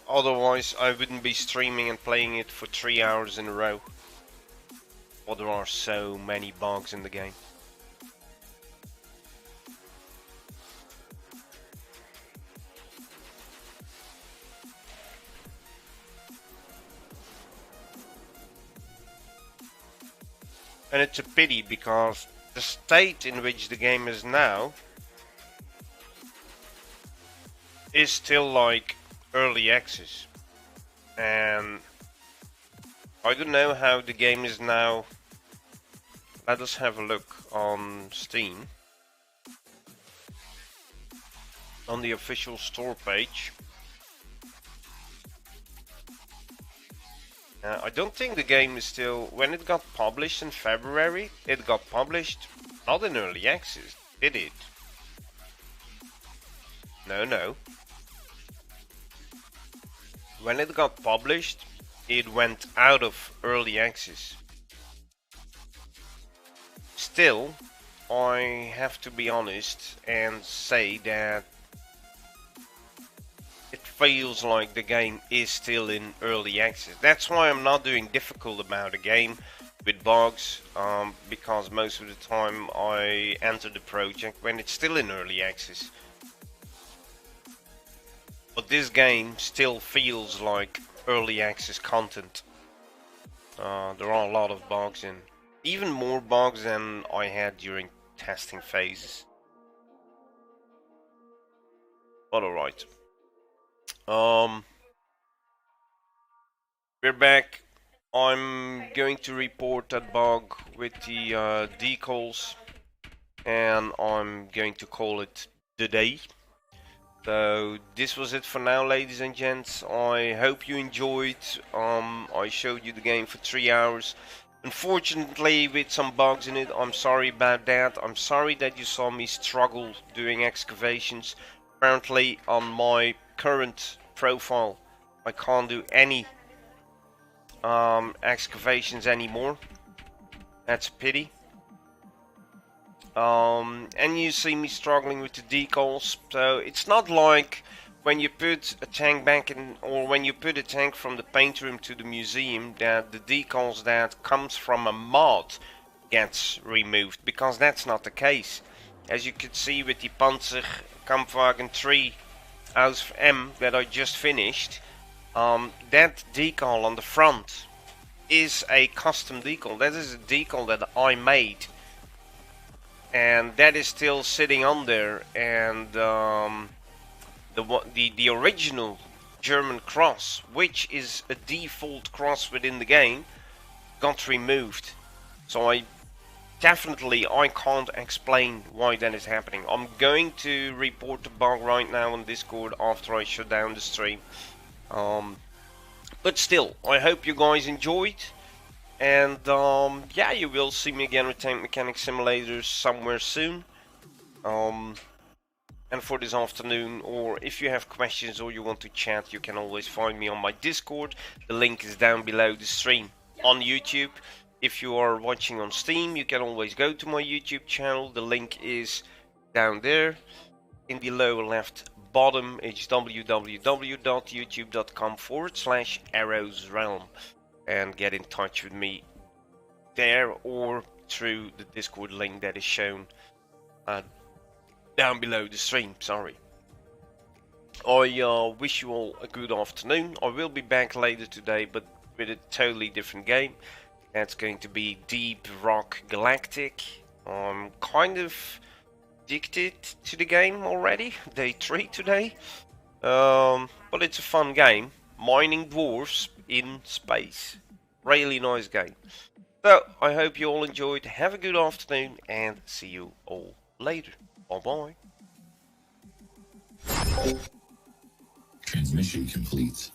Otherwise, I wouldn't be streaming and playing it for 3 hours in a row. But there are so many bugs in the game. And it's a pity because the state in which the game is now is still like early access. And I don't know how the game is now. Let us have a look on Steam. On the official store page. I don't think the game is still... When it got published in February, it got published not in early access, did it? No. When it got published, it went out of early access. Still, I have to be honest and say that it feels like the game is still in early access. That's why I'm not doing difficult about the game with bugs, because most of the time I enter the project when it's still in early access. But this game still feels like early access content. There are a lot of bugs in. Even more bugs than I had during testing phases. But alright. We're back. I'm going to report that bug with the decals, and I'm going to call it the day. So this was it for now, ladies and gents. I hope you enjoyed. I showed you the game for 3 hours. Unfortunately, with some bugs in it. I'm sorry about that. I'm sorry that you saw me struggle doing excavations. Apparently on my current profile I can't do any excavations anymore. That's a pity. And you see me struggling with the decals. So it's not like when you put a tank back in, or when you put a tank from the paint room to the museum, that the decals that comes from a mod gets removed, because that's not the case. As you can see with the Panzer Kampfwagen 3 Aus M that I just finished, that decal on the front is a custom decal. That is a decal that I made, and that is still sitting on there. And the original German cross, which is a default cross within the game, got removed. So I can't explain why that is happening. I'm going to report the bug right now on Discord after I shut down the stream. But still, I hope you guys enjoyed. And yeah, you will see me again with Tank Mechanic Simulators somewhere soon. And for this afternoon, or if you have questions or you want to chat, you can always find me on my Discord. The link is down below the stream on YouTube. If you are watching on Steam, you can always go to my YouTube channel. The link is down there in the lower left bottom. It's www.youtube.com/arrowsrealm, and get in touch with me there or through the Discord link that is shown down below the stream. Sorry. I wish you all a good afternoon. I will be back later today, but with a totally different game. That's going to be Deep Rock Galactic. I'm kind of addicted to the game already. Day 3 today. But it's a fun game. mining dwarfs in space. Really nice game. So, I hope you all enjoyed. Have a good afternoon and see you all later. Bye bye. Transmission complete.